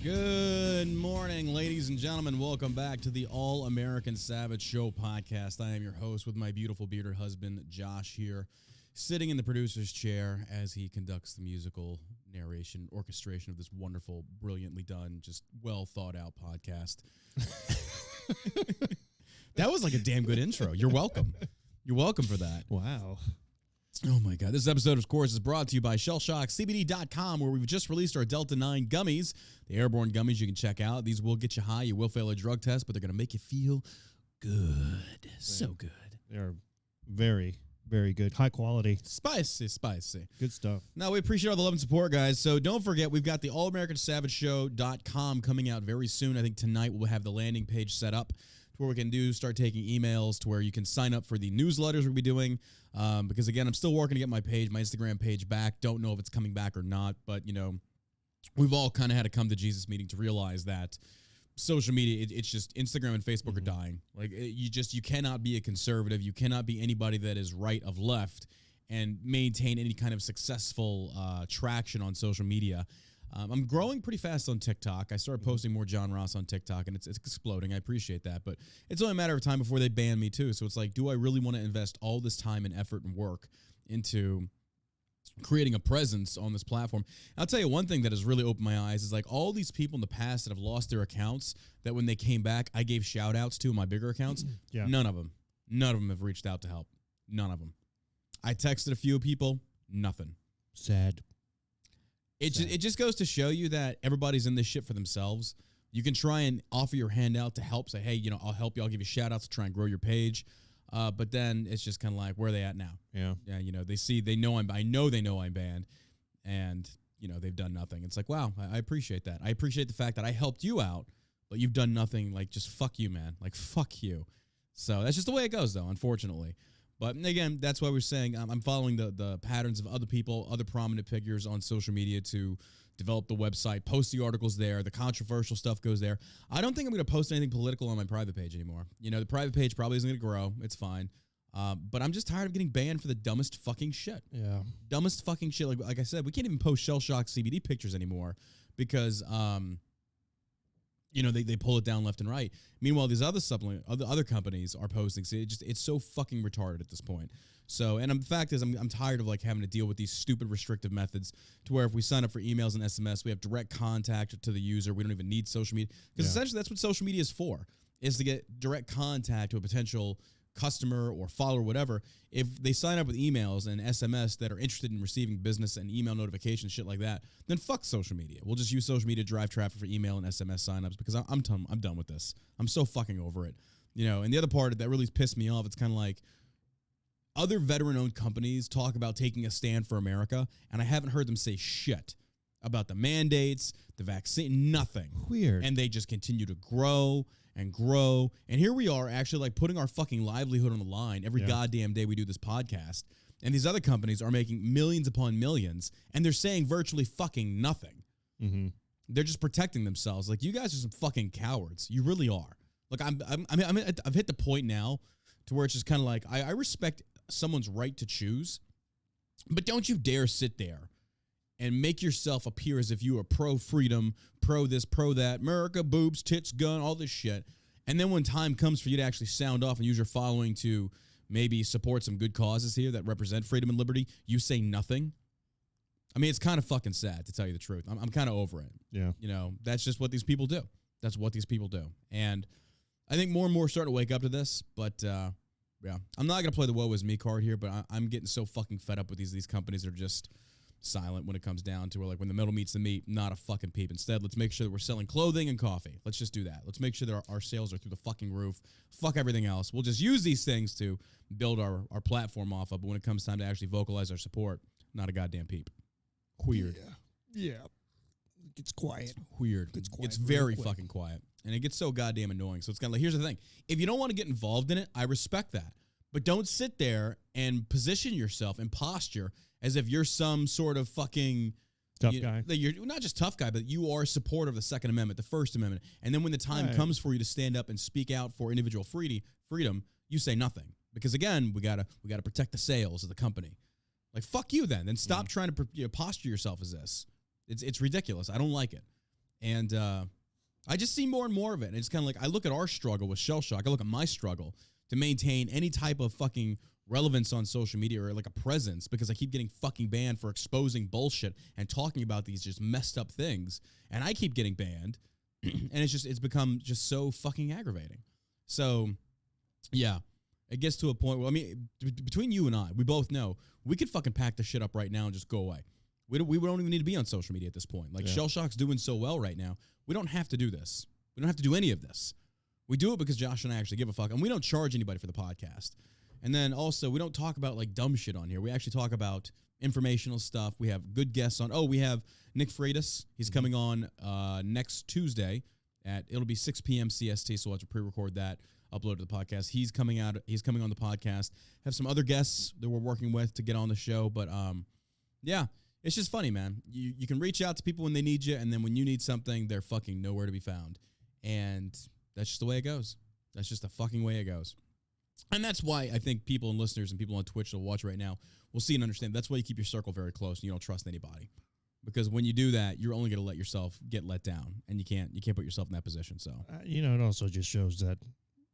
Good morning, ladies and gentlemen. Welcome back to the All-American Savage Show podcast. I am your host with my beautiful bearded husband, Josh, here, sitting in the producer's chair as he conducts the musical narration, orchestration of this wonderful, brilliantly done, just well-thought-out podcast. That was like a damn good intro. You're welcome. You're welcome for that. Wow. Oh, my God. This episode, of course, is brought to you by ShellshockCBD.com, where we've just released our Delta 9 gummies, the airborne gummies you can check out. These will get you high. You will fail a drug test, but they're going to make you feel good. So good. They're very, very good. High quality. Spicy. Good stuff. Now, we appreciate all the love and support, guys. So don't forget, we've got the allamericansavageshow.com coming out very soon. I think tonight we'll have the landing page set up to where we can start taking emails, to where you can sign up for the newsletters we'll be doing. Because, again, I'm still working to get my Instagram page back. Don't know if it's coming back or not. But, you know, we've all kind of had to come to Jesus meeting to realize that social media, it's just Instagram and Facebook are dying. Like, you cannot be a conservative. You cannot be anybody that is right of left and maintain any kind of successful traction on social media. I'm growing pretty fast on TikTok. I started posting more John Ross on TikTok, and it's exploding. I appreciate that. But it's only a matter of time before they ban me, too. So it's like, do I really want to invest all this time and effort and work into creating a presence on this platform? I'll tell you one thing that has really opened my eyes is like all these people in the past that have lost their accounts, that when they came back, I gave shout outs to my bigger accounts. Yeah. None of them have reached out to help. None of them. I texted a few people, nothing. Sad. It just goes to show you that everybody's in this shit for themselves. You can try and offer your hand out to help, say, hey, you know, I'll help you, I'll give you shout outs to try and grow your page. But then it's just kind of like, where are they at now? Yeah. Yeah, you know, they know I'm banned, and, you know, they've done nothing. It's like, wow, I appreciate that. I appreciate the fact that I helped you out, but you've done nothing. Like, just fuck you, man. Like, fuck you. So that's just the way it goes, though, unfortunately. But again, that's why we're saying I'm following the patterns of other people, other prominent figures on social media to develop the website, post the articles there. The controversial stuff goes there. I don't think I'm going to post anything political on my private page anymore. You know, the private page probably isn't going to grow. It's fine. But I'm just tired of getting banned for the dumbest fucking shit. Yeah. Dumbest fucking shit. Like I said, we can't even post Shell Shock CBD pictures anymore because you know, they pull it down left and right. Meanwhile, these other companies are posting. So it's so fucking retarded at this point. So, and the fact is, I'm tired of like having to deal with these stupid restrictive methods to where if we sign up for emails and SMS, we have direct contact to the user. We don't even need social media because essentially that's what social media is for, is to get direct contact to a potential customer or follower or whatever. If they sign up with emails and SMS that are interested in receiving business and email notifications, shit like that, then fuck social media. We'll just use social media to drive traffic for email and SMS signups because I'm done with this. I'm so fucking over it. You know, and the other part that really pissed me off, it's kind of like other veteran-owned companies talk about taking a stand for America, and I haven't heard them say shit about the mandates, the vaccine, nothing. Weird. And they just continue to grow and grow. And here we are actually like putting our fucking livelihood on the line every goddamn day we do this podcast. And these other companies are making millions upon millions, and they're saying virtually fucking nothing. Mm-hmm. They're just protecting themselves. Like, you guys are some fucking cowards. You really are. Like, I've hit the point now to where it's just kind of like, I respect someone's right to choose, but don't you dare sit there and make yourself appear as if you are pro-freedom, pro-this, pro-that, America, boobs, tits, gun, all this shit. And then when time comes for you to actually sound off and use your following to maybe support some good causes here that represent freedom and liberty, you say nothing. I mean, it's kind of fucking sad, to tell you the truth. I'm kind of over it. Yeah. You know, that's just what these people do. That's what these people do. And I think more and more are starting to wake up to this, but yeah. I'm not going to play the woe is me card here, but I'm getting so fucking fed up with these companies that are just silent when it comes down to where, like, when the middle meets the meat, not a fucking peep. Instead, let's make sure that we're selling clothing and coffee. Let's just do that. Let's make sure that our sales are through the fucking roof. Fuck everything else. We'll just use these things to build our platform off of, but when it comes time to actually vocalize our support, not a goddamn peep. Weird. Yeah. It's quiet. Weird. It's quiet. It's very fucking quiet. And it gets so goddamn annoying. So it's kind of like, here's the thing. If you don't want to get involved in it, I respect that. But don't sit there and position yourself and posture as if you're some sort of fucking tough guy. That you're not just tough guy, but you are a supporter of the Second Amendment, the First Amendment. And then when the time comes for you to stand up and speak out for individual freedom, you say nothing. Because again, we gotta protect the sales of the company. Like, fuck you then. Then stop trying to posture yourself as this. It's ridiculous. I don't like it. And I just see more and more of it. And it's kind of like I look at our struggle with shell shock. I look at my struggle to maintain any type of fucking relevance on social media or like a presence because I keep getting fucking banned for exposing bullshit and talking about these just messed up things. And I keep getting banned. And it's become just so fucking aggravating. So, yeah, it gets to a point where, I mean, between you and I, we both know we could fucking pack the shit up right now and just go away. We don't even need to be on social media at this point. Like, Shell Shock's doing so well right now. We don't have to do this. We don't have to do any of this. We do it because Josh and I actually give a fuck, and we don't charge anybody for the podcast. And then also, we don't talk about, like, dumb shit on here. We actually talk about informational stuff. We have good guests on. Oh, we have Nick Freitas. He's coming on next Tuesday it'll be 6 p.m. CST, so we'll have to pre-record that, upload to the podcast. He's coming on the podcast. Have some other guests that we're working with to get on the show, but yeah, it's just funny, man. You can reach out to people when they need you, and then when you need something, they're fucking nowhere to be found. And that's just the way it goes. That's just the fucking way it goes. And that's why I think people and listeners and people on Twitch that will watch right now will see and understand. That's why you keep your circle very close and you don't trust anybody. Because when you do that, you're only going to let yourself get let down, and you can't put yourself in that position. So it also just shows that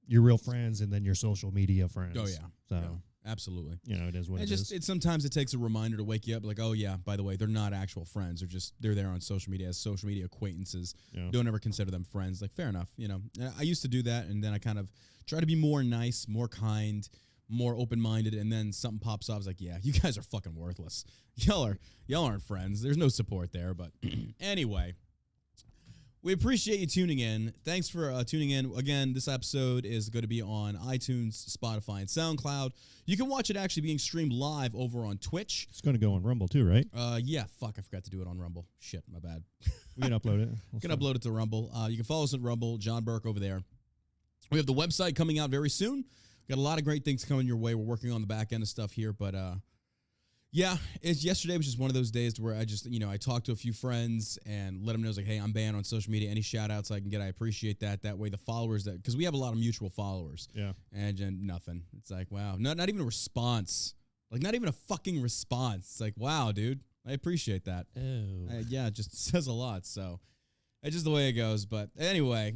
you're real friends and then your social media friends. Oh yeah, so yeah, absolutely. It is what it is. Sometimes it takes a reminder to wake you up. Like, oh yeah, by the way, they're not actual friends. They're there on social media as social media acquaintances. Yeah. Don't ever consider them friends. Like, fair enough. I used to do that, and then I kind of try to be more nice, more kind, more open-minded, and then something pops up. I was like, yeah, you guys are fucking worthless. Y'all aren't friends. There's no support there. But anyway, we appreciate you tuning in. Thanks for tuning in. Again, this episode is going to be on iTunes, Spotify, and SoundCloud. You can watch it actually being streamed live over on Twitch. It's going to go on Rumble too, right? Yeah. Fuck, I forgot to do it on Rumble. Shit, my bad. We can upload it. We can upload it to Rumble. You can follow us at Rumble, John Burke over there. We have the website coming out very soon. Got a lot of great things coming your way. We're working on the back end of stuff here, but yeah, yesterday was just one of those days where I just, I talked to a few friends and let them know, like, hey, I'm banned on social media. Any shout outs I can get, I appreciate that. That way the followers because we have a lot of mutual followers. Yeah. And nothing. It's like, wow, not even a response. Like, not even a fucking response. It's like, wow, dude, I appreciate that. Oh. Yeah, it just says a lot. So it's just the way it goes. But anyway,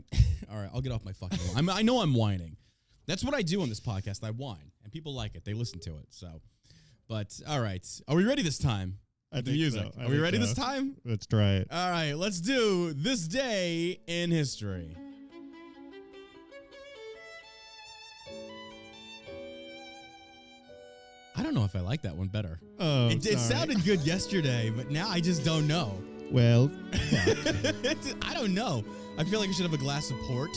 all right, I'll get off my fucking line. I know I'm whining. That's what I do on this podcast. I whine, and people like it. They listen to it. So, but all right, are we ready this time? I think music. So. Are we ready this time? Let's try it. All right, let's do this day in history. I don't know if I like that one better. Oh, it sounded good yesterday, but now I just don't know. Well, I don't know. I feel like I should have a glass of port.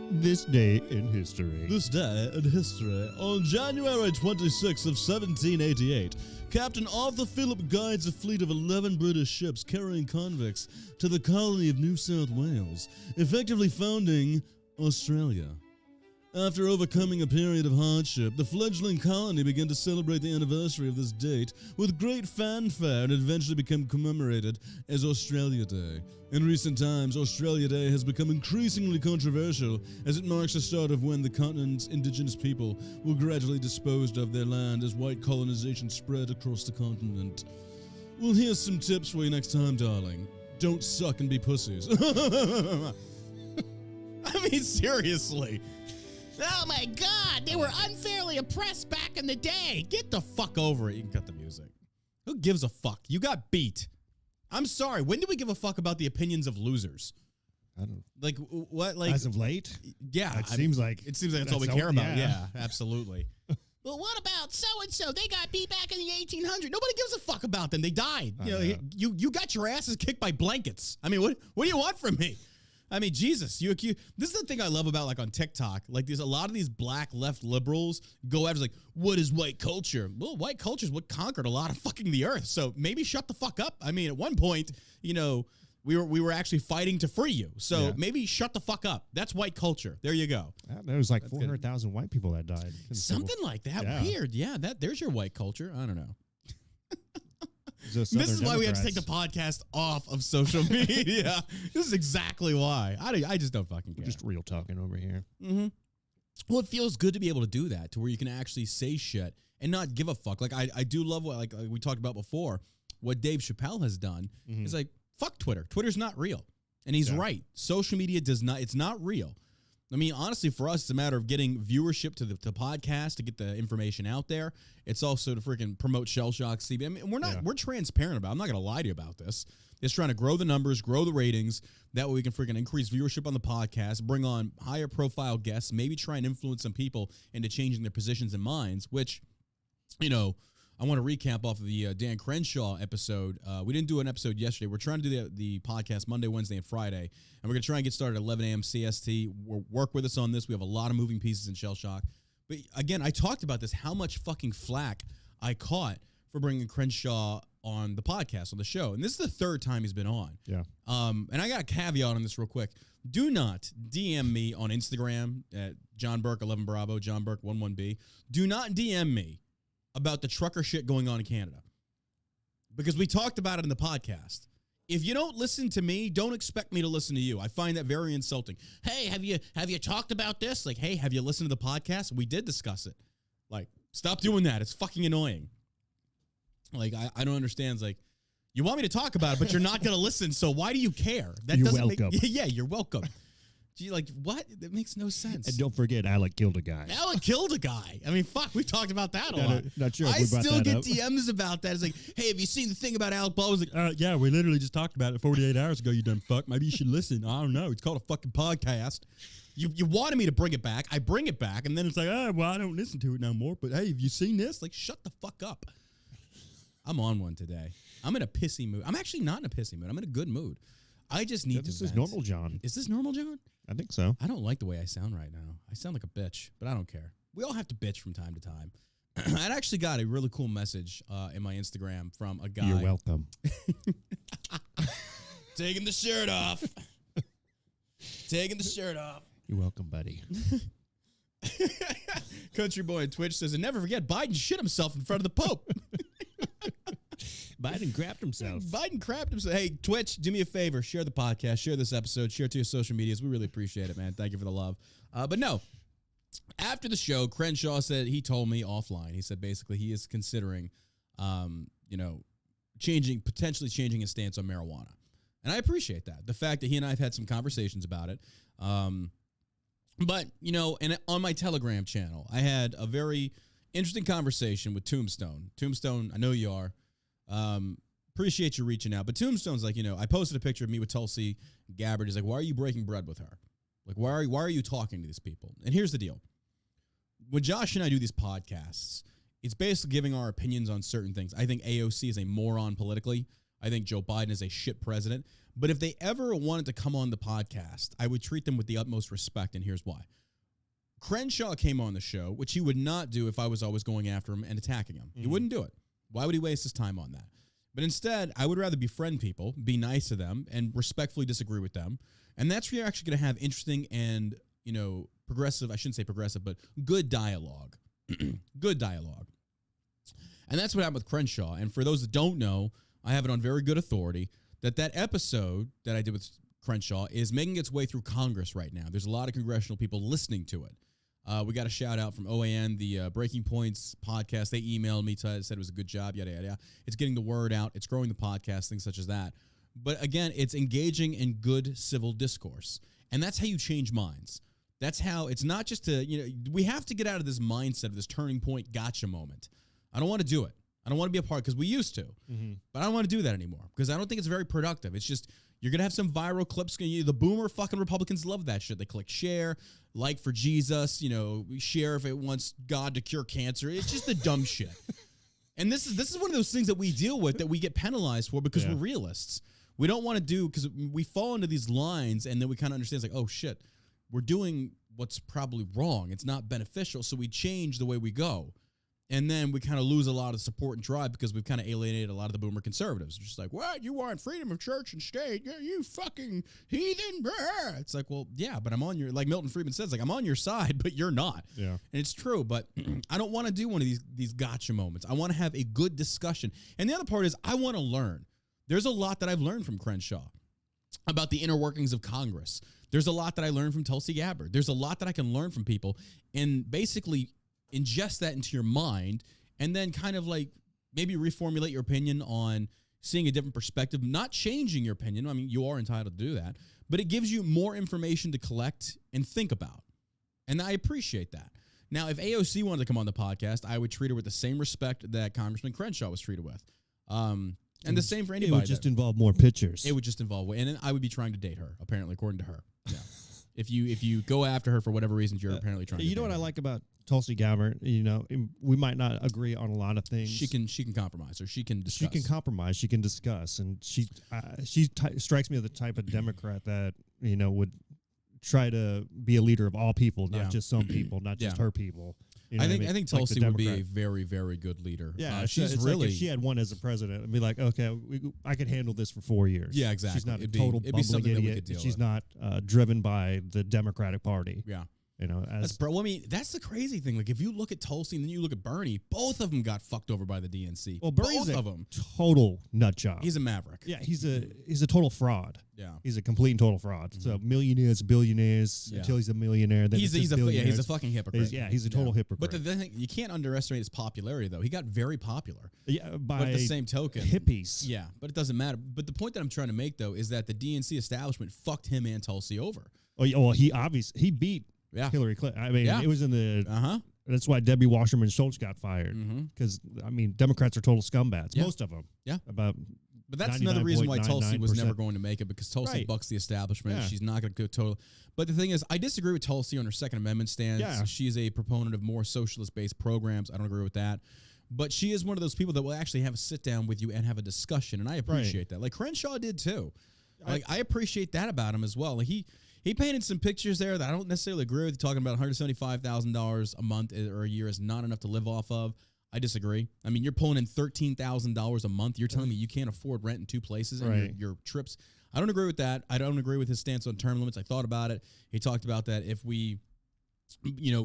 This day in history. This day in history. On January 26th of 1788, Captain Arthur Phillip guides a fleet of 11 British ships carrying convicts to the colony of New South Wales, effectively founding Australia. After overcoming a period of hardship, the fledgling colony began to celebrate the anniversary of this date with great fanfare and eventually became commemorated as Australia Day. In recent times, Australia Day has become increasingly controversial as it marks the start of when the continent's indigenous people were gradually disposed of their land as white colonization spread across the continent. Well, here's some tips for you next time, darling. Don't suck and be pussies. I mean, seriously. Oh my God, they were unfairly oppressed back in the day. Get the fuck over it. You can cut the music. Who gives a fuck? You got beat. I'm sorry. When do we give a fuck about the opinions of losers? I don't know. Like, what? Like, as of late? Yeah. It seems like that's all we care about. Yeah, absolutely. Well, what about so-and-so? They got beat back in the 1800s. Nobody gives a fuck about them. They died. You got your asses kicked by blankets. I mean, what do you want from me? I mean, Jesus, this is the thing I love about, like, on TikTok. Like, there's a lot of these black left liberals go after, like, what is white culture? Well, white culture is what conquered a lot of fucking the earth. So maybe shut the fuck up. I mean, at one point, we were actually fighting to free you. So maybe shut the fuck up. That's white culture. There you go. There was like 400,000 white people that died. Something like that. Yeah. Weird. Yeah, there's your white culture. I don't know. This is why we have to take the podcast off of social media. This is exactly why. I just don't fucking care. We're just real talking over here. Mm-hmm. Well, it feels good to be able to do that, to where you can actually say shit and not give a fuck. Like, I do love what, like we talked about before, what Dave Chappelle has done. Is like, fuck Twitter. Twitter's not real. And he's right. Social media it's not real. I mean, honestly, for us, it's a matter of getting viewership to the podcast to get the information out there. It's also to freaking promote Shell Shock TV. I mean, we're transparent about it. I'm not going to lie to you about this. It's trying to grow the numbers, grow the ratings. That way we can freaking increase viewership on the podcast, bring on higher profile guests, maybe try and influence some people into changing their positions and minds, which, you know, I want to recap off of the Dan Crenshaw episode. We didn't do an episode yesterday. We're trying to do the podcast Monday, Wednesday, and Friday. And we're going to try and get started at 11 a.m. CST. Work with us on this. We have a lot of moving pieces in Shell Shock. But again, I talked about this, how much fucking flack I caught for bringing Crenshaw on the podcast, on the show. And this is the third time he's been on. Yeah. And I got a caveat on this real quick. Do not DM me on Instagram at John Burke 11 Bravo, John Burke 11B. Do not DM me about the trucker shit going on in Canada, because we talked about it in the podcast. If you don't listen to me, don't expect me to listen to you. I find that very insulting. Hey, have you talked about this? Like, hey, have you listened to the podcast? We did discuss it. Like, stop doing that. It's fucking annoying. Like, I don't understand. It's like, you want me to talk about it, but you're not going to listen, so why do you care? That You're doesn't welcome. Yeah, you're welcome. Gee, like, what? That makes no sense. And don't forget, Alec killed a guy. Alec killed a guy. I mean, fuck, we talked about that a lot. Not sure if I we brought still that get up. DMs about that. It's like, hey, have you seen the thing about Alec Ball? I was like, Yeah, we literally just talked about it 48 hours ago, you dumb fuck. Maybe you should listen. I don't know. It's called a fucking podcast. you wanted me to bring it back. I bring it back, and then It's like, oh, well, I don't listen to it no more. But hey, have you seen this? like, shut the fuck up. I'm on one today. I'm in a pissy mood. I'm actually not in a pissy mood. I'm in a good mood. I just need to This is vent. normal, John. Is this normal, John? I think so. I don't like the way I sound right now. I sound like a bitch, but I don't care. We all have to bitch from time to time. I actually got a really cool message in my Instagram from a guy. You're welcome. Taking the shirt off. Taking the shirt off. You're welcome, buddy. Country Boy on Twitch says, and never forget, Biden shit himself in front of the Pope. Biden crapped himself. Biden crapped himself. Hey, Twitch, do me a favor. Share the podcast. Share this episode. Share it to your social medias. We really appreciate it, man. Thank you for the love. But no, after the show, Crenshaw said, he told me offline, he said basically he is considering, potentially changing his stance on marijuana. And I appreciate that. The fact that he and I have had some conversations about it. But, and on my Telegram channel, I had a very interesting conversation with Tombstone. Tombstone, I know you are. Appreciate you reaching out. But Tombstone's like, I posted a picture of me with Tulsi Gabbard. He's like, why are you breaking bread with her? Like, why are you talking to these people? And here's the deal. When Josh and I do these podcasts, it's basically giving our opinions on certain things. I think AOC is a moron politically. I think Joe Biden is a shit president. But if they ever wanted to come on the podcast, I would treat them with the utmost respect, and here's why. Crenshaw came on the show, which he would not do if I was always going after him and attacking him. He wouldn't do it. Why would he waste his time on that? But instead, I would rather befriend people, be nice to them, and respectfully disagree with them. And that's where you're actually going to have interesting and, progressive, I shouldn't say progressive, but good dialogue. Good dialogue. And that's what happened with Crenshaw. And for those that don't know, I have it on very good authority that episode that I did with Crenshaw is making its way through Congress right now. There's a lot of congressional people listening to it. We got a shout out from OAN, the Breaking Points podcast. They emailed me, said it was a good job, yada, yada, yada. It's getting the word out. It's growing the podcast, things such as that. But again, it's engaging in good civil discourse. And that's how you change minds. That's how it's not just we have to get out of this mindset of this turning point gotcha moment. I don't want to do it. I don't want to be a part, because we used to. But I don't want to do that anymore, because I don't think it's very productive. It's just, you're going to have some viral clips. The boomer fucking Republicans love that shit. They click share, like for Jesus, share if it wants God to cure cancer. It's just the dumb shit. And this is one of those things that we deal with that we get penalized for because we're realists. We don't want to do, because we fall into these lines and then we kind of understand, it's like, oh shit, we're doing what's probably wrong. It's not beneficial. So we change the way we go. And then we kind of lose a lot of support and drive because we've kind of alienated a lot of the boomer conservatives. It's just like, what? You want freedom of church and state? Yeah, you fucking heathen. It's like, well, yeah, but I'm on your, like Milton Friedman says, like, I'm on your side, but you're not. Yeah. And it's true, but I don't want to do one of these gotcha moments. I want to have a good discussion. And the other part is I want to learn. There's a lot that I've learned from Crenshaw about the inner workings of Congress. There's a lot that I learned from Tulsi Gabbard. There's a lot that I can learn from people and basically ingest that into your mind and then kind of like maybe reformulate your opinion on seeing a different perspective, not changing your opinion. I mean, you are entitled to do that, but it gives you more information to collect and think about. And I appreciate that. Now, if AOC wanted to come on the podcast, I would treat her with the same respect that Congressman Crenshaw was treated with. And the same for anybody. It would just involve more pictures. It would just involve, and then I would be trying to date her, apparently, according to her. Yeah. If you go after her for whatever reasons, you're apparently trying to You know date what her. I like about Tulsi Gabbard? You know, we might not agree on a lot of things. She can compromise, or she can discuss. She can compromise. She can discuss, and she strikes me as the type of Democrat that would try to be a leader of all people, not just some people, not just her people. You know I what think Like Tulsi the would be a Democrat. very, very good leader. Yeah, she's it's really. like if she had one as a president, I'd be like, okay, I can handle this for 4 years. Yeah, exactly. She's not It'd a be- total it'd be something bumbling that we idiot. could deal She's with. not driven by the Democratic Party. Yeah. As I mean, that's the crazy thing. Like, if you look at Tulsi and then you look at Bernie, both of them got fucked over by the DNC. well, Bernie's both a of them. total nut job. He's a maverick. Yeah, he's a total fraud. Yeah. He's a complete and total fraud. So millionaires, billionaires, Yeah. until he's a millionaire. Then He's it's a just billionaires. fucking hypocrite. He's a total hypocrite. But the thing, you can't underestimate his popularity, though. He got very popular. yeah, by But at the same token, hippies. Yeah, but it doesn't matter. But the point that I'm trying to make, though, is that the DNC establishment fucked him and Tulsi over. Well, he beat Yeah. Hillary Clinton. I mean, Yeah. it was in the. Uh-huh. That's why Debbie Wasserman Schultz got fired because I mean Democrats are total scumbags. Yeah. Most of them. Yeah. About. But that's another reason why Tulsi was 99%. never going to make it, because Tulsi Right. bucks the establishment. Yeah. She's not going to go total. But the thing is, I disagree with Tulsi on her Second Amendment stance. Yeah. She is a proponent of more socialist-based programs. I don't agree with that. But she is one of those people that will actually have a sit-down with you and have a discussion, and I appreciate that. Like Crenshaw did, too. Like I appreciate that about him as well. Like he painted some pictures there that I don't necessarily agree with. Talking about $175,000 a month or a year is not enough to live off of. I disagree. I mean, you're pulling in $13,000 a month. You're telling me you can't afford rent in two places and Right. your trips. I don't agree with that. I don't agree with his stance on term limits. I thought about it. He talked about that if we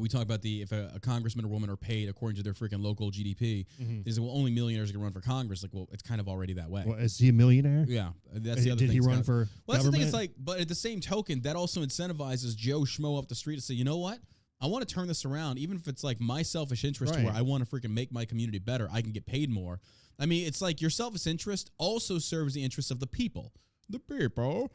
talk about if a congressman or woman are paid according to their freaking local GDP, they say, well, only millionaires can run for Congress. Like, well, it's kind of already that way. Well, is he a millionaire? Yeah, that's the other Did thing. he run for? Well, that's the thing. government? It's like, but at the same token, that also incentivizes Joe Schmo up the street to say, you know what? I want to turn this around, even if it's like my selfish interest, to Right. where I want to freaking make my community better. I can get paid more. I mean, it's like your selfish interest also serves the interests of the people. The people.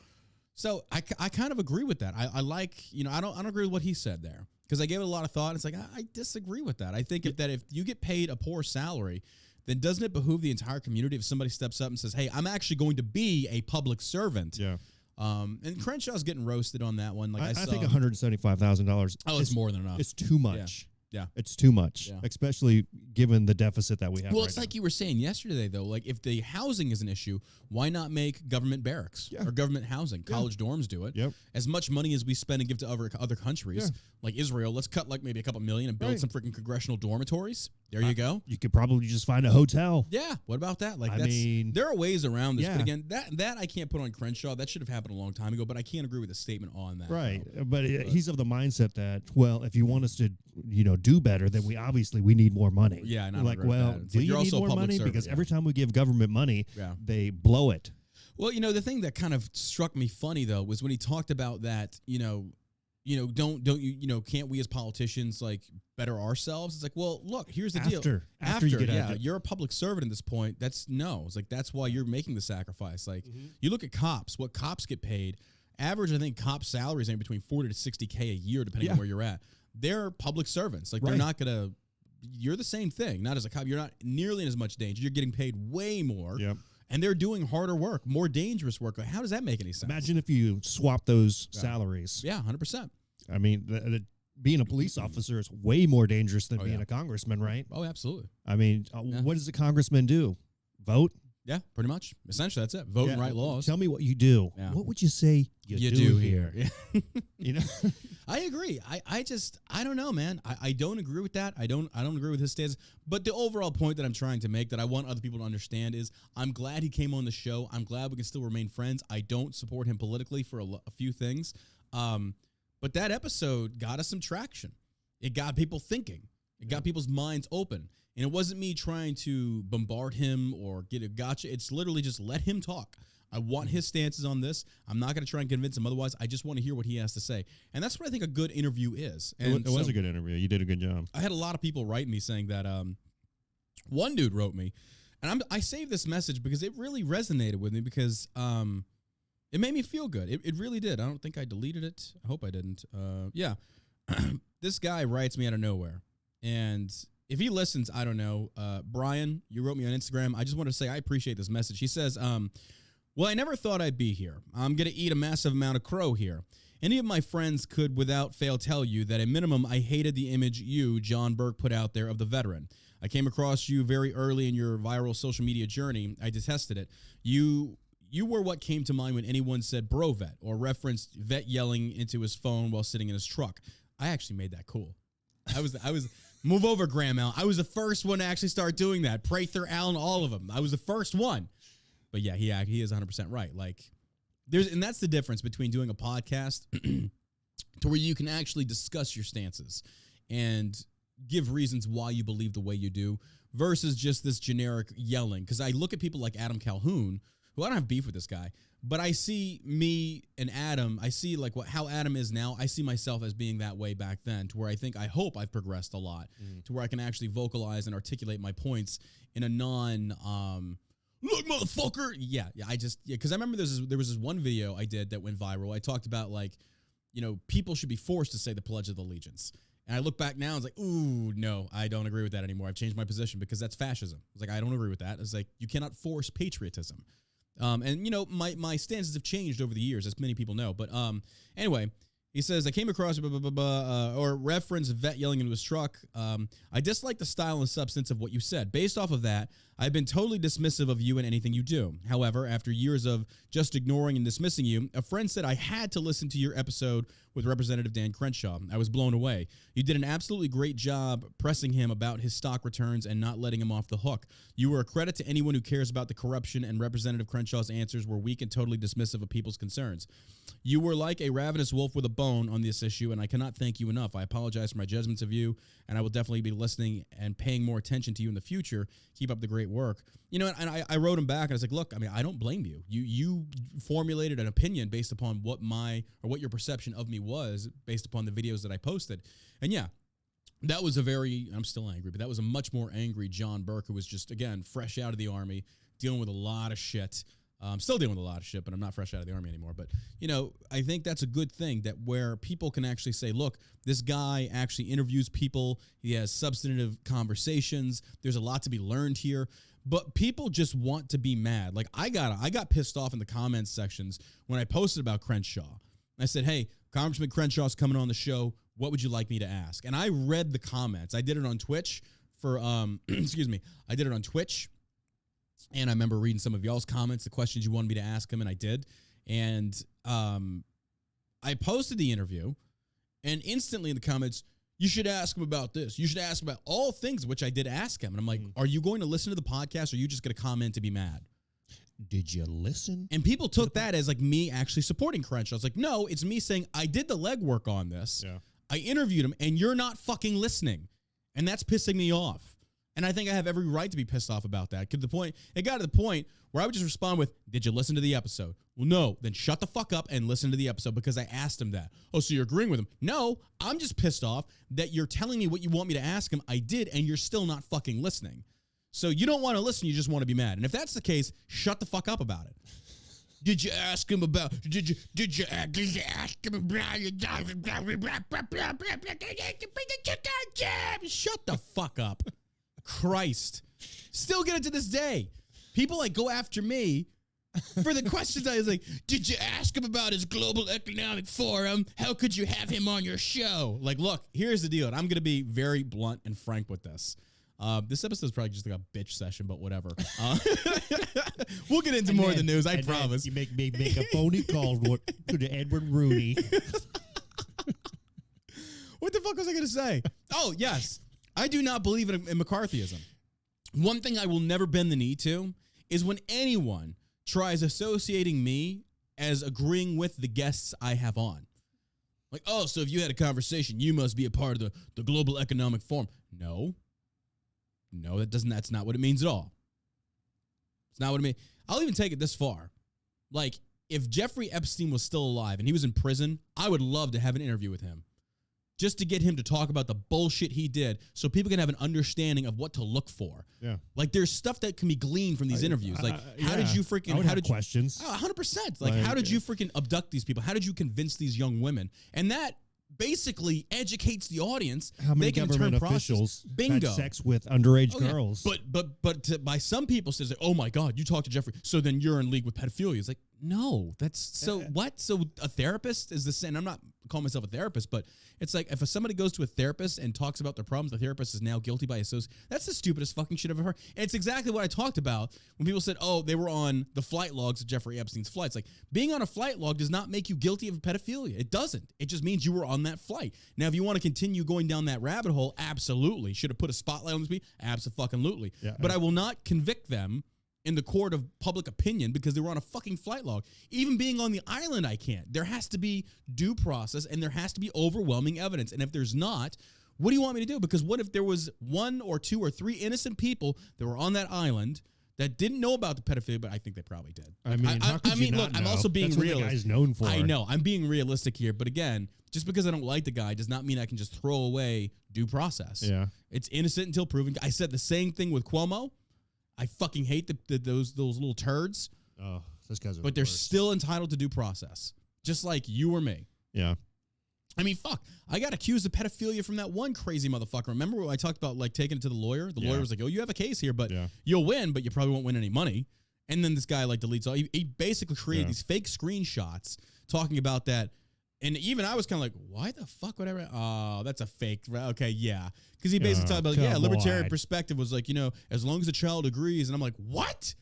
So I kind of agree with that. I like, I don't agree with what he said there, because I gave it a lot of thought. It's like I disagree with that. I think if you get paid a poor salary, then doesn't it behoove the entire community if somebody steps up and says, hey, I'm actually going to be a public servant? Yeah. And Crenshaw's getting roasted on that one. Like I I saw, think $175,000. oh, it's more than enough. It's too much. Yeah. It's too much, Yeah. especially given the deficit that we have. Well, right it's now. like you were saying yesterday, though. Like, if the housing is an issue, why not make government barracks Yeah. or government housing? Yeah. College dorms do it. Yep. As much money as we spend and give to other countries, Yeah. like Israel, let's cut like maybe a couple million and build Right. some freaking congressional dormitories. There you go. You could probably just find a hotel. Yeah. What about that? Like, I mean, there are ways around this. yeah. But again, that I can't put on Crenshaw. That should have happened a long time ago. But I can't agree with the statement on that. Right, though. but he's of the mindset that, well, if you want us to, do better, then we need more money. Yeah, and I like, don't agree with well, that. It's do like you you're need also a more public money? servant, Because yeah. every time we give government money, Yeah. they blow it. Well, the thing that kind of struck me funny though was when he talked about that, can't we as politicians like better ourselves? It's like, well, look, here's the deal. After you get out of it. you're a public servant at this point. It's like that's why you're making the sacrifice. Like you look at cops, what cops get paid. Average, I think, cop salaries are between $40 to $60K a year, depending on Yeah. where you're at. They're public servants. Like they're Right. not gonna. You're the same thing. Not as a cop. You're not nearly in as much danger. You're getting paid way more. Yep. And they're doing harder work, more dangerous work. Like, how does that make any sense? Imagine if you swap those salaries. Yeah, 100%. I mean, being a police officer is way more dangerous than Oh, being yeah. a congressman, right? Oh, absolutely. I mean, Yeah. what does a congressman do? Vote? Yeah, pretty much. Essentially, that's it. Vote and Yeah. write laws. Tell me what you do. Yeah. What would you say you do here? Yeah. You know? I agree. I don't know, man. I don't agree with that. I don't agree with his stance. But the overall point that I'm trying to make that I want other people to understand is I'm glad he came on the show. I'm glad we can still remain friends. I don't support him politically for a few things. But that episode got us some traction. It got people thinking. It got people's minds open. And it wasn't me trying to bombard him or get a gotcha. It's literally just let him talk. I want his stances on this. I'm not going to try and convince him otherwise. I just want to hear what he has to say. And that's what I think a good interview is. And It was a good interview. You did a good job. I had a lot of people write me saying that one dude wrote me And I saved this message because it really resonated with me because it made me feel good. It really did. I don't think I deleted it. I hope I didn't. Yeah. This guy writes me out of nowhere. And if he listens, I don't know. Brian, you wrote me on Instagram. I just want to say I appreciate this message. He says, well, I never thought I'd be here. I'm going to eat a massive amount of crow here. Any of my friends could without fail tell you that at minimum I hated the image you, John Burke, put out there of the veteran. I came across you very early in your viral social media journey. I detested it. You were what came to mind when anyone said bro vet or referenced vet yelling into his phone while sitting in his truck. I actually made that cool. I was move over, Graham Al. I was the first one to actually start doing that. Prather, Allen, all of them. I was the first one. But yeah, he is 100% right. Like and that's the difference between doing a podcast to where you can actually discuss your stances and give reasons why you believe the way you do versus just this generic yelling. Because I look at people like Adam Calhoun, who I don't have beef with this guy, but I see me and Adam, I see like how Adam is now. I see myself as being that way back then, to where I hope I've progressed a lot, to where I can actually vocalize and articulate my points in a look, motherfucker. Yeah. Because I remember there was this one video I did that went viral. I talked about people should be forced to say the Pledge of Allegiance. And I look back now and it's like, ooh, no, I don't agree with that anymore. I've changed my position because that's fascism. It's like, I don't agree with that. It's like, you cannot force patriotism. My stances have changed over the years, as many people know. But anyway, he says, I came across or reference vet yelling into his truck. I dislike the style and substance of what you said. Based off of that, I've been totally dismissive of you and anything you do. However, after years of just ignoring and dismissing you, a friend said I had to listen to your episode with Representative Dan Crenshaw. I was blown away. You did an absolutely great job pressing him about his stock returns and not letting him off the hook. You were a credit to anyone who cares about the corruption, and Representative Crenshaw's answers were weak and totally dismissive of people's concerns. You were like a ravenous wolf with a bone on this issue, and I cannot thank you enough. I apologize for my judgments of you, and I will definitely be listening and paying more attention to you in the future. Keep up the great work. And I wrote him back, and I was like, look, I don't blame you. You formulated an opinion based upon what your perception of me was based upon the videos that I posted. And yeah, that was I'm still angry, but that was a much more angry John Burke, who was just, again, fresh out of the Army, dealing with a lot of shit. I'm still dealing with a lot of shit, but I'm not fresh out of the Army anymore. But, I think that's a good thing, that where people can actually say, look, this guy actually interviews people. He has substantive conversations. There's a lot to be learned here. But people just want to be mad. Like, I got pissed off in the comments sections when I posted about Crenshaw. I said, hey, Congressman Crenshaw's coming on the show. What would you like me to ask? And I read the comments. I did it on Twitch for, excuse me. I did it on Twitch. And I remember reading some of y'all's comments, the questions you wanted me to ask him, and I did. And I posted the interview, and instantly in the comments, you should ask him about this. You should ask him about all things, which I did ask him. And I'm like, are you going to listen to the podcast, or are you just going to comment to be mad? Did you listen? And people took that as like me actually supporting Crenshaw. I was like, no, it's me saying I did the legwork on this. Yeah. I interviewed him, and you're not fucking listening. And that's pissing me off. And I think I have every right to be pissed off about that. It got to the point where I would just respond with, did you listen to the episode? Well, no. Then shut the fuck up and listen to the episode, because I asked him that. Oh, so you're agreeing with him? No, I'm just pissed off that you're telling me what you want me to ask him. I did, and you're still not fucking listening. So you don't want to listen. You just want to be mad. And if that's the case, shut the fuck up about it. Did you ask him about? Did you ask him about? Shut the fuck up. Christ. Still get it to this day. People go after me for the questions. I was like, did you ask him about his global economic forum? How could you have him on your show? Like, look, here's the deal. And I'm going to be very blunt and frank with this. This episode is probably just like a bitch session, but whatever. We'll get into more of the news, I promise. You make a phony call to Edward Rooney. What the fuck was I going to say? Oh, yes. I do not believe in McCarthyism. One thing I will never bend the knee to is when anyone tries associating me as agreeing with the guests I have on. Like, oh, so if you had a conversation, you must be a part of the Global Economic Forum. No, that's not what it means at all. It's not what it means. I'll even take it this far. Like, if Jeffrey Epstein was still alive and he was in prison, I would love to have an interview with him. just to get him to talk about the bullshit he did so people can have an understanding of what to look for. Yeah. Like, there's stuff that can be gleaned from these interviews. Like, how did you freaking... I would how have did you, questions. Oh, 100%. Like, how did you freaking abduct these people? How did you convince these young women? And that basically educates the audience. How many they can government officials Bingo. had sex with underage girls? But by some people says, like, oh my God, you talked to Jeffrey, so then you're in league with pedophilia. It's like, no, that's so what? So a therapist is the same. I'm not calling myself a therapist, but it's like if somebody goes to a therapist and talks about their problems, the therapist is now guilty by association. That's the stupidest fucking shit I've ever heard. And it's exactly what I talked about when people said, oh, they were on the flight logs of Jeffrey Epstein's flights. Like, being on a flight log does not make you guilty of pedophilia. It doesn't. It just means you were on that flight. Now, if you want to continue going down that rabbit hole, absolutely. Should have put a spotlight on this people? Absolutely. Yeah, but I will not convict them in the court of public opinion because they were on a fucking flight log. Even being on the island, I can't. There has to be due process and there has to be overwhelming evidence. And if there's not, what do you want me to do? Because what if there was 1 or 2 or 3 innocent people that were on that island that didn't know about the pedophilia, but I think they probably did. I mean, how could you not look, know? I'm also being That's what realistic. the guy's known for. I know. I'm being realistic here. But again, just because I don't like the guy does not mean I can just throw away due process. Yeah. It's innocent until proven. I said the same thing with Cuomo. I fucking hate those little turds. Oh, those guys are but they're still entitled to due process, just like you or me. Yeah. I mean, fuck. I got accused of pedophilia from that one crazy motherfucker. Remember when I talked about like taking it to the lawyer? The lawyer was like, "Oh, you have a case here, but you'll win, but you probably won't win any money." And then this guy like deletes all. He basically created these fake screenshots talking about that. And even I was kind of like, why the fuck would I? Oh, that's a fake. Okay, yeah. Because he basically talked about, libertarian perspective was like, as long as the child agrees. And I'm like, what?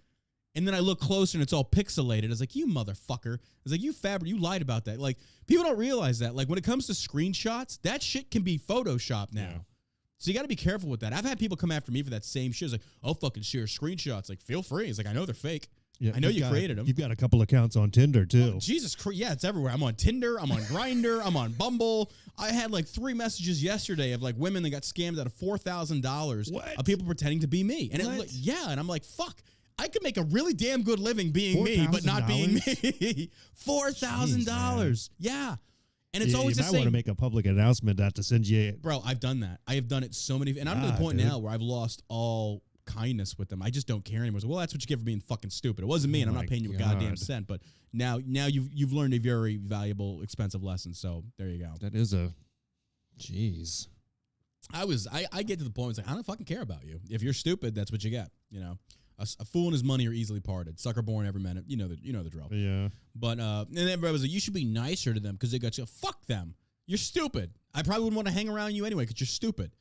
And then I look closer and it's all pixelated. I was like, you motherfucker. I was like, you lied about that. Like, people don't realize that. Like, when it comes to screenshots, that shit can be Photoshopped now. Yeah. So you got to be careful with that. I've had people come after me for that same shit. It's like, I'll fucking share screenshots. Like, feel free. It's like, I know they're fake. Yeah, I know you created them. You've got a couple accounts on Tinder, too. Oh, Jesus Christ. Yeah, it's everywhere. I'm on Tinder. I'm on Grindr. I'm on Bumble. I had like 3 messages yesterday of like women that got scammed out of $4,000 of people pretending to be me. And and I'm like, fuck. I could make a really damn good living being me, but not being me. $4,000. Yeah. And it's always the same. I want to make a public announcement to send you. Bro, I've done that. I have done it so many. And I'm to the point now where I've lost all kindness with them. I just don't care anymore. So, well, that's what you get for being fucking stupid. It wasn't me, and I'm not paying you a goddamn cent. But now you've learned a very valuable, expensive lesson. So there you go. That is a, jeez. I get to the point. It's like I don't fucking care about you. If you're stupid, that's what you get. A fool and his money are easily parted. Sucker born every minute. You know the drill. Yeah. But and everybody was like, you should be nicer to them because they got you. Fuck them. You're stupid. I probably wouldn't want to hang around you anyway because you're stupid.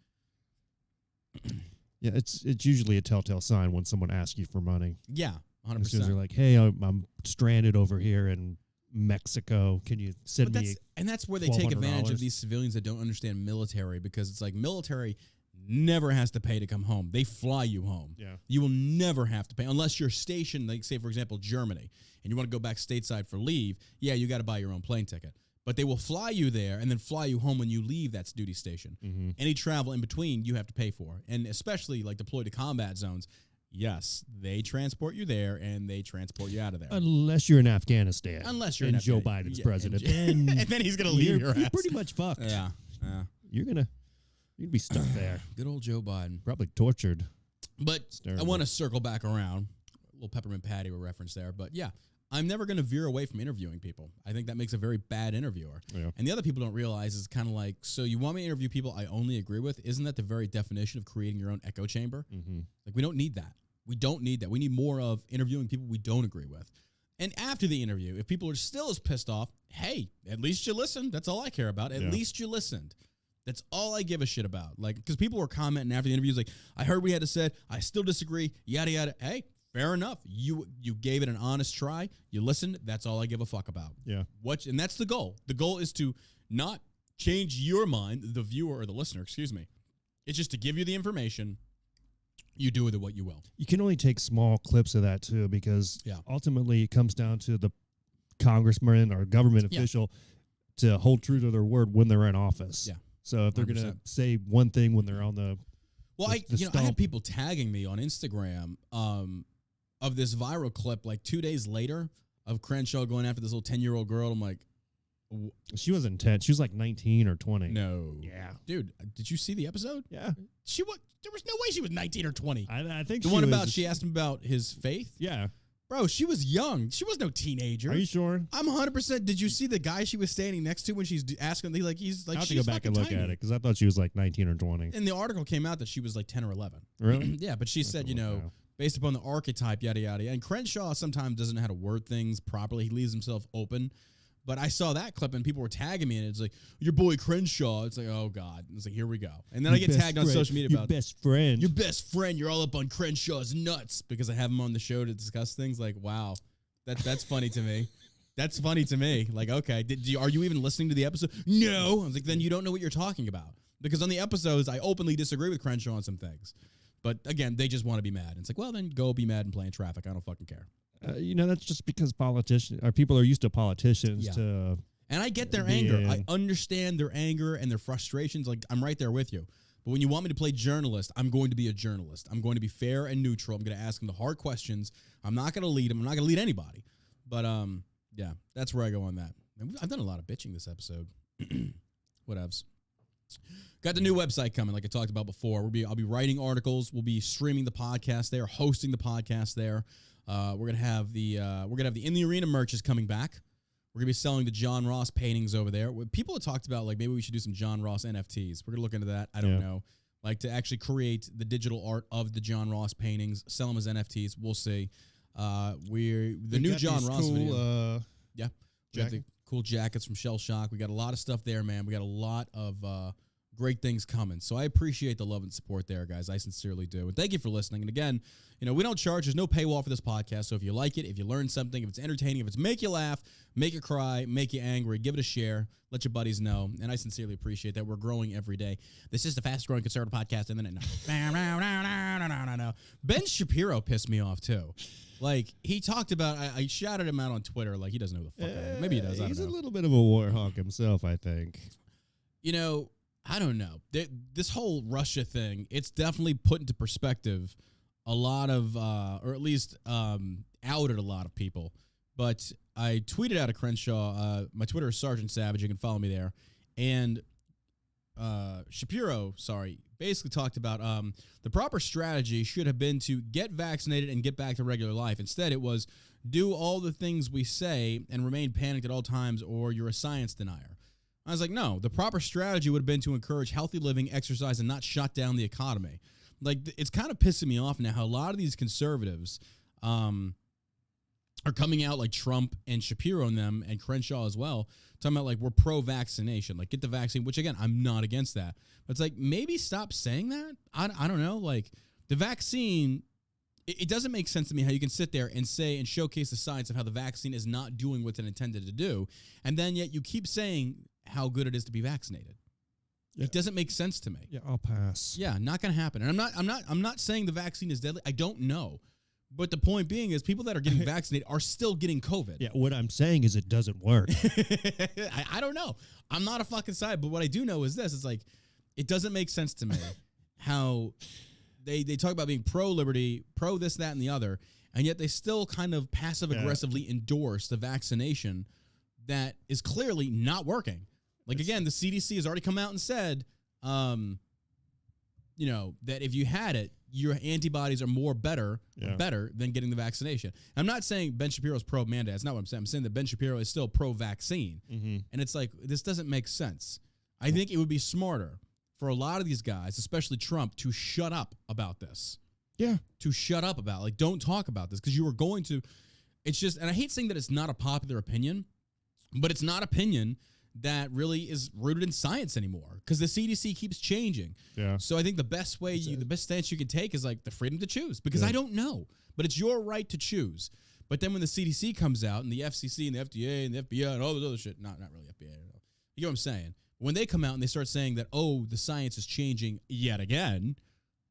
Yeah, it's usually a telltale sign when someone asks you for money. Yeah, 100%. As soon as they're like, hey, I'm stranded over here in Mexico. Can you send me And that's where they take advantage of these civilians that don't understand military because it's like military never has to pay to come home. They fly you home. Yeah. You will never have to pay unless you're stationed, like say, for example, Germany, and you want to go back stateside for leave. Yeah, you got to buy your own plane ticket. But they will fly you there and then fly you home when you leave that duty station. Mm-hmm. Any travel in between, you have to pay for. And especially like deployed to combat zones, yes, they transport you there and they transport you out of there. Unless you're in Afghanistan. Unless you're in Joe Biden's president. And then he's going to leave your ass. You're pretty much fucked. Yeah. You'd be stuck there. Good old Joe Biden. Probably tortured. But I want to circle back around. A little peppermint patty reference there. But yeah. I'm never going to veer away from interviewing people. I think that makes a very bad interviewer. Yeah. And the other people don't realize is kind of like, so you want me to interview people I only agree with? Isn't that the very definition of creating your own echo chamber? Mm-hmm. Like, we don't need that. We don't need that. We need more of interviewing people we don't agree with. And after the interview, if people are still as pissed off, hey, at least you listened. That's all I care about. At least you listened. That's all I give a shit about. Like, because people were commenting after the interviews like, I heard what you had to say. I still disagree. Yada, yada. Hey. Fair enough. You gave it an honest try. You listened. That's all I give a fuck about. Yeah. And that's the goal. The goal is to not change your mind, the viewer or the listener, excuse me. It's just to give you the information. You do with it what you will. You can only take small clips of that, too, because ultimately it comes down to the congressman or government official to hold true to their word when they're in office. Yeah. So if they're going to say one thing when they're on the I had people tagging me on Instagram of this viral clip like 2 days later of Crenshaw going after this little 10-year-old girl. I'm like, She was intense. She was like 19 or 20. No. Yeah. Dude, did you see the episode? Yeah. There was no way she was 19 or 20. I think the one about she asked him about his faith? Yeah. Bro, she was young. She was no teenager. Are you sure? I'm 100%. Did you see the guy she was standing next to when she's asking? He's like, I have to go back and look at it because I thought she was like 19 or 20. And the article came out that she was like 10 or 11. Really? Yeah, but she said, based upon the archetype, yada, yada, yada. And Crenshaw sometimes doesn't know how to word things properly. He leaves himself open. But I saw that clip and people were tagging me and it's like, your boy Crenshaw. It's like, oh God. It's like, here we go. And then I get tagged on social media about your best friend. Your best friend. You're all up on Crenshaw's nuts because I have him on the show to discuss things. Like, wow. That's funny to me. That's funny to me. Like, okay, are you even listening to the episode? No. I was like, then you don't know what you're talking about. Because on the episodes, I openly disagree with Crenshaw on some things. But again, they just want to be mad. And it's like, well, then go be mad and play in traffic. I don't fucking care. That's just because people are used to politicians to. And I get their anger. I understand their anger and their frustrations. Like, I'm right there with you. But when you want me to play journalist, I'm going to be a journalist. I'm going to be fair and neutral. I'm going to ask them the hard questions. I'm not going to lead them. I'm not going to lead anybody. But, yeah, that's where I go on that. And I've done a lot of bitching this episode. Whatevs. Got the new website coming, like I talked about before. I'll be writing articles. We'll be streaming the podcast there, hosting the podcast there. We're gonna have the In the Arena merch is coming back. We're gonna be selling the John Ross paintings over there. People have talked about like maybe we should do some John Ross NFTs. We're gonna look into that. I don't know, like to actually create the digital art of the John Ross paintings, sell them as NFTs. We'll see. The new John Ross video. Yeah, we got the cool jackets from Shell Shock. We got a lot of stuff there, man. We got a lot of great things coming. So I appreciate the love and support there, guys. I sincerely do. And thank you for listening. And again, we don't charge. There's no paywall for this podcast. So if you like it, if you learn something, if it's entertaining, if it's make you laugh, make you cry, make you angry, give it a share. Let your buddies know. And I sincerely appreciate that. We're growing every day. This is the fastest growing conservative podcast in the net. No. Ben Shapiro pissed me off too. Like, he talked about, I shouted him out on Twitter, like, he doesn't know who the fuck I am. Maybe he does. He's a little bit of a war hawk himself, I think. I don't know. This whole Russia thing, it's definitely put into perspective a lot of, or at least outed a lot of people. But I tweeted out of Crenshaw, my Twitter is Sergeant Savage, you can follow me there. And Shapiro, basically talked about the proper strategy should have been to get vaccinated and get back to regular life. Instead, it was do all the things we say and remain panicked at all times or you're a science denier. I was like, no, the proper strategy would have been to encourage healthy living, exercise, and not shut down the economy. Like, it's kind of pissing me off now how a lot of these conservatives are coming out like Trump and Shapiro and them and Crenshaw as well, talking about like we're pro-vaccination, like get the vaccine, which again, I'm not against that. But it's like maybe stop saying that. I don't know. Like the vaccine, it doesn't make sense to me how you can sit there and say and showcase the science of how the vaccine is not doing what it intended to do, and then yet you keep saying how good it is to be vaccinated. Yeah. It doesn't make sense to me. Yeah, I'll pass. Yeah, not going to happen. And I'm not saying the vaccine is deadly. I don't know. But the point being is people that are getting vaccinated are still getting COVID. Yeah, what I'm saying is it doesn't work. I don't know. I'm not a fucking side, but what I do know is this. It's like, it doesn't make sense to me how they talk about being pro-liberty, pro this, that, and the other, and yet they still kind of passive-aggressively endorse the vaccination that is clearly not working. Like, again, the CDC has already come out and said, that if you had it, your antibodies are better than getting the vaccination. I'm not saying Ben Shapiro's pro-mandate. That's not what I'm saying. I'm saying that Ben Shapiro is still pro-vaccine. Mm-hmm. And it's like, this doesn't make sense. I think it would be smarter for a lot of these guys, especially Trump, to shut up about this. Yeah. To shut up about it. Like, don't talk about this because you are going to, it's just, and I hate saying that it's not a popular opinion, but it's not opinion that really is rooted in science anymore because the CDC keeps changing. Yeah. So I think the best stance you can take is like the freedom to choose because I don't know, but it's your right to choose. But then when the CDC comes out and the FCC and the FDA and the FBI and all this other shit, not really FBI at all. You know what I'm saying? When they come out and they start saying that, oh, the science is changing yet again,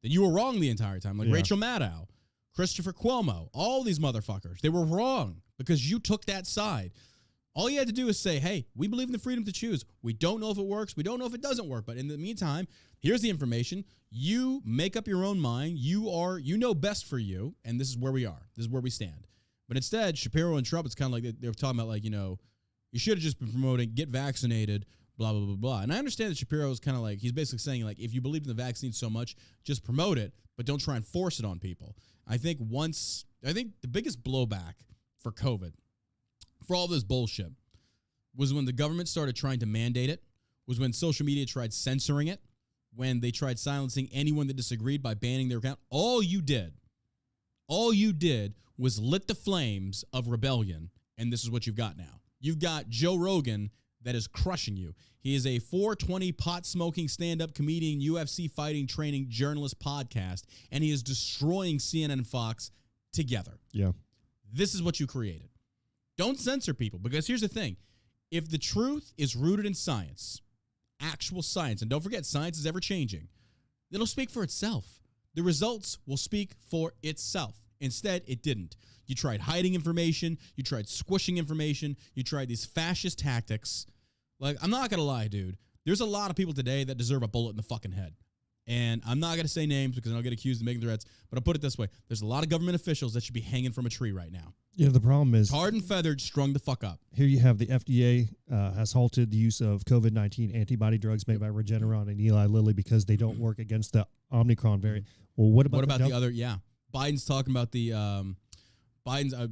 then you were wrong the entire time. Like Rachel Maddow, Christopher Cuomo, all these motherfuckers, they were wrong because you took that side. All you had to do is say, hey, we believe in the freedom to choose. We don't know if it works. We don't know if it doesn't work. But in the meantime, here's the information. You make up your own mind. You know best for you. And this is where we are. This is where we stand. But instead, Shapiro and Trump, it's kind of like they're talking about like, You should have just been promoting, get vaccinated, blah, blah, blah, blah. And I understand that Shapiro is kind of like, he's basically saying, like, if you believe in the vaccine so much, just promote it, but don't try and force it on people. I think the biggest blowback for COVID, for all this bullshit, was when the government started trying to mandate it, was when social media tried censoring it, when they tried silencing anyone that disagreed by banning their account. All you did was lit the flames of rebellion, and this is what you've got now. You've got Joe Rogan that is crushing you. He is a 420 pot-smoking stand-up comedian, UFC fighting, training, journalist podcast, and he is destroying CNN and Fox together. Yeah. This is what you created. Don't censor people, because here's the thing. If the truth is rooted in science, actual science, and don't forget, science is ever-changing, it'll speak for itself. The results will speak for itself. Instead, it didn't. You tried hiding information. You tried squishing information. You tried these fascist tactics. Like, I'm not going to lie, dude. There's a lot of people today that deserve a bullet in the fucking head. And I'm not going to say names because I'll get accused of making threats, but I'll put it this way. There's a lot of government officials that should be hanging from a tree right now. Yeah, the problem is... Tarred and feathered, strung the fuck up. Here you have the FDA has halted the use of COVID-19 antibody drugs made by Regeneron and Eli Lilly because they don't work against the Omicron variant. Well, what about the other... Yeah. Biden's talking about the...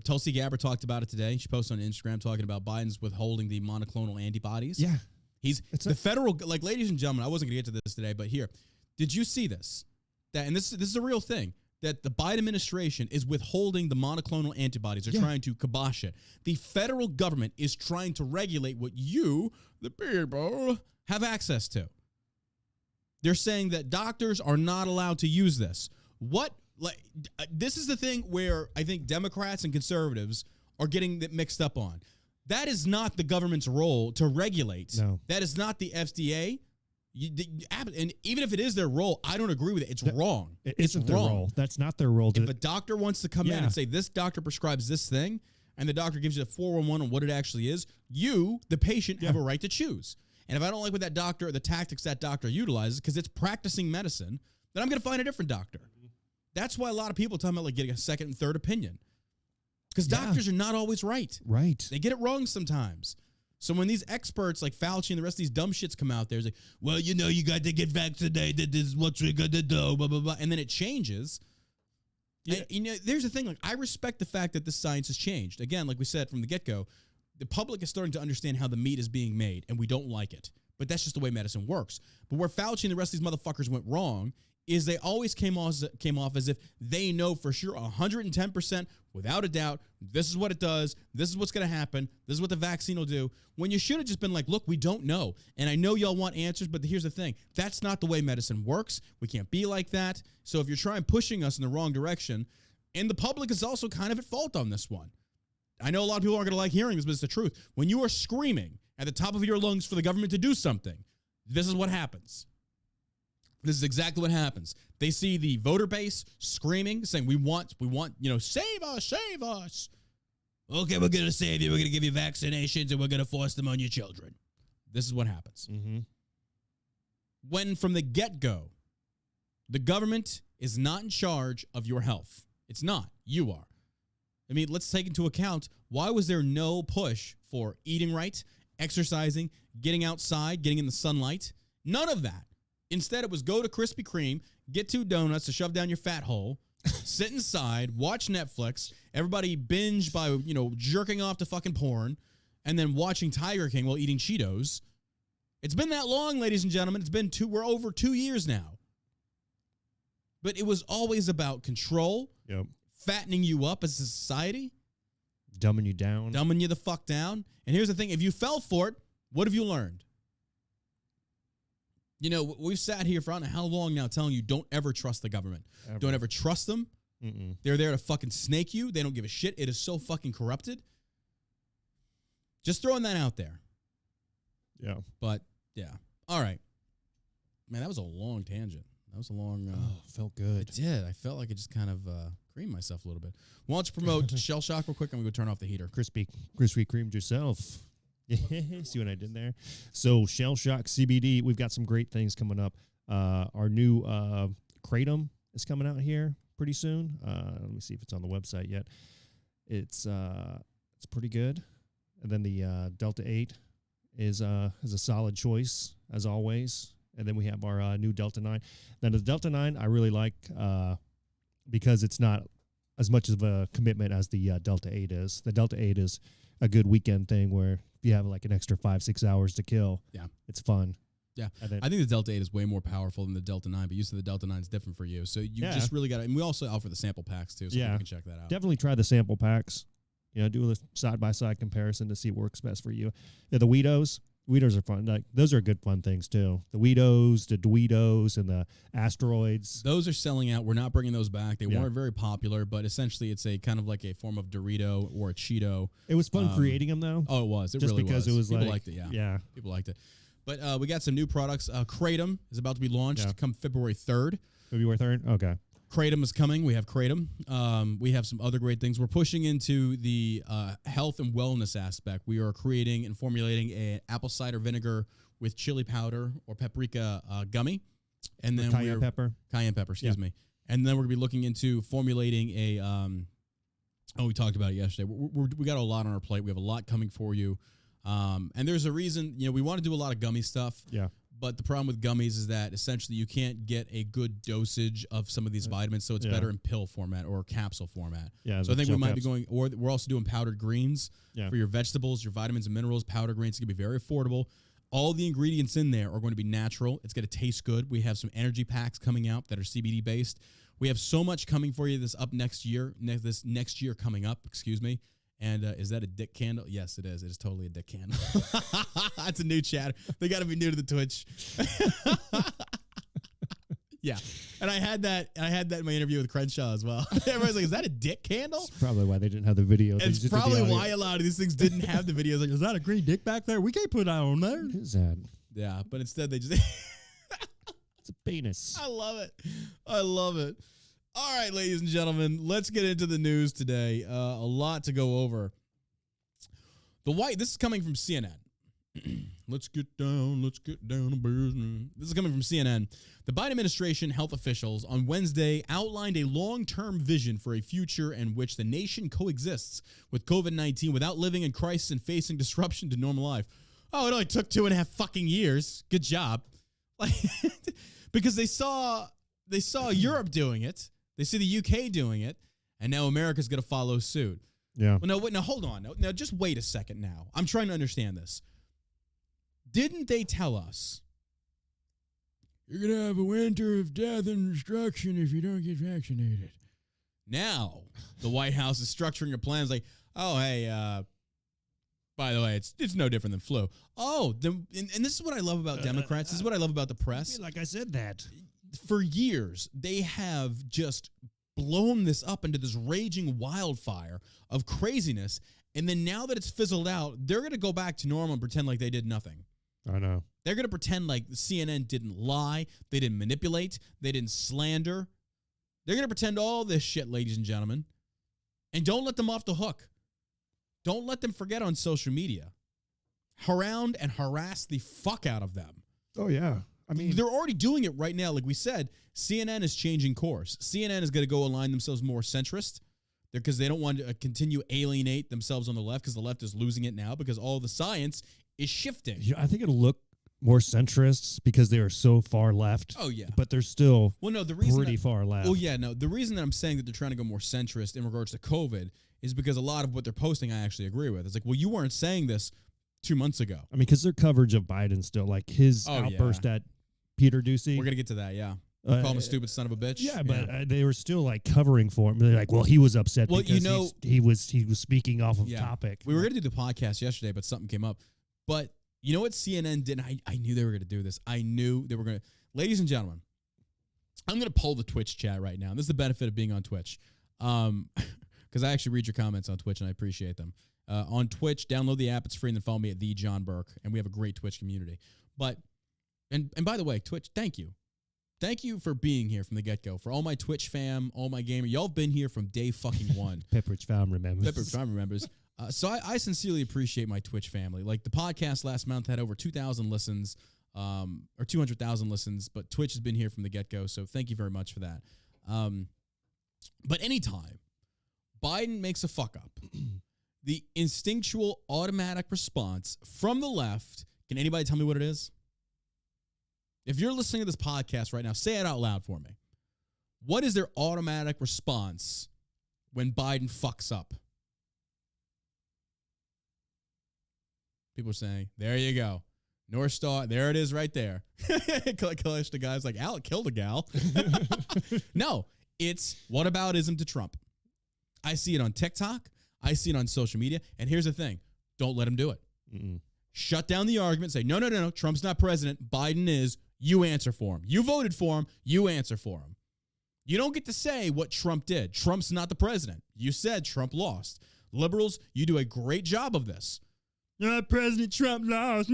Tulsi Gabbard talked about it today. She posted on Instagram talking about Biden's withholding the monoclonal antibodies. Yeah. Federal... Like, ladies and gentlemen, I wasn't going to get to this today, but here... Did you see this? And this is a real thing, that the Biden administration is withholding the monoclonal antibodies. They're trying to kibosh it. The federal government is trying to regulate what you, the people, have access to. They're saying that doctors are not allowed to use this. This is the thing where I think Democrats and conservatives are getting mixed up on. That is not the government's role to regulate. No. That is not the FDA. And even if it is their role, I don't agree with it. It's wrong. It isn't their role. That's not their role. If a doctor wants to come in and say, this doctor prescribes this thing, and the doctor gives you a 411 on what it actually is, you, the patient, have a right to choose. And if I don't like what that doctor or the tactics that doctor utilizes, because it's practicing medicine, then I'm going to find a different doctor. That's why a lot of people are talking about like getting a second and third opinion. Because doctors are not always right. Right. They get it wrong sometimes. So when these experts like Fauci and the rest of these dumb shits come out there, it's like, well, you know, you got to get vaccinated. This is what you're going to do, blah, blah, blah. And then it changes. Yeah. And, you know, there's the thing. Like, I respect the fact that the science has changed. Again, like we said from the get-go, the public is starting to understand how the meat is being made, and we don't like it. But that's just the way medicine works. But where Fauci and the rest of these motherfuckers went wrong is they always came off as if they know for sure 110% without a doubt, this is what it does, this is what's going to happen, this is what the vaccine will do, when you should have just been like, look, we don't know. And I know y'all want answers, but here's the thing. That's not the way medicine works. We can't be like that. So if you're trying pushing us in the wrong direction, and the public is also kind of at fault on this one. I know a lot of people aren't going to like hearing this, but it's the truth. When you are screaming at the top of your lungs for the government to do something, this is what happens. This is exactly what happens. They see the voter base screaming, saying, we want, you know, save us, save us. Okay, we're going to save you. We're going to give you vaccinations, and we're going to force them on your children. This is what happens. Mm-hmm. When from the get-go, the government is not in charge of your health. It's not. You are. I mean, let's take into account, why was there no push for eating right, exercising, getting outside, getting in the sunlight? None of that. Instead, it was go to Krispy Kreme, get 2 donuts to shove down your fat hole, sit inside, watch Netflix, everybody binge by, you know, jerking off to fucking porn, and then watching Tiger King while eating Cheetos. It's been that long, ladies and gentlemen. We're over 2 years now. But it was always about control, fattening you up as a society. Dumbing you down. Dumbing you the fuck down. And here's the thing. If you fell for it, what have you learned? You know, we've sat here for I don't know how long now telling you don't ever trust the government. Ever. Don't ever trust them. Mm-mm. They're there to fucking snake you. They don't give a shit. It is so fucking corrupted. Just throwing that out there. Yeah. But, yeah. All right. Man, that was a long tangent. That was a long... felt good. It did. I felt like it just kind of creamed myself a little bit. Why don't you promote Shell Shock real quick? I'm going to go turn off the heater. Crispy creamed yourself. See what I did there? So Shell Shock CBD, we've got some great things coming up. Our new Kratom is coming out here pretty soon. Let me see if it's on the website yet. It's pretty good. And then the Delta 8 is a solid choice, as always. And then we have our new Delta 9. Then the Delta 9 I really like because it's not as much of a commitment as the Delta 8 is. The Delta 8 is a good weekend thing where if you have like an extra 5-6 hours to kill, it's fun. Yeah, I think the Delta 8 is way more powerful than the Delta 9, but you said the Delta 9 is different for you. So you just really got to, and we also offer the sample packs too, so you can check that out. Definitely try the sample packs. Do a side-by-side comparison to see what works best for you. Yeah, the Weedos are fun. Like, those are good fun things too. The Weedos, the Dweedos, and the Asteroids. Those are selling out. We're not bringing those back. They weren't very popular, but essentially it's a kind of like a form of Dorito or a Cheeto. It was fun creating them though. Oh, it was. It just really because was. It was People like, liked it. Yeah. Yeah. People liked it. But we got some new products. Kratom is about to be launched come February 3rd. February 3rd? Okay. Kratom is coming. We have Kratom. We have some other great things. We're pushing into the health and wellness aspect. We are creating and formulating an apple cider vinegar with chili powder or paprika gummy. And then Cayenne pepper, excuse me. And then we're going to be looking into formulating a we talked about it yesterday. We got a lot on our plate. We have a lot coming for you. And there's a reason, we want to do a lot of gummy stuff. Yeah. But the problem with gummies is that essentially you can't get a good dosage of some of these vitamins, so it's better in pill format or capsule format. Yeah. So I think we might be going, or we're also doing powdered greens for your vegetables, your vitamins and minerals. Powdered greens are going to be very affordable. All the ingredients in there are going to be natural. It's going to taste good. We have some energy packs coming out that are CBD based. We have so much coming for you this next year coming up, excuse me. And is that a dick candle? Yes, it is. It is totally a dick candle. That's a new chatter. They got to be new to the Twitch. Yeah. And I had that in my interview with Crenshaw as well. Everybody's like, is that a dick candle? That's probably why they didn't have the video. It's probably why a lot of these things didn't have the videos. Like, is that a green dick back there? We can't put that on there. What is that? Yeah, but instead they just... It's a penis. I love it. I love it. All right, ladies and gentlemen, let's get into the news today. A lot to go over. This is coming from CNN. Let's get down to business. This is coming from CNN. The Biden administration health officials on Wednesday outlined a long-term vision for a future in which the nation coexists with COVID-19 without living in crisis and facing disruption to normal life. Oh, it only took 2.5 fucking years. Good job. Like, because they saw Europe doing it. They see the UK doing it, and now America's going to follow suit. Yeah. Well, no, hold on. Now, just wait a second now. I'm trying to understand this. Didn't they tell us, you're going to have a winter of death and destruction if you don't get vaccinated? Now, the White House is structuring your plans like, oh, hey, by the way, it's no different than flu. Oh, and this is what I love about Democrats. This is what I love about the press. I feel like I said that. For years, they have just blown this up into this raging wildfire of craziness. And then now that it's fizzled out, they're going to go back to normal and pretend like they did nothing. I know. They're going to pretend like CNN didn't lie. They didn't manipulate. They didn't slander. They're going to pretend all this shit, ladies and gentlemen. And don't let them off the hook. Don't let them forget on social media. Surround and harass the fuck out of them. Oh, yeah. I mean, they're already doing it right now. Like we said, CNN is changing course. CNN is going to go align themselves more centrist because they don't want to continue alienate themselves on the left because the left is losing it now because all the science is shifting. Yeah, I think it'll look more centrist because they are so far left. Oh, yeah. But they're still pretty far left. Oh, yeah. No, the reason that I'm saying that they're trying to go more centrist in regards to COVID is because a lot of what they're posting I actually agree with. It's like, well, you weren't saying this 2 months ago. I mean, because their coverage of Biden still, like his outburst at Peter Ducey. We're going to get to that, yeah. Call him a stupid son of a bitch. Yeah, but they were still like covering for him. They're like, well, he was upset because he was speaking off of topic. We were going to do the podcast yesterday, but something came up. But you know what CNN did? I knew they were going to do this. I knew they were going to. Ladies and gentlemen, I'm going to poll the Twitch chat right now. This is the benefit of being on Twitch. Because I actually read your comments on Twitch, and I appreciate them. On Twitch, download the app. It's free, and then follow me at the John Burke, and we have a great Twitch community. But and by the way, Twitch, thank you. Thank you for being here from the get-go. For all my Twitch fam, all my gamer, y'all have been here from day fucking one. Pepperidge Farm remembers. Pepperidge Farm remembers. So I sincerely appreciate my Twitch family. Like the podcast last month had over 2,000 listens, or 200,000 listens, but Twitch has been here from the get-go, so thank you very much for that. But anytime Biden makes a fuck up, The instinctual automatic response from the left, can anybody tell me what it is? If you're listening to this podcast right now, say it out loud for me. What is their automatic response when Biden fucks up? People are saying, there you go. North Star, there it is right there. Kalish, the guy's like, Alec killed a gal. No, it's whataboutism to Trump. I see it on TikTok. I see it on social media. And here's the thing. Don't let him do it. Shut down the argument. Say, no. Trump's not president. Biden is. You answer for him. You voted for him. You answer for him. You don't get to say what Trump did. Trump's not the president. You said Trump lost. Liberals, you do a great job of this. President Trump lost.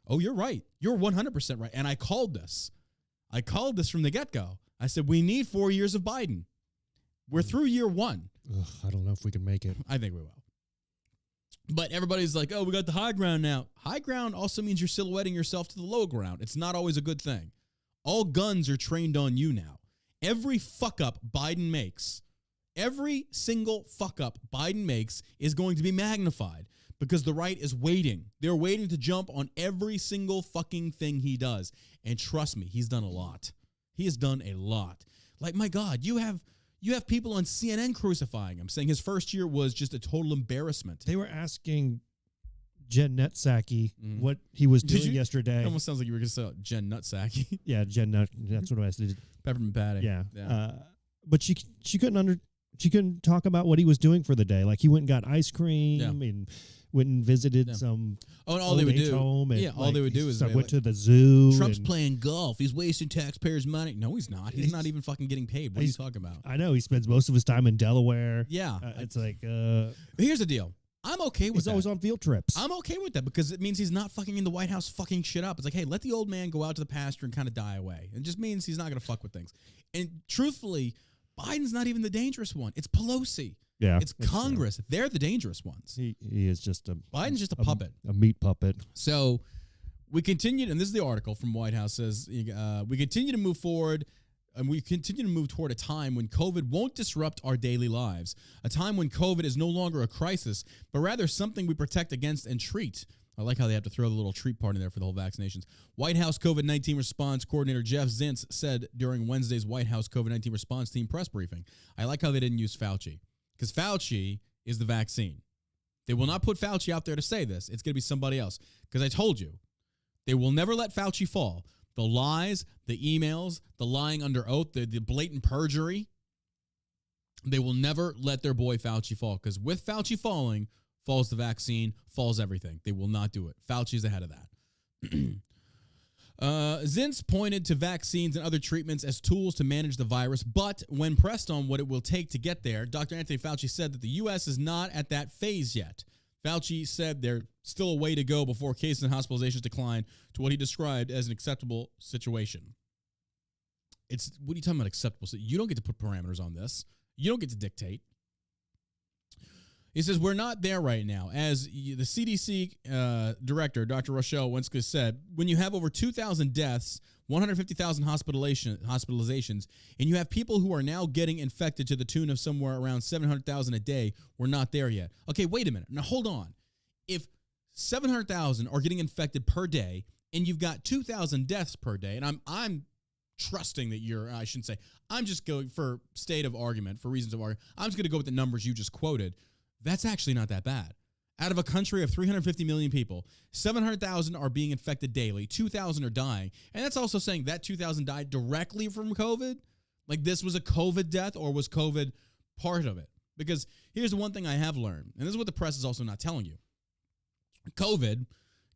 Oh, you're right. You're 100% right. And I called this. I called this from the get-go. I said, we need 4 years of Biden. We're through year one. Ugh, I don't know if we can make it. I think we will. But everybody's like, oh, we got the high ground now. High ground also means you're silhouetting yourself to the low ground. It's not always a good thing. All guns are trained on you now. Every fuck-up Biden makes, every single fuck-up Biden makes is going to be magnified because the right is waiting. They're waiting to jump on every single fucking thing he does. And trust me, he's done a lot. He has done a lot. Like, my God, you have people on CNN crucifying him, saying his first year was just a total embarrassment. They were asking Jen Nutsaki what he was doing yesterday. It almost sounds like you were going to say Jen Nutsaki. Yeah, Jen Nut. That's what I said. Peppermint patty. Yeah. But she couldn't talk about what he was doing for the day. Like, he went and got ice cream and went and visited some all they would do home. And all they would do is went to the zoo. Trump's playing golf. He's wasting taxpayers' money. No, he's not. He's not even fucking getting paid. What are you talking about? I know. He spends most of his time in Delaware. Yeah. It's like... Here's the deal. I'm okay with that. He's always on field trips. I'm okay with that because it means he's not fucking in the White House fucking shit up. It's like, hey, let the old man go out to the pasture and kind of die away. It just means he's not going to fuck with things. And truthfully, Biden's not even the dangerous one. It's Pelosi. Yeah, it's Congress. They're the dangerous ones. He is just a... Biden's just a puppet. A meat puppet. So we continued, and this is the article from White House says, we continue to move forward and we continue to move toward a time when COVID won't disrupt our daily lives, a time when COVID is no longer a crisis, but rather something we protect against and treat. I like how they have to throw the little treat part in there for the whole vaccinations. White House COVID-19 response coordinator Jeff Zients said during Wednesday's White House COVID-19 response team press briefing. I like how they didn't use Fauci, because Fauci is the vaccine. They will not put Fauci out there to say this. It's going to be somebody else, because I told you, they will never let Fauci fall. The lies, the emails, the lying under oath, the blatant perjury, they will never let their boy Fauci fall, because with Fauci falling, falls the vaccine, falls everything. They will not do it. Fauci's ahead of that. Zients pointed to vaccines and other treatments as tools to manage the virus, but when pressed on what it will take to get there, Dr. Anthony Fauci said that the U.S. is not at that phase yet. Fauci said there's still a way to go before cases and hospitalizations decline to what he described as an acceptable situation. What are you talking about acceptable? So you don't get to put parameters on this. You don't get to dictate. He says, we're not there right now. As the CDC director, Dr. Rochelle Wenska said, when you have over 2,000 deaths, 150,000 hospitalizations, and you have people who are now getting infected to the tune of somewhere around 700,000 a day, we're not there yet. Okay, wait a minute. Now, hold on. If 700,000 are getting infected per day, and you've got 2,000 deaths per day, and I'm trusting that I shouldn't say, I'm just going for state of argument, for reasons of argument. I'm just going to go with the numbers you just quoted. That's actually not that bad. Out of a country of 350 million people, 700,000 are being infected daily, 2,000 are dying. And that's also saying that 2,000 died directly from COVID? Like this was a COVID death, or was COVID part of it? Because here's the one thing I have learned, and this is what the press is also not telling you. COVID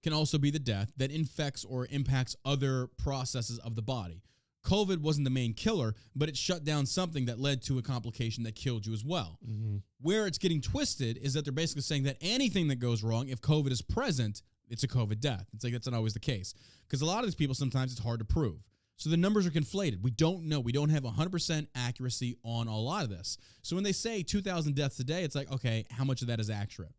can also be the death that infects or impacts other processes of the body. COVID wasn't the main killer, but it shut down something that led to a complication that killed you as well. Mm-hmm. Where it's getting twisted is that they're basically saying that anything that goes wrong, if COVID is present, it's a COVID death. It's like that's not always the case. Because a lot of these people, sometimes it's hard to prove. So the numbers are conflated. We don't know. We don't have 100% accuracy on a lot of this. So when they say 2,000 deaths a day, it's like, okay, how much of that is accurate?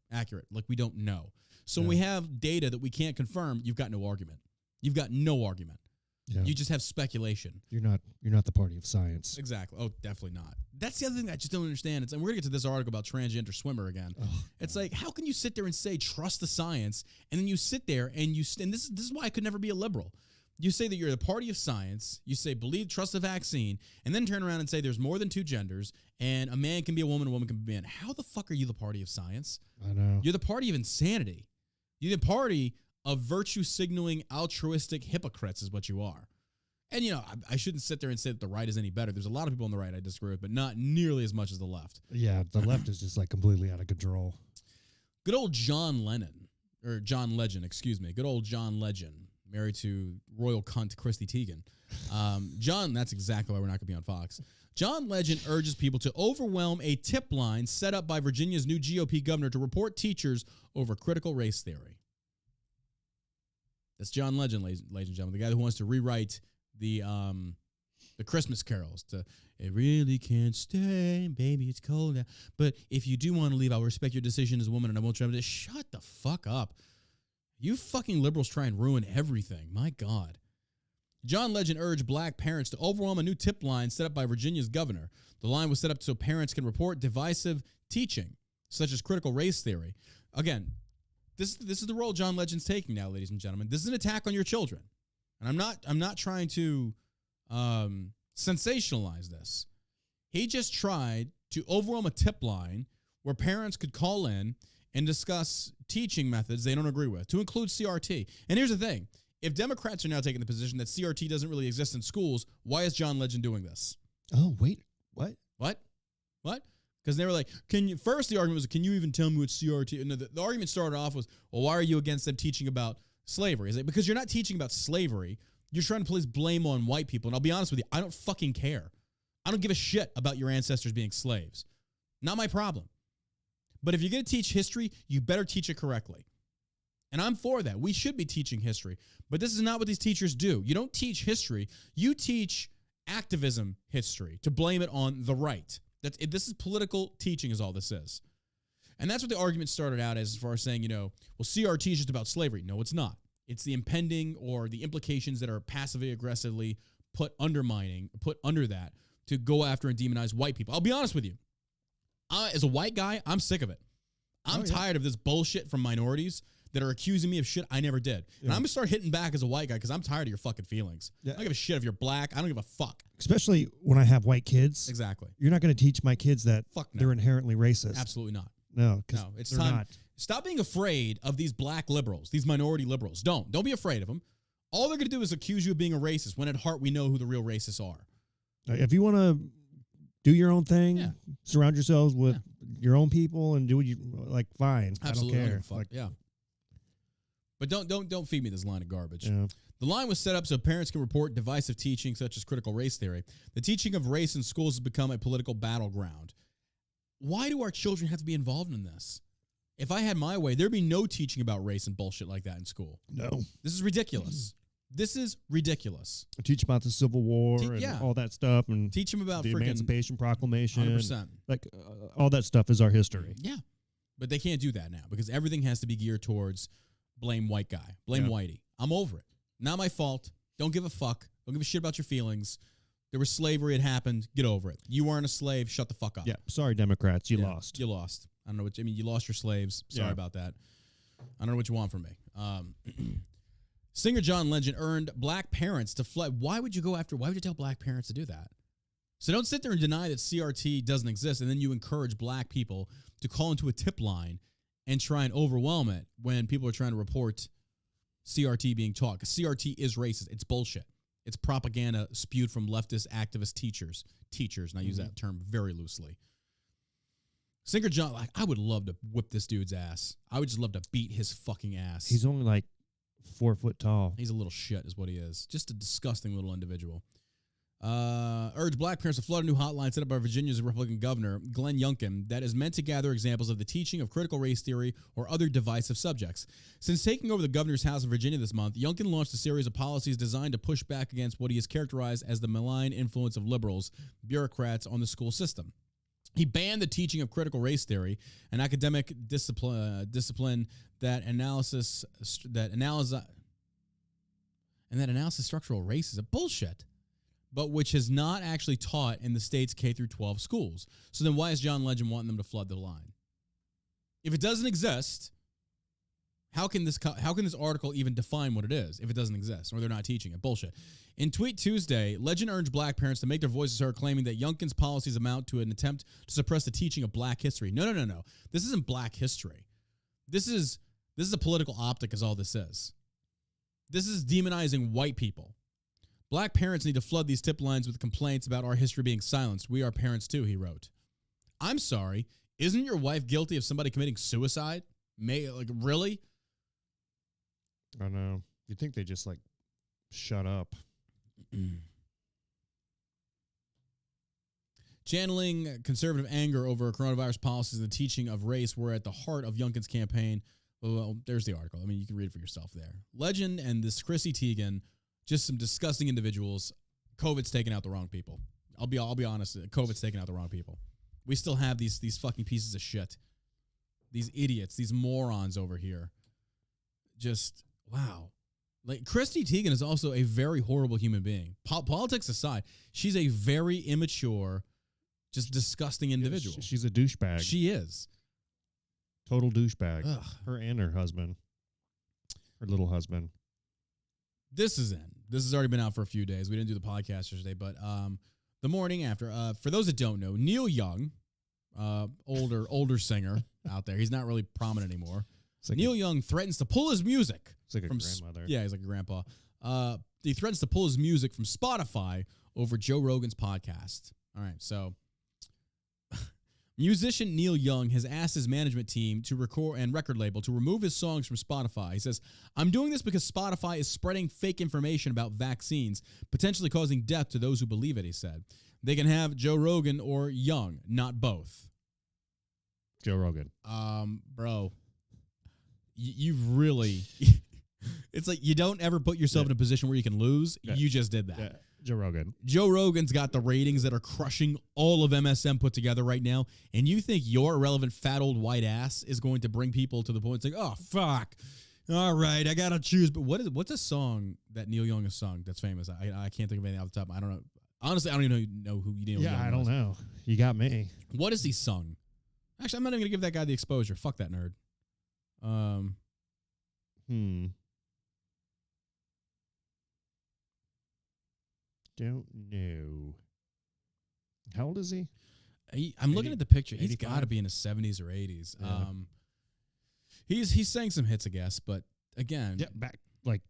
Like, we don't know. So when we have data that we can't confirm, you've got no argument. You've got no argument. Yeah. You just have speculation. You're not the party of science. Exactly. Oh, definitely not. That's the other thing I just don't understand. And we're going to get to this article about transgender swimmer again. Oh, it's like, how can you sit there and say, trust the science, and then you sit there and this is why I could never be a liberal. You say that you're the party of science, you say trust the vaccine, and then turn around and say there's more than two genders, and a man can be a woman can be a man. How the fuck are you the party of science? I know. You're the party of insanity. You're the party of virtue signaling altruistic hypocrites is what you are. And, I shouldn't sit there and say that the right is any better. There's a lot of people on the right I disagree with, but not nearly as much as the left. Yeah, the left is just like completely out of control. Good old John Legend, excuse me. Good old John Legend, married to royal cunt Christy Teigen. That's exactly why we're not going to be on Fox. John Legend urges people to overwhelm a tip line set up by Virginia's new GOP governor to report teachers over critical race theory. That's John Legend, ladies and gentlemen, the guy who wants to rewrite the Christmas carols. It really can't stay, baby, it's cold now. But if you do want to leave, I'll respect your decision as a woman, and I won't try to shut the fuck up. You fucking liberals try and ruin everything. My God. John Legend urged black parents to overwhelm a new tip line set up by Virginia's governor. The line was set up so parents can report divisive teaching, such as critical race theory. Again, this is the role John Legend's taking now, ladies and gentlemen. This is an attack on your children. And I'm not trying to sensationalize this. He just tried to overwhelm a tip line where parents could call in and discuss teaching methods they don't agree with, to include CRT. And here's the thing. If Democrats are now taking the position that CRT doesn't really exist in schools, why is John Legend doing this? Oh, wait. What? Because they were like, first the argument was, can you even tell me what CRT? And the argument started off was, well, why are you against them teaching about slavery? Is it because you're not teaching about slavery? You're trying to place blame on white people. And I'll be honest with you, I don't fucking care. I don't give a shit about your ancestors being slaves. Not my problem. But if you're going to teach history, you better teach it correctly. And I'm for that. We should be teaching history. But this is not what these teachers do. You don't teach history. You teach activism history to blame it on the right. This is political teaching is all this is. And that's what the argument started out as far as saying, well, CRT is just about slavery. No, it's not. It's the impending or the implications that are passively aggressively put under that to go after and demonize white people. I'll be honest with you. As a white guy, I'm sick of it. I'm tired of this bullshit from minorities that are accusing me of shit I never did. Yeah. And I'm going to start hitting back as a white guy because I'm tired of your fucking feelings. Yeah. I don't give a shit if you're black. I don't give a fuck. Especially when I have white kids. Exactly. You're not going to teach my kids that they're inherently racist. Absolutely not. No, it's time. Not. Stop being afraid of these black liberals, these minority liberals. Don't be afraid of them. All they're going to do is accuse you of being a racist when at heart we know who the real racists are. If you want to do your own thing, surround yourselves with your own people and do what you like, fine. Absolutely. I don't care. Yeah. But don't feed me this line of garbage. Yeah. The line was set up so parents can report divisive teaching such as critical race theory. The teaching of race in schools has become a political battleground. Why do our children have to be involved in this? If I had my way, there'd be no teaching about race and bullshit like that in school. No. This is ridiculous. This is ridiculous. Teach about the Civil War and all that stuff. And teach them about the Emancipation Proclamation. 100%. All that stuff is our history. Yeah. But they can't do that now because everything has to be geared towards blame white guy. Blame whitey. I'm over it. Not my fault. Don't give a fuck. Don't give a shit about your feelings. There was slavery. It happened. Get over it. You weren't a slave. Shut the fuck up. Yeah. Sorry, Democrats. You lost. You lost. I don't know what you mean. You lost your slaves. Sorry about that. I don't know what you want from me. Singer John Legend earned black parents to flood. Why would you tell black parents to do that? So don't sit there and deny that CRT doesn't exist, and then you encourage black people to call into a tip line and try and overwhelm it when people are trying to report CRT being taught. Because CRT is racist. It's bullshit. It's propaganda spewed from leftist activist teachers. And I use that term very loosely. Singer John, I would love to whip this dude's ass. I would just love to beat his fucking ass. He's only like 4 foot tall. He's a little shit is what he is. Just a disgusting little individual. Urged black parents to flood a new hotline set up by Virginia's Republican governor, Glenn Youngkin, that is meant to gather examples of the teaching of critical race theory or other divisive subjects. Since taking over the governor's house in Virginia this month, Youngkin launched a series of policies designed to push back against what he has characterized as the malign influence of liberals, bureaucrats on the school system. He banned the teaching of critical race theory, an academic discipline that analyzes structural racism. Bullshit. but which is not actually taught in the state's K through 12 schools. So then why is John Legend wanting them to flood the line? If it doesn't exist, how can this article even define what it is if it doesn't exist or they're not teaching it? Bullshit. In Tweet Tuesday, Legend urged black parents to make their voices heard, claiming that Youngkin's policies amount to an attempt to suppress the teaching of black history. No. This isn't black history. This is a political optic is all this is. This is demonizing white people. Black parents need to flood these tip lines with complaints about our history being silenced. We are parents too, he wrote. I'm sorry. Isn't your wife guilty of somebody committing suicide? Really? I know. You'd think they just shut up. Channeling conservative anger over coronavirus policies and the teaching of race were at the heart of Youngkin's campaign. Well, there's the article. I mean, you can read it for yourself there. Legend and this Chrissy Teigen, just some disgusting individuals. COVID's taking out the wrong people. I'll be honest. COVID's taking out the wrong people. We still have these fucking pieces of shit. These idiots, these morons over here. Just, wow. Chrissy Teigen is also a very horrible human being. Politics aside, she's a very immature, just disgusting individual. She's a douchebag. She is. Total douchebag. Ugh. Her and her husband. Her little husband. This is in. This has already been out for a few days. We didn't do the podcast yesterday, but the morning after, for those that don't know, Neil Young, older singer out there. He's not really prominent anymore. Neil Young threatens to pull his music. It's like a grandmother. Yeah, he's like a grandpa. He threatens to pull his music from Spotify over Joe Rogan's podcast. All right, so musician Neil Young has asked his management team to record and record label to remove his songs from Spotify. He says, I'm doing this because Spotify is spreading fake information about vaccines, potentially causing death to those who believe it, he said. They can have Joe Rogan or Young, not both. Joe Rogan. Bro, you've really... It's like you don't ever put yourself in a position where you can lose. Yeah. You just did that. Yeah. Joe Rogan. Joe Rogan's got the ratings that are crushing all of MSM put together right now, and you think your irrelevant fat old white ass is going to bring people to the point it's like, oh, fuck. All right, I got to choose. But what's a song that Neil Young has sung that's famous? I can't think of anything off the top. I don't know. Honestly, I don't even know who Neil Young is. Yeah, I don't know. You got me. What has he sung? Actually, I'm not even going to give that guy the exposure. Fuck that nerd. Don't know. How old is he? I'm looking at the picture. He's got to be in his 70s or 80s. Yeah. He's sang some hits, I guess, but again, back like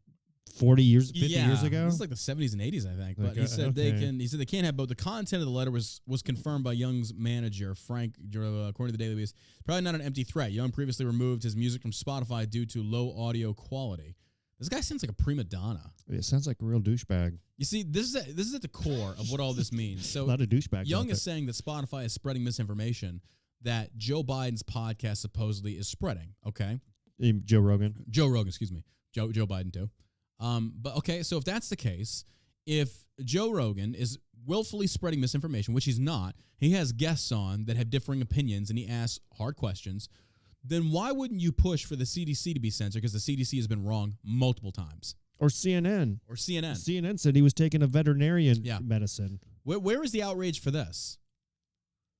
40 years, 50 years ago. This is like the 70s and 80s, I think. But he said they can't have both. The content of the letter was confirmed by Young's manager, Frank, according to the Daily Beast. Probably not an empty threat. Young previously removed his music from Spotify due to low audio quality. This guy sounds like a prima donna. It sounds like a real douchebag. You see, this is at the core of what all this means. So a lot of douchebags. Young is saying that Spotify is spreading misinformation that Joe Biden's podcast supposedly is spreading. Okay, Joe Rogan. Joe Rogan, excuse me. Joe Biden too. But okay, so if that's the case, if Joe Rogan is willfully spreading misinformation, which he's not, he has guests on that have differing opinions and he asks hard questions. Then why wouldn't you push for the CDC to be censored? Because the CDC has been wrong multiple times. Or CNN. CNN said he was taking a veterinarian medicine. Where is the outrage for this?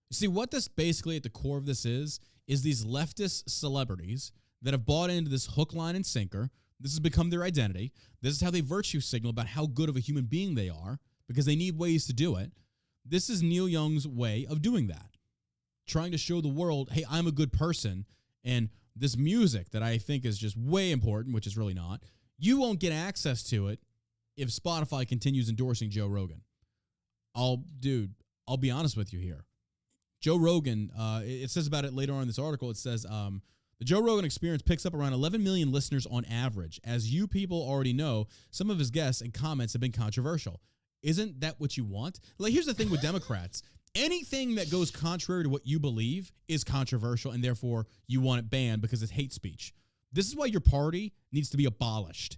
You see, what this basically at the core of this is these leftist celebrities that have bought into this hook, line, and sinker. This has become their identity. This is how they virtue signal about how good of a human being they are because they need ways to do it. This is Neil Young's way of doing that. Trying to show the world, hey, I'm a good person. And this music that I think is just way important, which is really not, you won't get access to it if Spotify continues endorsing Joe Rogan. I'll be honest with you here. Joe Rogan, it says about it later on in this article, it says, the Joe Rogan Experience picks up around 11 million listeners on average. As you people already know, some of his guests and comments have been controversial. Isn't that what you want? Like, here's the thing with Democrats. Anything that goes contrary to what you believe is controversial, and therefore you want it banned because it's hate speech. This is why your party needs to be abolished.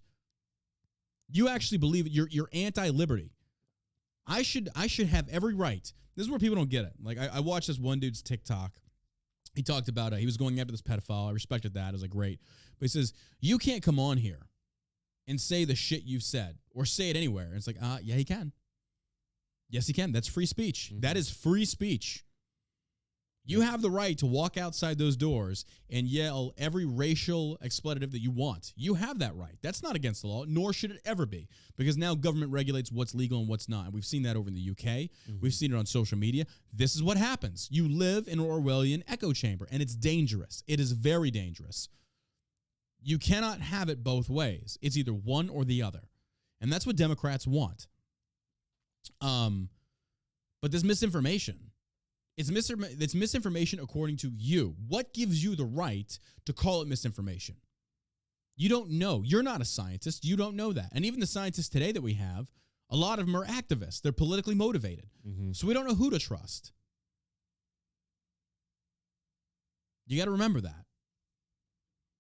You actually believe it. You're anti-liberty. I should have every right. This is where people don't get it. Like, I watched this one dude's TikTok. He talked about he was going after this pedophile. I respected that. I was like, great. But he says, you can't come on here and say the shit you've said or say it anywhere. And it's like, yeah, he can. Yes, he can. That's free speech. That is free speech. You have the right to walk outside those doors and yell every racial expletive that you want. You have that right. That's not against the law, nor should it ever be, because now government regulates what's legal and what's not. And we've seen that over in the UK. We've seen it on social media. This is what happens. You live in an Orwellian echo chamber, and it's dangerous. It is very dangerous. You cannot have it both ways. It's either one or the other. And that's what Democrats want. But this misinformation, it's misinformation according to you. What gives you the right to call it misinformation? You don't know. You're not a scientist. You don't know that. And even the scientists today that we have, a lot of them are activists. They're politically motivated. So we don't know who to trust. You got to remember that.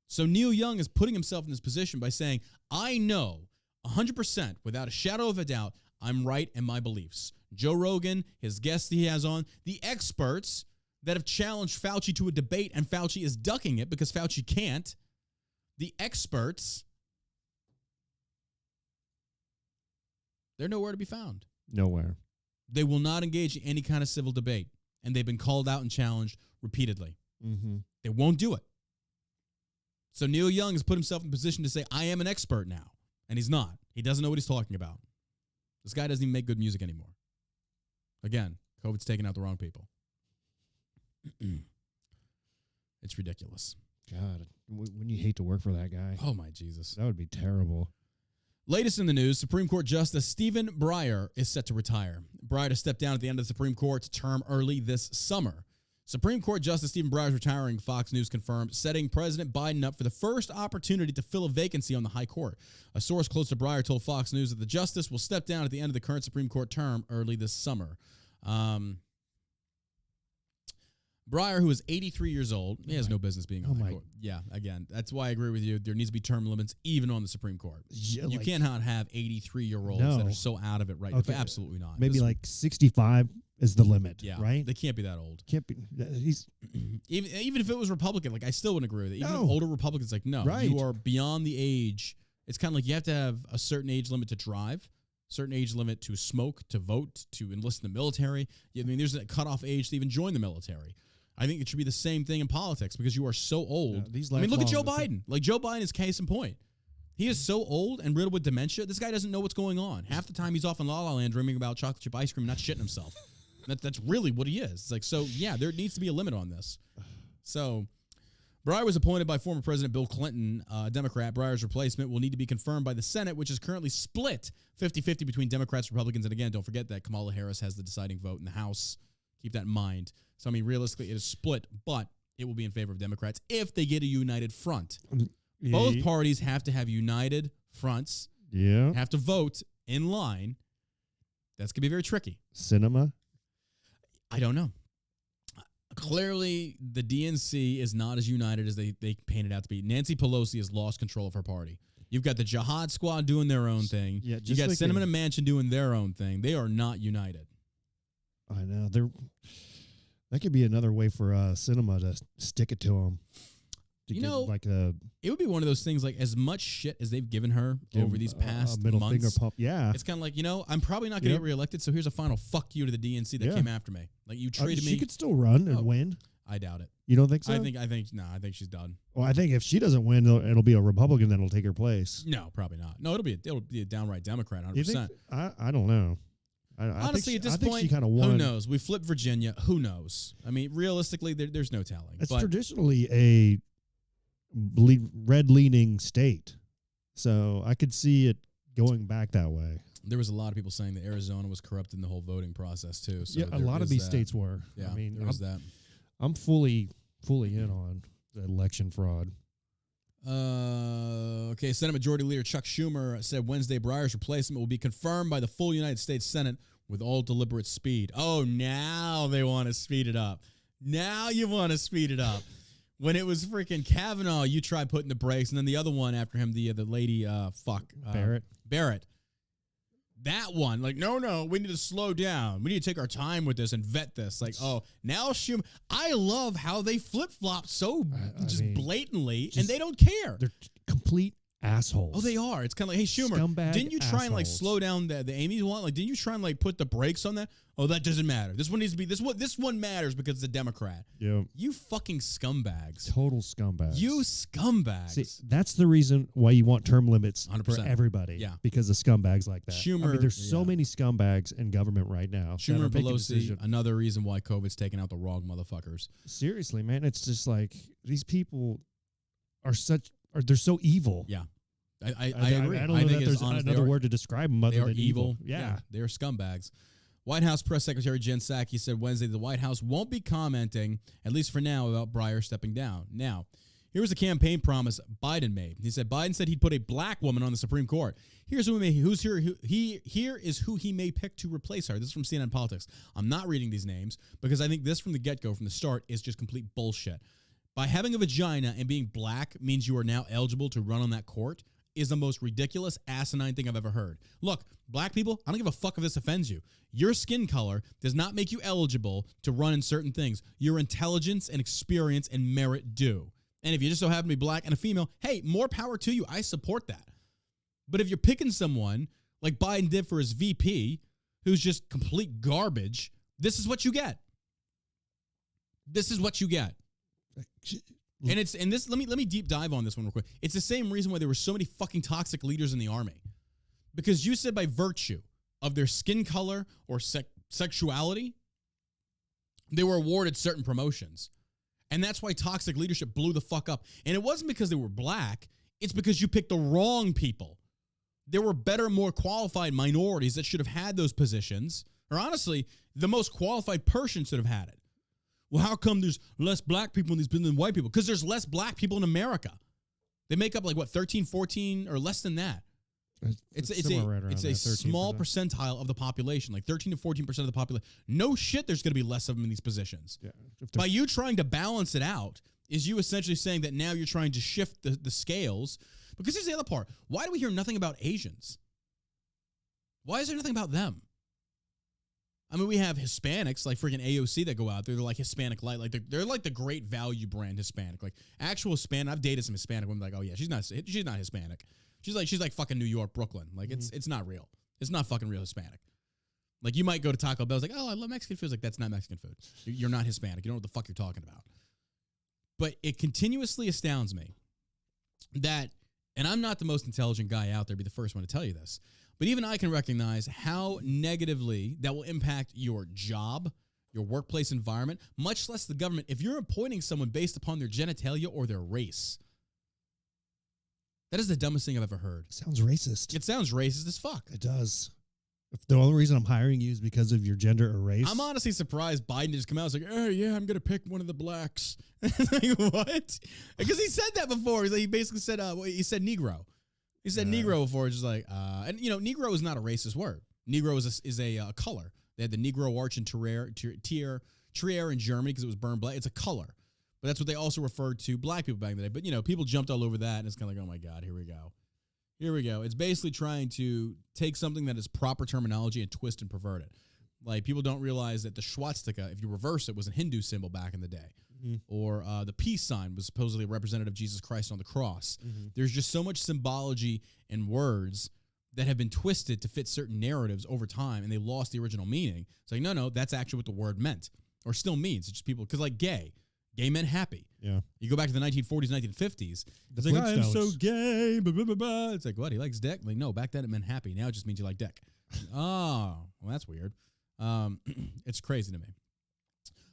So Neil Young is putting himself in this position by saying, I know 100% without a shadow of a doubt, I'm right in my beliefs. Joe Rogan, his guests he has on, the experts that have challenged Fauci to a debate, and Fauci is ducking it because Fauci can't. The experts, they're nowhere to be found. Nowhere. They will not engage in any kind of civil debate, and they've been called out and challenged repeatedly. They won't do it. So Neil Young has put himself in a position to say, I am an expert now, and he's not. He doesn't know what he's talking about. This guy doesn't even make good music anymore. Again, COVID's taking out the wrong people. It's ridiculous. God, wouldn't you hate to work for that guy? Oh, my Jesus. That would be terrible. Latest in the news, Supreme Court Justice Stephen Breyer is set to retire. Breyer to step down at the end of the Supreme Court's term early this summer. Supreme Court Justice Stephen Breyer is retiring, Fox News confirmed, setting President Biden up for the first opportunity to fill a vacancy on the high court. A source close to Breyer told Fox News that the justice will step down at the end of the current Supreme Court term early this summer. Breyer, who is 83 years old, he has no business being on the court. Yeah, again, that's why I agree with you. There needs to be term limits even on the Supreme Court. Yeah, you cannot have 83-year-olds that are so out of it right now. Absolutely not. Maybe like 65 is the limit, right? They can't be that old. Can't be. He's even if it was Republican, like I still wouldn't agree with it. Even older Republicans, like no, you are beyond the age. It's kind of like you have to have a certain age limit to drive, certain age limit to smoke, to vote, to enlist in the military. I mean, there's a cutoff age to even join the military. I think it should be the same thing in politics because you are so old. I mean, look at Joe Biden. Like Joe Biden is case in point. He is so old and riddled with dementia. This guy doesn't know what's going on. Half the time he's off in La La Land dreaming about chocolate chip ice cream and not shitting himself. That's really what he is. It's like, so yeah, there needs to be a limit on this. So Breyer was appointed by former President Bill Clinton, Democrat. Breyer's replacement will need to be confirmed by the Senate, which is currently split 50-50 between Democrats and Republicans. And again, don't forget that Kamala Harris has the deciding vote in the House. Keep that in mind. So, I mean, realistically, it is split, but it will be in favor of Democrats if they get a united front. Both parties have to have united fronts. Yeah. Have to vote in line. That's going to be very tricky. Cinema? I don't know. Clearly, the DNC is not as united as they paint it out to be. Nancy Pelosi has lost control of her party. You've got the Jihad Squad doing their own thing. Yeah, you got like Cinnamon and Manchin doing their own thing. They are not united. I know. That could be another way for cinema to stick it to them. You know, like it would be one of those things like as much shit as they've given her over these past middle months. Finger pump. Yeah. It's kind of like, I'm probably not going to get reelected, so here's a final fuck you to the DNC that came after me. Like you treated me. She could still run and win. I doubt it. You don't think so? I think she's done. Well, I think if she doesn't win, it'll be a Republican that'll take her place. No, probably not. No, it'll be a downright Democrat, 100%. I don't know. Honestly, at this point, she kind of won. Who knows? We flipped Virginia. Who knows? I mean, realistically, there's no telling. It's traditionally a red-leaning state, so I could see it going back that way. There was a lot of people saying that Arizona was corrupt in the whole voting process too. So yeah, a lot of these states were. Yeah, I mean, there was that. I'm fully in on the election fraud. Okay, Senate Majority Leader Chuck Schumer said Wednesday Breyer's replacement will be confirmed by the full United States Senate with all deliberate speed. Oh, now they want to speed it up. Now you want to speed it up. When it was freaking Kavanaugh, you tried putting the brakes, and then the other one after him, the lady, Barrett. That one, like, no, we need to slow down. We need to take our time with this and vet this. Like, now Schumer. I love how they flip-flop so blatantly, and they don't care. They're complete assholes. Oh, they are. It's kind of like, hey, Schumer, Scumbag didn't you try and like assholes. slow down the Amy's one? Like, didn't you try and like put the brakes on that? Oh, that doesn't matter. This one needs to be this one matters because it's a Democrat. Yeah. You fucking scumbags. Total scumbags. You scumbags. See, that's the reason why you want term limits 100%. for everybody. Yeah. Because of scumbags like that. Schumer, I mean, there's so many scumbags in government right now. Schumer and Pelosi, another reason why COVID's taking out the wrong motherfuckers. Seriously, man. It's just like these people they're so evil. Yeah. I agree. I don't know that there's another word to describe them other than evil. Yeah. They are scumbags. White House Press Secretary Jen Psaki said Wednesday the White House won't be commenting, at least for now, about Breyer stepping down. Now, here was a campaign promise Biden made. He said Biden said he'd put a black woman on the Supreme Court. Here is who he may pick to replace her. This is from CNN Politics. I'm not reading these names because I think this from the get-go, from the start, is just complete bullshit. By having a vagina and being black means you are now eligible to run on that court is the most ridiculous, asinine thing I've ever heard. Look, black people, I don't give a fuck if this offends you. Your skin color does not make you eligible to run in certain things. Your intelligence and experience and merit do. And if you just so happen to be black and a female, hey, more power to you. I support that. But if you're picking someone like Biden did for his VP, who's just complete garbage, this is what you get. This is what you get. And let me deep dive on this one real quick. It's the same reason why there were so many fucking toxic leaders in the army. Because you said by virtue of their skin color or sexuality, they were awarded certain promotions. And that's why toxic leadership blew the fuck up. And it wasn't because they were black. It's because you picked the wrong people. There were better, more qualified minorities that should have had those positions. Or honestly, the most qualified person should have had it. Well, how come there's less black people in these than white people? Because there's less black people in America. They make up like, 13, 14, or less than that. It's a small percentile of the population, like 13 to 14% of the population. No shit, there's going to be less of them in these positions. Yeah. By you trying to balance it out, is you essentially saying that now you're trying to shift the scales. Because here's the other part. Why do we hear nothing about Asians? Why is there nothing about them? I mean, we have Hispanics like freaking AOC that go out there. They're like Hispanic light. Like they're like the great value brand Hispanic. Like actual Hispanic. I've dated some Hispanic women. Like, oh yeah, she's not Hispanic. She's like fucking New York, Brooklyn. Like it's not real. It's not fucking real Hispanic. Like you might go to Taco Bell. It's like, oh, I love Mexican food. It's like that's not Mexican food. You're not Hispanic. You don't know what the fuck you're talking about. But it continuously astounds me that, and I'm not the most intelligent guy out there. Be the first one to tell you this. But even I can recognize how negatively that will impact your job, your workplace environment, much less the government, if you're appointing someone based upon their genitalia or their race. That is the dumbest thing I've ever heard. Sounds racist. It sounds racist as fuck. It does. If the only reason I'm hiring you is because of your gender or race. I'm honestly surprised Biden just come out and was like, oh, yeah, I'm going to pick one of the blacks. Like, what? Because he said that before. He basically said, he said Negro. He said Negro before, just like, and you know, Negro is not a racist word. Negro is a color. They had the Negro Arch and Trier in Germany because it was burned black. It's a color. But that's what they also referred to black people back in the day. But, you know, people jumped all over that, and it's kind of like, oh, my God, here we go. Here we go. It's basically trying to take something that is proper terminology and twist and pervert it. Like, people don't realize that the swastika, if you reverse it, was a Hindu symbol back in the day. Mm-hmm. Or the peace sign was supposedly a representative of Jesus Christ on the cross. Mm-hmm. There's just so much symbology and words that have been twisted to fit certain narratives over time, and they lost the original meaning. It's like, no, that's actually what the word meant, or still means. It's just people, because like gay meant happy. Yeah. You go back to the 1940s, 1950s. It's like, I am so gay. Blah, blah, blah, blah. It's like, what? He likes dick? Like, no, back then it meant happy. Now it just means you like dick. Oh, well, that's weird. It's crazy to me.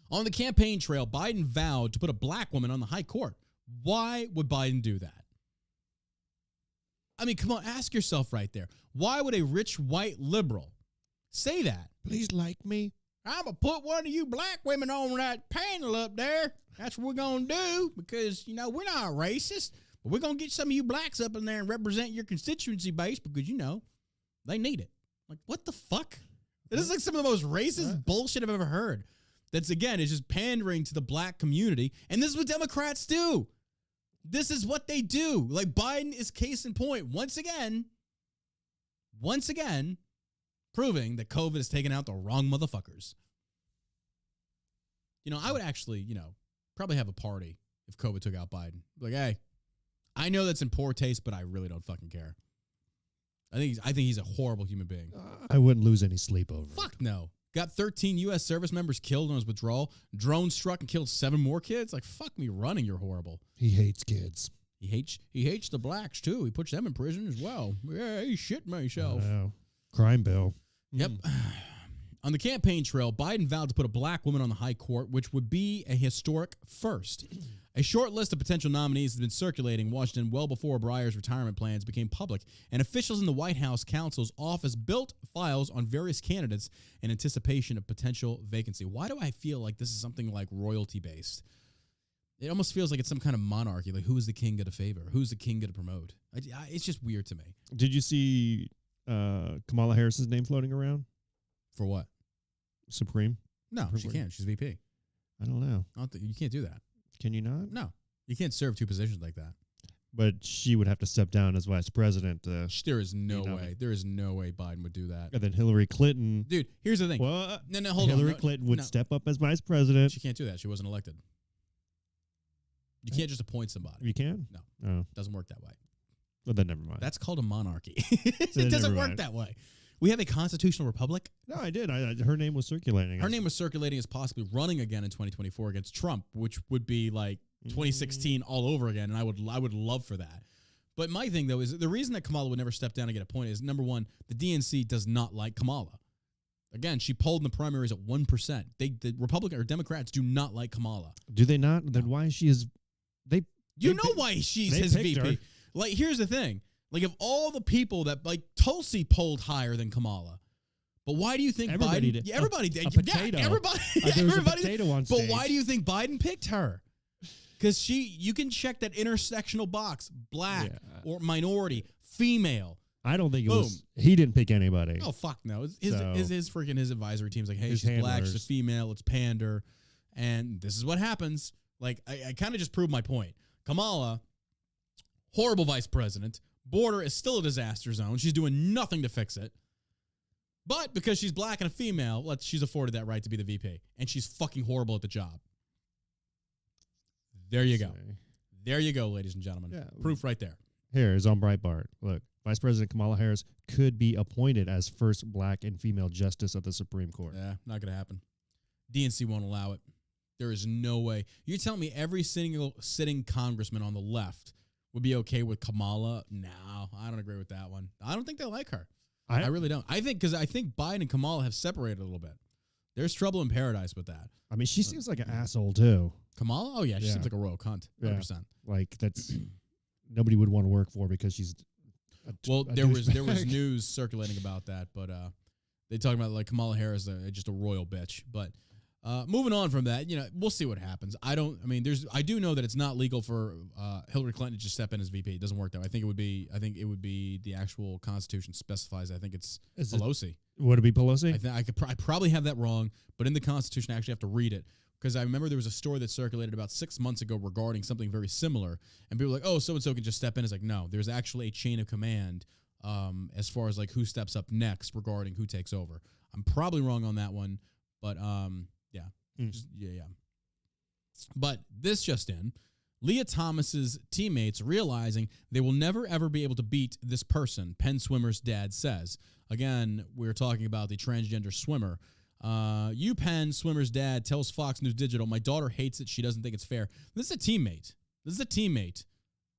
On the campaign trail, Biden vowed to put a black woman on the high court. Why would Biden do that? I mean, come on, ask yourself right there. Why would a rich white liberal say that? Please like me. I'm going to put one of you black women on that panel up there. That's what we're going to do because, you know, we're not racist, but we're going to get some of you blacks up in there and represent your constituency base because, you know, they need it. Like, what the fuck? This is like some of the most racist bullshit I've ever heard. That's, again, is just pandering to the black community. And this is what Democrats do. This is what they do. Like, Biden is case in point. Once again, proving that COVID has taken out the wrong motherfuckers. You know, I would actually, you know, probably have a party if COVID took out Biden. Like, hey, I know that's in poor taste, but I really don't fucking care. I think he's a horrible human being. I wouldn't lose any sleep over Fuck it. no. Got 13 U.S. service members killed on his withdrawal. Drone struck and killed 7 more kids. Like, fuck me running. You're horrible. He hates kids. He hates the blacks, too. He puts them in prison as well. Yeah, he shit myself. Crime bill. Yep. On the campaign trail, Biden vowed to put a black woman on the high court, which would be a historic first. A short list of potential nominees has been circulating in Washington well before Breyer's retirement plans became public, and officials in the White House counsel's office built files on various candidates in anticipation of potential vacancy. Why do I feel like this is something like royalty-based? It almost feels like it's some kind of monarchy. Like, who is the king going to favor? Who's the king going to promote? It's just weird to me. Did you see Kamala Harris's name floating around? For what? Supreme? No, she can't. She's VP. I don't know. You can't do that. Can you not? No. You can't serve 2 positions like that. But she would have to step down as vice president. There is no way. There is no way Biden would do that. And then Hillary Clinton. Dude, here's the thing. What? No, hold on. Hillary Clinton would step up as vice president. She can't do that. She wasn't elected. You can't just appoint somebody. You can? No. Oh. Doesn't work that way. Well, then never mind. That's called a monarchy. It doesn't work that way. We have a constitutional republic. No, I did. Her name was circulating. Her name was circulating as possibly running again in 2024 against Trump, which would be like 2016 all over again, and I would love for that. But my thing, though, is the reason that Kamala would never step down and get appointed is, number one, the DNC does not like Kamala. Again, she polled in the primaries at 1%. The Republican or Democrats do not like Kamala. Do they not? No. Then why she is? Why she's his VP. Her. Like, here's the thing. Like, of all the people that, like, Tulsi polled higher than Kamala. But why do you think everybody Biden did? Yeah, everybody did. Potato. Yeah, everybody. There was a potato on stage. But why do you think Biden picked her? Because you can check that intersectional box, black or minority, female. I don't think it was. He didn't pick anybody. Oh, fuck no. His advisory team's like, hey, his she's handlers. black, she's female, let's pander. And this is what happens. Like, I kind of just proved my point. Kamala, horrible vice president. Border is still a disaster zone. She's doing nothing to fix it. But because she's black and a female, she's afforded that right to be the VP. And she's fucking horrible at the job. There you go. There you go, ladies and gentlemen. Yeah. Proof right there. Here is on Breitbart. Look, Vice President Kamala Harris could be appointed as first black and female justice of the Supreme Court. Yeah, not going to happen. DNC won't allow it. There is no way. You're telling me every sitting congressman on the left would be okay with Kamala? No, I don't agree with that one. I don't think they like her. I really don't. I think Biden and Kamala have separated a little bit. There's trouble in paradise with that. I mean, she seems like an asshole too. Kamala? Oh yeah, she seems like a royal cunt. 100%. Yeah. Like that's nobody would want to work for because she's. There was news circulating about that, but they talking about like Kamala Harris just a royal bitch. But moving on from that, we'll see what happens. I do know that it's not legal for Hillary Clinton to just step in as VP. It doesn't work that way. I think it would be the actual Constitution specifies. I think it's Pelosi. Would it be Pelosi? I probably have that wrong, but in the Constitution, I actually have to read it because I remember there was a story that circulated about 6 months ago regarding something very similar, and people were like, "Oh, so and so can just step in." It's like, no, there's actually a chain of command as far as like who steps up next regarding who takes over. I'm probably wrong on that one, but yeah. But this just in. Leah Thomas's teammates realizing they will never, ever be able to beat this person, Penn swimmer's dad says. Again, we're talking about the transgender swimmer. Penn swimmer's dad tells Fox News Digital, my daughter hates it. She doesn't think it's fair. This is a teammate.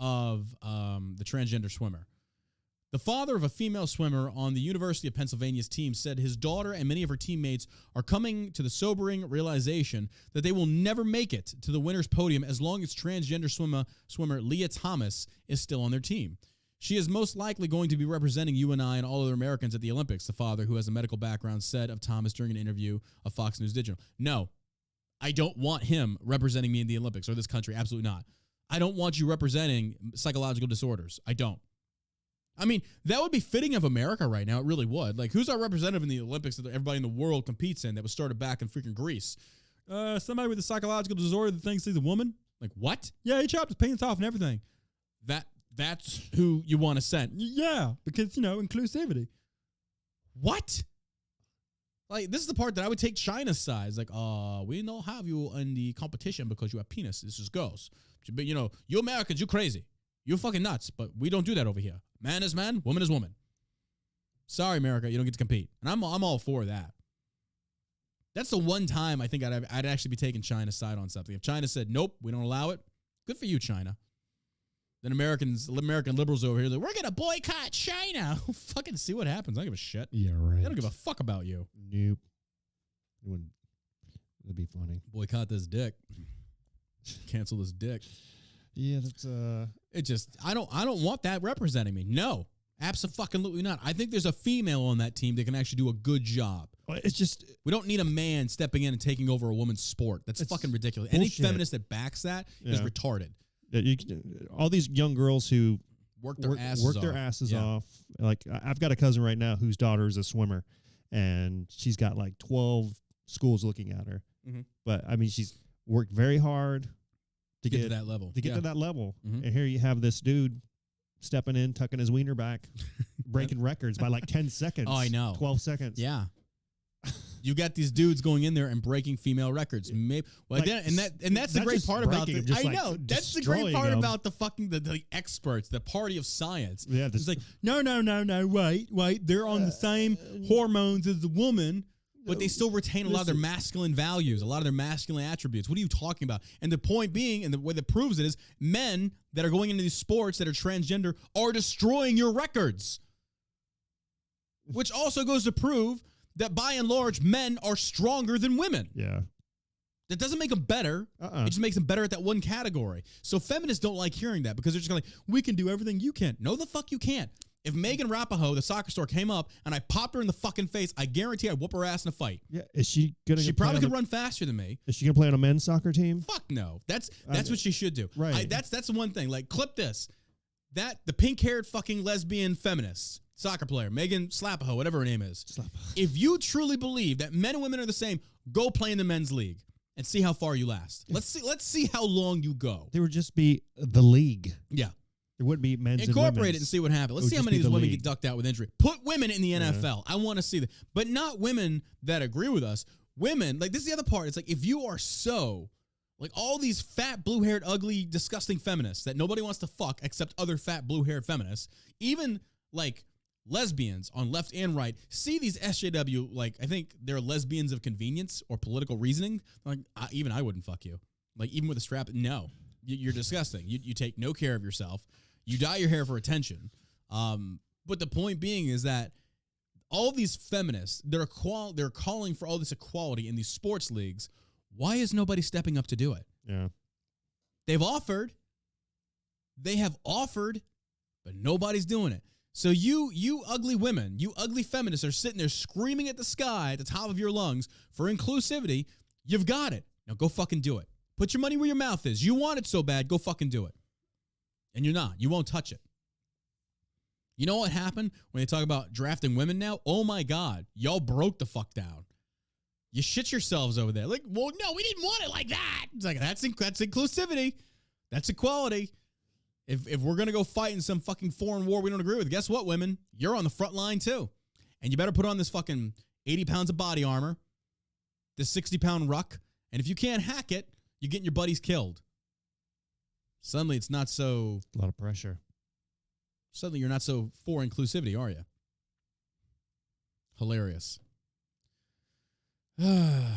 Of the transgender swimmer. The father of a female swimmer on the University of Pennsylvania's team said his daughter and many of her teammates are coming to the sobering realization that they will never make it to the winner's podium as long as transgender swimmer Leah Thomas is still on their team. She is most likely going to be representing you and I and all other Americans at the Olympics, the father, who has a medical background, said of Thomas during an interview of Fox News Digital. No, I don't want him representing me in the Olympics or this country. Absolutely not. I don't want you representing psychological disorders. I don't. I mean, that would be fitting of America right now. It really would. Like, who's our representative in the Olympics that everybody in the world competes in that was started back in freaking Greece? Somebody with a psychological disorder that thinks he's a woman? Like, what? Yeah, he chopped his pants off and everything. That's who you want to send. Yeah, because, inclusivity. What? Like, this is the part that I would take China's side. It's like, we don't have you in the competition because you have penis. This is girls. But, you Americans, you crazy. You're fucking nuts, but we don't do that over here. Man is man, woman is woman. Sorry, America, you don't get to compete. And I'm all for that. That's the one time I think I'd actually be taking China's side on something. If China said, nope, we don't allow it, good for you, China. Then American liberals over here, like, we're going to boycott China. Fucking see what happens. I don't give a shit. Yeah, right. I don't give a fuck about you. Nope. That'd be funny. Boycott this dick. Cancel this dick. Yeah, that's It just I don't want that representing me. No. Absolutely not. I think there's a female on that team that can actually do a good job. It's just we don't need a man stepping in and taking over a woman's sport. That's fucking ridiculous. Bullshit. Any feminist that backs that is retarded. All these young girls who work their asses off. Like I've got a cousin right now whose daughter is a swimmer, and she's got like 12 schools looking at her. Mm-hmm. But I mean, she's worked very hard to get to that level. Mm-hmm. And here you have this dude stepping in, tucking his wiener back, breaking records by like 10 seconds. Oh, I know. 12 seconds. Yeah. You got these dudes going in there and breaking female records. Maybe, well, like, that's the great part about it. I know. That's the great part about the fucking the experts, the party of science. Yeah, it's like, no, wait. They're on the same hormones as the woman, but they still retain a lot of their masculine values, a lot of their masculine attributes. What are you talking about? And the point being, and the way that proves it is, men that are going into these sports that are transgender are destroying your records. Which also goes to prove that by and large, men are stronger than women. Yeah. That doesn't make them better. It just makes them better at that one category. So feminists don't like hearing that because they're just going like, we can do everything you can. No, the fuck you can't. If Megan Rapinoe, the soccer star, came up and I popped her in the fucking face, I guarantee I'd whoop her ass in a fight. Yeah, is she gonna? She probably could run faster than me. Is she gonna play on a men's soccer team? Fuck no. That's what she should do. Right. That's the one thing. Like, clip this. The pink-haired fucking lesbian feminist soccer player, Megan Rapinoe, whatever her name is. If you truly believe that men and women are the same, go play in the men's league and see how far you last. Let's see how long you go. There would just be the league. Yeah. There wouldn't be men's Incorporate it and see what happens. Let's see how many of these women league. get ducked out with injury. Put women in the NFL. I want to see that. But not women that agree with us. Women, like, this is the other part. It's like, if you are so, like, all these fat, blue-haired, ugly, disgusting feminists that nobody wants to fuck except other fat, blue-haired feminists, even, like, lesbians on left and right, see these SJW, like, I think they're lesbians of convenience or political reasoning. Like, even I wouldn't fuck you. Like, even with a strap, no. You're disgusting. You take no care of yourself. You dye your hair for attention. But the point being is that all these feminists, they're calling for all this equality in these sports leagues. Why is nobody stepping up to do it? Yeah. They have offered, but nobody's doing it. So you ugly women, you ugly feminists are sitting there screaming at the sky at the top of your lungs for inclusivity. You've got it. Now go fucking do it. Put your money where your mouth is. You want it so bad, go fucking do it. And you're not. You won't touch it. You know what happened when they talk about drafting women now? Oh my God. Y'all broke the fuck down. You shit yourselves over there. Like, well, no, we didn't want it like that. It's like, that's inclusivity. That's equality. If we're going to go fight in some fucking foreign war we don't agree with, guess what, women? You're on the front line too. And you better put on this fucking 80 pounds of body armor, this 60-pound ruck. And if you can't hack it, you're getting your buddies killed. Suddenly, it's not so... A lot of pressure. Suddenly, you're not so for inclusivity, are you? Hilarious. And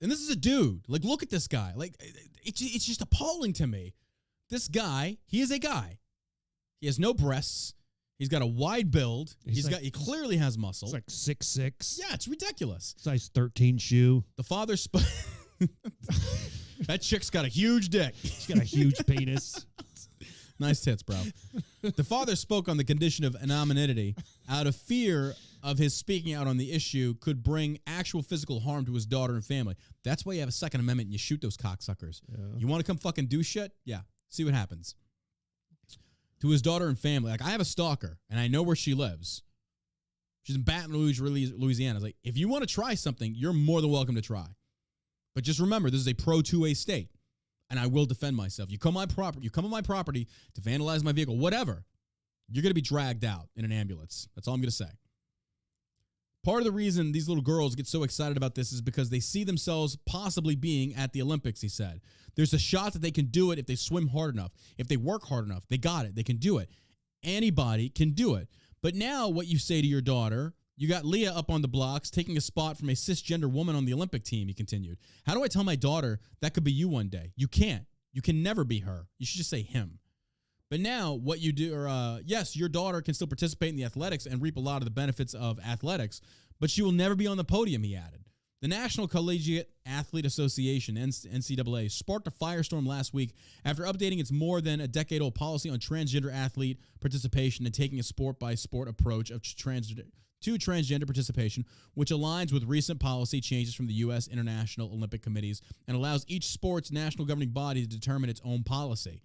this is a dude. Like, look at this guy. Like, it's just appalling to me. This guy, he is a guy. He has no breasts. He's got a wide build. He clearly has muscle. He's like 6'6". Yeah, it's ridiculous. Size 13 shoe. The father... That chick's got a huge dick. She's got a huge penis. Nice tits, bro. The father spoke on the condition of anonymity out of fear of his speaking out on the issue could bring actual physical harm to his daughter and family. That's why you have a Second Amendment and you shoot those cocksuckers. Yeah. You want to come fucking do shit? Yeah. See what happens. To his daughter and family. Like, I have a stalker, and I know where she lives. She's in Baton Rouge, Louisiana. It's like, if you want to try something, you're more than welcome to try. But just remember, this is a pro-2A state, and I will defend myself. You come on my property to vandalize my vehicle, whatever, you're going to be dragged out in an ambulance. That's all I'm going to say. Part of the reason these little girls get so excited about this is because they see themselves possibly being at the Olympics, he said. There's a shot that they can do it if they swim hard enough. If they work hard enough, they got it. They can do it. Anybody can do it. But now what you say to your daughter, you got Leah up on the blocks taking a spot from a cisgender woman on the Olympic team, he continued. How do I tell my daughter that could be you one day? You can't. You can never be her. You should just say him. But now what you do, yes, your daughter can still participate in the athletics and reap a lot of the benefits of athletics, but she will never be on the podium, he added. The National Collegiate Athlete Association, NCAA, sparked a firestorm last week after updating its more than a decade-old policy on transgender athlete participation and taking a sport-by-sport approach to transgender participation, which aligns with recent policy changes from the U.S. International Olympic Committees and allows each sport's national governing body to determine its own policy.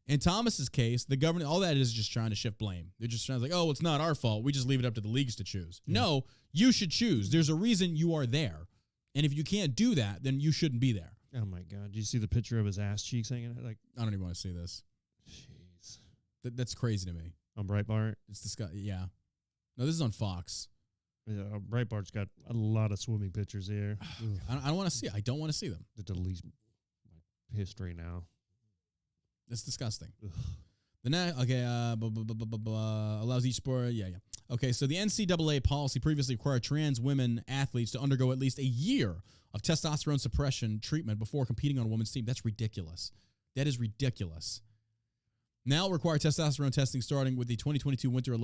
In Thomas's case, the government, all that is just trying to shift blame. They're just trying to like, oh, it's not our fault. We just leave it up to the leagues to choose. Yeah. No, you should choose. There's a reason you are there. And if you can't do that, then you shouldn't be there. Oh, my God. Do you see the picture of his ass cheeks hanging out? Like, I don't even want to see this. Jeez. That's crazy to me. On Breitbart? It's disgusting. Yeah. No, this is on Fox. Yeah, Breitbart's got a lot of swimming pictures here. I don't want to see it. I don't want to see them. To delete my history now. It's disgusting. Allows each sport. Yeah. Okay, so the NCAA policy previously required trans women athletes to undergo at least a year of testosterone suppression treatment before competing on a women's team. That's ridiculous. That is ridiculous. Now it requires testosterone testing starting with the 2022 Winter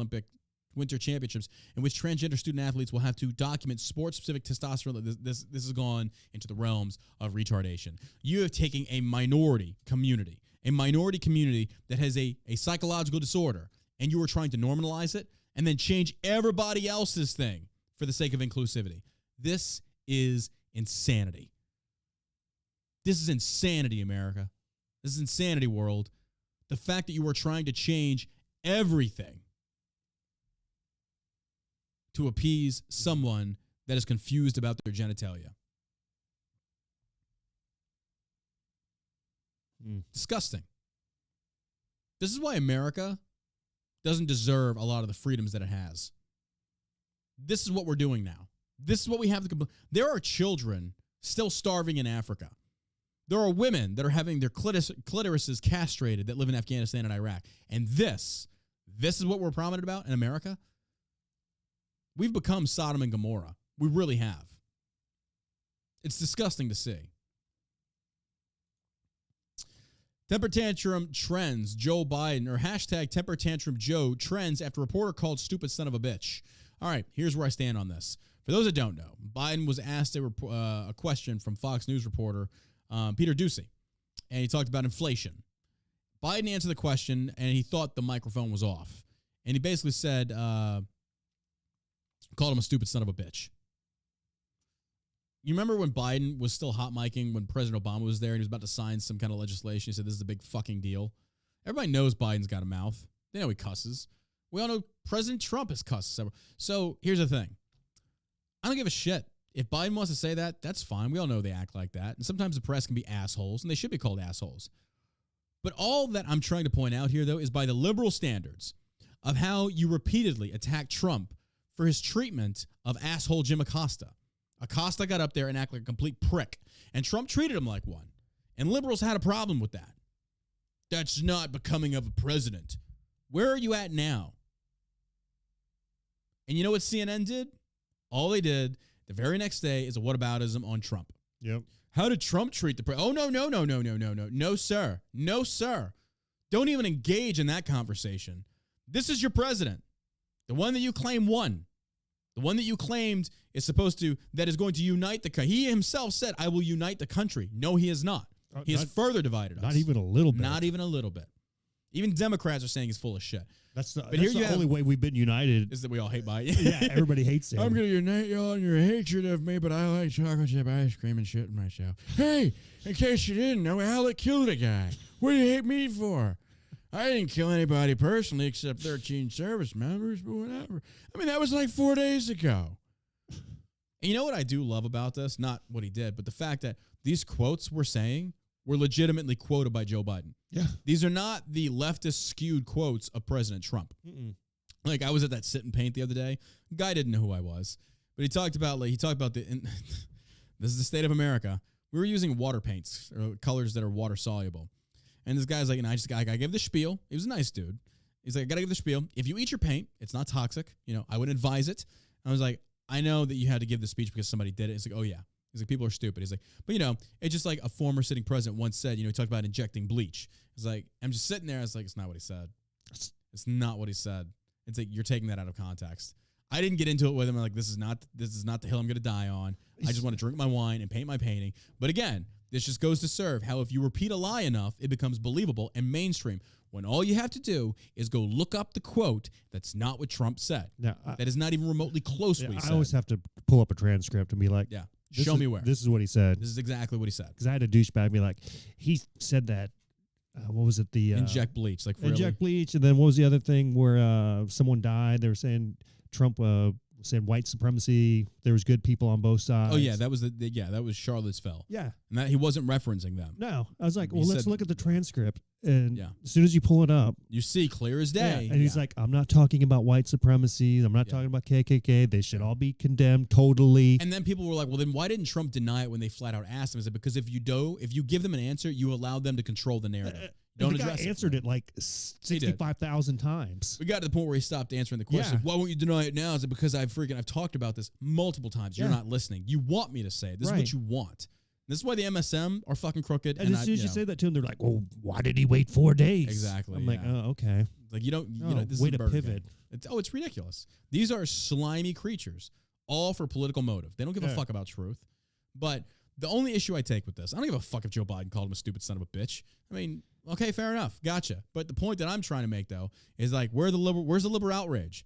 Championships, in which transgender student athletes will have to document sport-specific testosterone. This has gone into the realms of retardation. You have taken a minority community that has a psychological disorder, and you are trying to normalize it and then change everybody else's thing for the sake of inclusivity. This is insanity. This is insanity, America. This is insanity, world. The fact that you are trying to change everything to appease someone that is confused about their genitalia. Disgusting. This is why America doesn't deserve a lot of the freedoms that it has. This is what we're doing now. This is what we have to. There are children still starving in Africa. There are women that are having their clitorises castrated that live in Afghanistan and Iraq. And this is what we're prominent about in America. We've become Sodom and Gomorrah. We really have. It's disgusting to see. Temper tantrum trends, Joe Biden, or hashtag temper tantrum Joe trends after reporter called stupid son of a bitch. All right, here's where I stand on this. For those that don't know, Biden was asked a question from Fox News reporter Peter Doocy, and he talked about inflation. Biden answered the question, and he thought the microphone was off. And he basically said, called him a stupid son of a bitch. You remember when Biden was still hot micing when President Obama was there and he was about to sign some kind of legislation? He said, this is a big fucking deal. Everybody knows Biden's got a mouth. They know he cusses. We all know President Trump has cussed. So here's the thing. I don't give a shit. If Biden wants to say that, that's fine. We all know they act like that. And sometimes the press can be assholes, and they should be called assholes. But all that I'm trying to point out here, though, is by the liberal standards of how you repeatedly attack Trump for his treatment of asshole Jim Acosta. Acosta got up there and acted like a complete prick, and Trump treated him like one. And liberals had a problem with that. That's not becoming of a president. Where are you at now? And you know what CNN did? All they did the very next day is a whataboutism on Trump. Yep. How did Trump treat the president? Oh, no. No, sir. No, sir. Don't even engage in that conversation. This is your president. The one that you claim won. The one that you claimed is that is going to unite the country. He himself said, I will unite the country. No, he is not. He has further divided us. Not even a little bit. Not even a little bit. Even Democrats are saying he's full of shit. That's the only way we've been united. Is that we all hate Biden. Yeah, everybody hates him. I'm going to unite y'all in your hatred of me, but I like chocolate chip ice cream and shit myself. Hey, in case you didn't know, Alec killed a guy. What do you hate me for? I didn't kill anybody personally except 13 service members, but whatever. I mean, that was like 4 days ago. And you know what I do love about this? Not what he did, but the fact that these quotes we're saying were legitimately quoted by Joe Biden. Yeah. These are not the leftist skewed quotes of President Trump. Mm-mm. Like, I was at that sit and paint the other day. Guy didn't know who I was. But he talked about this is the state of America. We were using water paints or colors that are water soluble. And this guy's like, and I gave the spiel. He was a nice dude. He's like, I got to give the spiel. If you eat your paint, it's not toxic. I wouldn't advise it. I was like, I know that you had to give the speech because somebody did it. It's like, oh yeah. He's like, people are stupid. He's like, but it's just like a former sitting president once said, he talked about injecting bleach. It's like, I'm just sitting there. I was like, it's not what he said. It's not what he said. It's like, you're taking that out of context. I didn't get into it with him. I'm like, this is not the hill I'm going to die on. I just want to drink my wine and paint my painting. But again, this just goes to serve how if you repeat a lie enough, it becomes believable and mainstream. When all you have to do is go look up the quote that's not what Trump said. That is not even remotely close to what he said. I always have to pull up a transcript and be like, show me where. This is what he said. This is exactly what he said. Because I had a douchebag be like, he said that. What was it? The inject bleach, like inject bleach, and then what was the other thing where someone died? They were saying Trump said white supremacy. There was good people on both sides. Oh yeah, that was that was Charlottesville. Yeah, and that he wasn't referencing them. No, I was like, well, let's look at the transcript, and as soon as you pull it up, you see clear as day. And he's like, I'm not talking about white supremacy. I'm not talking about KKK. They should all be condemned totally. And then people were like, well, then why didn't Trump deny it when they flat out asked him? Is it because if you give them an answer, you allow them to control the narrative? The guy answered it like 65,000 times. We got to the point where he stopped answering the question. Why won't you deny it now? Is it because I've talked about this multiple times? You're not listening. You want me to say it. This is what you want. This is why the MSM are fucking crooked. And as soon as you say that to him, they're like, well, why did he wait 4 days? Exactly. I'm like, oh, okay. Like, this way is to pivot. It's ridiculous. These are slimy creatures, all for political motive. They don't give a fuck about truth. But the only issue I take with this, I don't give a fuck if Joe Biden called him a stupid son of a bitch. I mean, okay, fair enough. Gotcha. But the point that I'm trying to make, though, is like, where's the liberal outrage?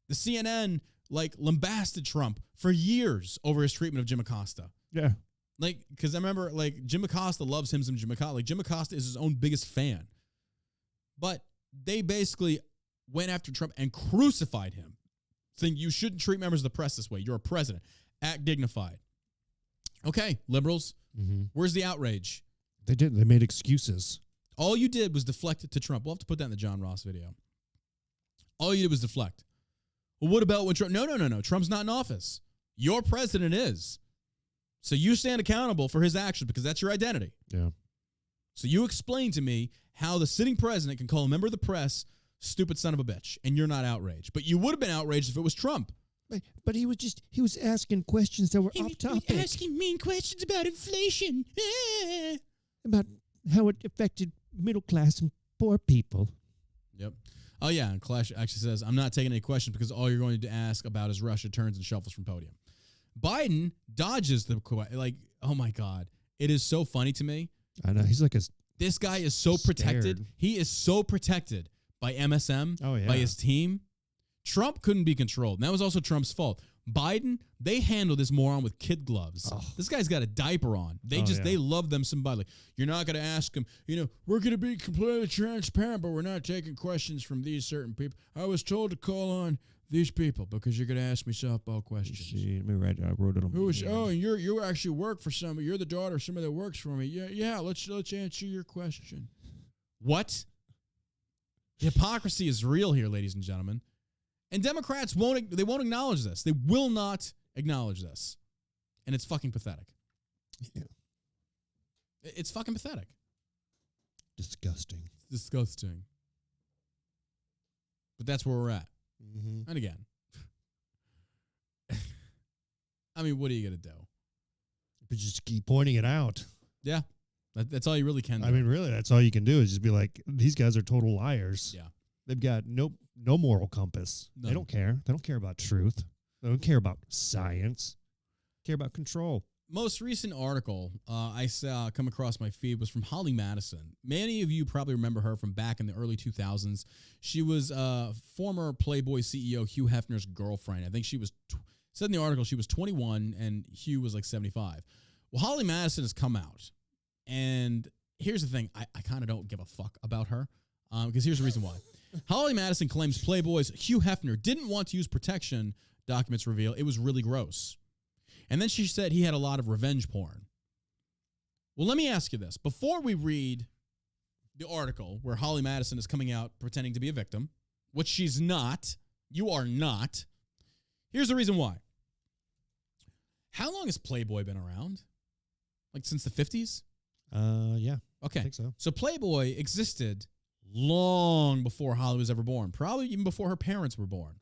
The CNN, lambasted Trump for years over his treatment of Jim Acosta. Yeah. Because I remember, Jim Acosta loves him some Jim Acosta. Jim Acosta is his own biggest fan. But they basically went after Trump and crucified him, saying you shouldn't treat members of the press this way. You're a president. Act dignified. Okay, liberals, where's the outrage? They didn't. They made excuses. All you did was deflect it to Trump. We'll have to put that in the John Ross video. All you did was deflect. Well, what about when Trump? No. Trump's not in office. Your president is. So you stand accountable for his actions because that's your identity. Yeah. So you explain to me how the sitting president can call a member of the press stupid son of a bitch, and you're not outraged. But you would have been outraged if it was Trump. But he was asking questions that were off topic. He was asking mean questions about inflation. About how it affected middle class and poor people. Yep. Oh, yeah. And Clash actually says, I'm not taking any questions because all you're going to ask about is Russia turns and shuffles from podium. Biden dodges the oh my God. It is so funny to me. I know. He's like this guy is so protected. He is so protected by MSM, by his team. Trump couldn't be controlled. And that was also Trump's fault. Biden, they handled this moron with kid gloves. Oh. This guy's got a diaper on. They love them somebody. You're not going to ask him, we're going to be completely transparent, but we're not taking questions from these certain people. I was told to call on these people because you're going to ask me softball questions. See, let me write it. I wrote it on. And you actually work for somebody. You're the daughter of somebody that works for me. Yeah. Let's answer your question. What? Hypocrisy is real here, ladies and gentlemen. And Democrats won't acknowledge this. They will not acknowledge this. And it's fucking pathetic. Yeah. It's fucking pathetic. Disgusting. But that's where we're at. Mm-hmm. And again, I mean, what are you going to do? But just keep pointing it out. Yeah. That's all you really can do. I mean, really, that's all you can do is just be like, these guys are total liars. Yeah. They've got no moral compass. None. They don't care. They don't care about truth. They don't care about science. They care about control. Most recent article I saw come across my feed was from Holly Madison. Many of you probably remember her from back in the early 2000s. She was former Playboy CEO Hugh Hefner's girlfriend. I think she was, said in the article, she was 21 and Hugh was like 75. Well, Holly Madison has come out. And here's the thing. I kind of don't give a fuck about her because here's the reason why. Holly Madison claims Playboy's Hugh Hefner didn't want to use protection, documents reveal. It was really gross. And then she said he had a lot of revenge porn. Well, let me ask you this. Before we read the article where Holly Madison is coming out pretending to be a victim, which she's not, you are not, here's the reason why. How long has Playboy been around? Like since the 50s? Yeah. Okay. I think so. So Playboy existed long before Holly was ever born, probably even before her parents were born.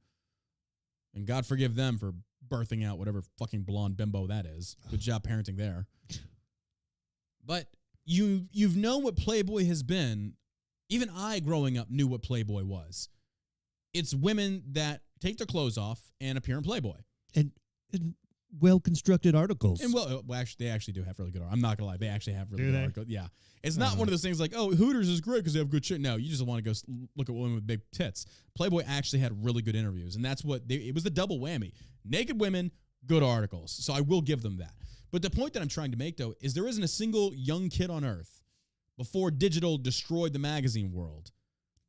And God forgive them for birthing out whatever fucking blonde bimbo that is. Good job parenting there. But you've known what Playboy has been. Even I, growing up, knew what Playboy was. It's women that take their clothes off and appear in Playboy. And well-constructed articles. And actually, they actually do have really good art. I'm not gonna lie, they actually have really good articles. Yeah, it's not Uh-huh. one of those things like, oh, Hooters is great because they have good shit. No, you just want to go look at women with big tits. Playboy actually had really good interviews, and that's what it was the double whammy: naked women, good articles. So I will give them that. But the point that I'm trying to make though is there isn't a single young kid on earth before digital destroyed the magazine world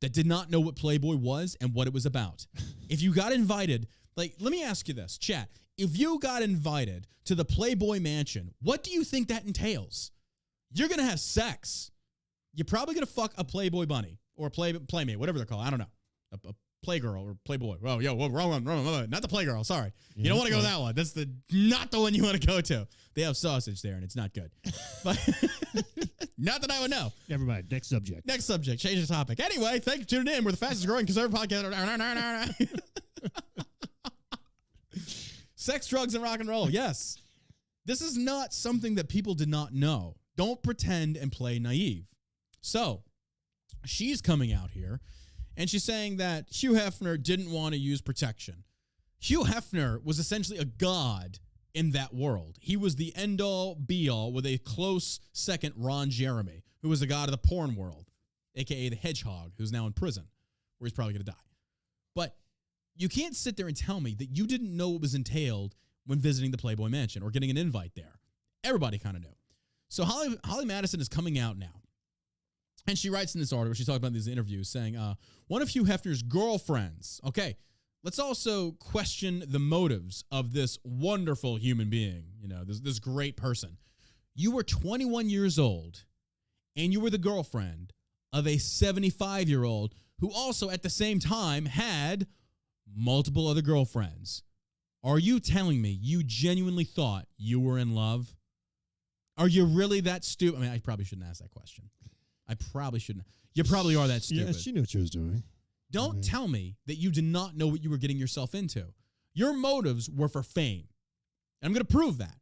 that did not know what Playboy was and what it was about. If you got invited, like, let me ask you this, chat. If you got invited to the Playboy mansion, what do you think that entails? You're going to have sex. You're probably going to fuck a Playboy bunny or a playmate, whatever they're called. I don't know. A playgirl or Playboy. Oh, wrong one. Not the playgirl. Sorry. Yeah, you don't want to go that one. That's not the one you want to go to. They have sausage there and it's not good. But not that I would know. Never mind. Next subject. Next subject. Change the topic. Anyway, thanks for tuning in. We're the fastest growing conservative podcast. Sex, drugs, and rock and roll. Yes. This is not something that people did not know. Don't pretend and play naive. So, she's coming out here, and she's saying that Hugh Hefner didn't want to use protection. Hugh Hefner was essentially a god in that world. He was the end-all, be-all with a close second, Ron Jeremy, who was a god of the porn world, a.k.a. the Hedgehog, who's now in prison, where he's probably going to die. But you can't sit there and tell me that you didn't know what was entailed when visiting the Playboy Mansion or getting an invite there. Everybody kind of knew. So Holly Madison is coming out now. And she writes in this article, she's talking about these interviews, saying, one of Hugh Hefner's girlfriends. Okay, let's also question the motives of this wonderful human being, this great person. You were 21 years old, and you were the girlfriend of a 75-year-old who also at the same time had multiple other girlfriends. Are you telling me you genuinely thought you were in love? Are you really that stupid? I mean, I probably shouldn't ask that question. I probably shouldn't. You probably are that stupid. Yeah, she knew what she was doing. Don't tell me that you did not know what you were getting yourself into. Your motives were for fame. And I'm going to prove that.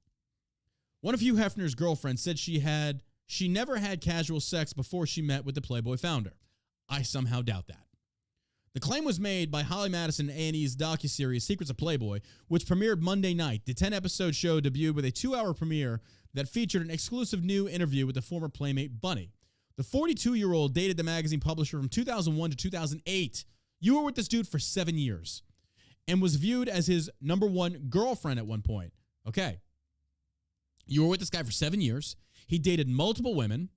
One of Hugh Hefner's girlfriends said she never had casual sex before she met with the Playboy founder. I somehow doubt that. The claim was made by Holly Madison and A&E's docuseries Secrets of Playboy, which premiered Monday night. The 10-episode show debuted with a 2-hour premiere that featured an exclusive new interview with the former Playmate Bunny. The 42-year-old dated the magazine publisher from 2001 to 2008. You were with this dude for 7 years and was viewed as his number one girlfriend at one point. Okay. You were with this guy for 7 years. He dated multiple women.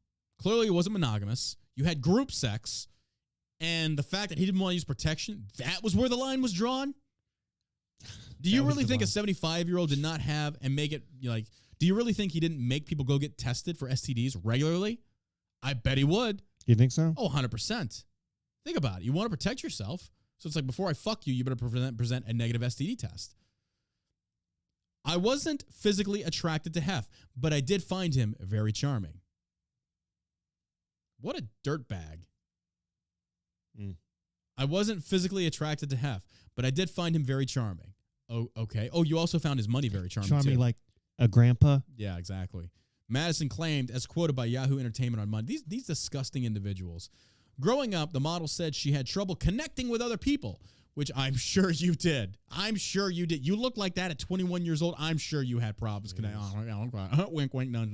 Clearly, he wasn't monogamous. You had group sex. And the fact that he didn't want to use protection, that was where the line was drawn? Do you really think a 75-year-old did not have and make it, do you really think he didn't make people go get tested for STDs regularly? I bet he would. You think so? Oh, 100%. Think about it. You want to protect yourself. So it's like, before I fuck you, you better present a negative STD test. I wasn't physically attracted to Hef, but I did find him very charming. What a dirtbag. I wasn't physically attracted to Hef, but I did find him very charming. Oh, okay. Oh, you also found his money very charming, Charming too. like a grandpa? Yeah, exactly. Madison claimed, as quoted by Yahoo Entertainment on Monday, these disgusting individuals. Growing up, the model said she had trouble connecting with other people, which I'm sure you did. I'm sure you did. You look like that at 21 years old. I'm sure you had problems. Yes. Wink, wink, no,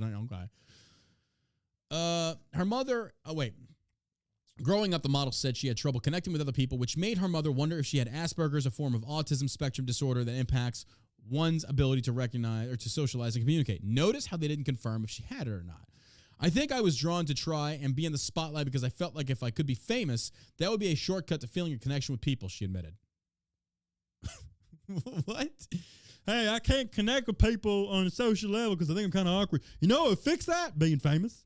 okay. Her mother, Growing up, the model said she had trouble connecting with other people, which made her mother wonder if she had Asperger's, a form of autism spectrum disorder that impacts one's ability to recognize or to socialize and communicate. Notice how they didn't confirm if she had it or not. I think I was drawn to try and be in the spotlight because I felt like if I could be famous, that would be a shortcut to feeling a connection with people, she admitted. What? Hey, I can't connect with people on a social level because I think I'm kind of awkward. You know what would fix that? Being famous.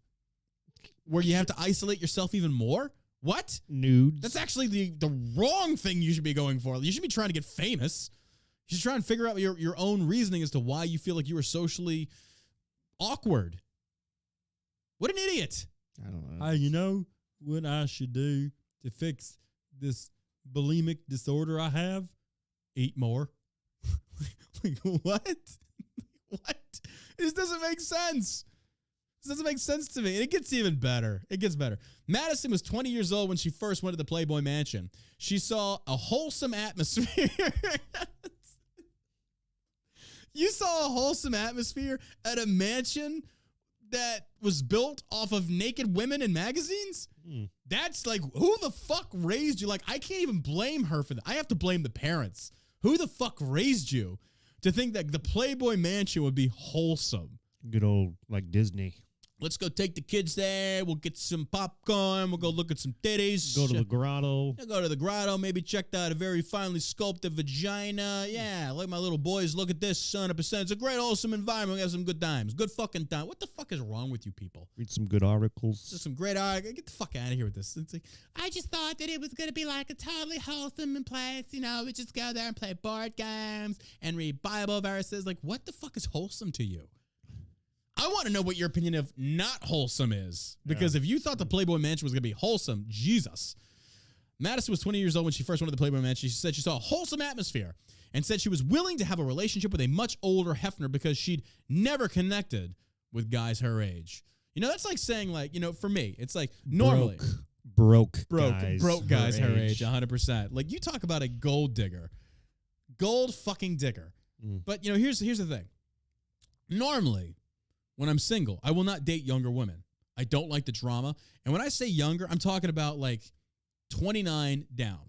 Where you have to isolate yourself even more? What? Nudes. That's actually the wrong thing you should be going for. You should be trying to get famous. She's trying to figure out your own reasoning as to why you feel like you were socially awkward. What an idiot. I don't know. Hey, you know what I should do to fix this bulimic disorder I have? Eat more. Like, what? What? This doesn't make sense. This doesn't make sense to me. And it gets even better. It gets better. Madison was 20 years old when she first went to the Playboy Mansion. She saw a wholesome atmosphere. You saw a wholesome atmosphere at a mansion that was built off of naked women in magazines? That's like, who the fuck raised you? Like, I can't even blame her for that. I have to blame the parents. Who the fuck raised you to think that the Playboy Mansion would be wholesome? Good old, like, Disney. Let's go take the kids there. We'll get some popcorn. We'll go look at some titties. Go to the grotto. Go to the grotto. Maybe check out a very finely sculpted vagina. Yeah, like my little boys. Look at this, 100%. It's a great, wholesome environment. We have some good times. Good fucking time. What the fuck is wrong with you people? Read some good articles. Just some great articles. Get the fuck out of here with this. It's like, I just thought that it was going to be like a totally wholesome place. You know, we just go there and play board games and read Bible verses. Like, what the fuck is wholesome to you? I want to know what your opinion of not wholesome is. Because if you thought the Playboy Mansion was going to be wholesome, Jesus. Madison was 20 years old when she first went to the Playboy Mansion. She said she saw a wholesome atmosphere and said she was willing to have a relationship with a much older Hefner because she'd never connected with guys her age. You know, that's like saying, like, you know, for me, it's like normally. Broke guys her age, 100%. Like, you talk about a gold digger. Gold fucking digger. But, you know, here's the thing. Normally, when I'm single, I will not date younger women. I don't like the drama. And when I say younger, I'm talking about like 29 down.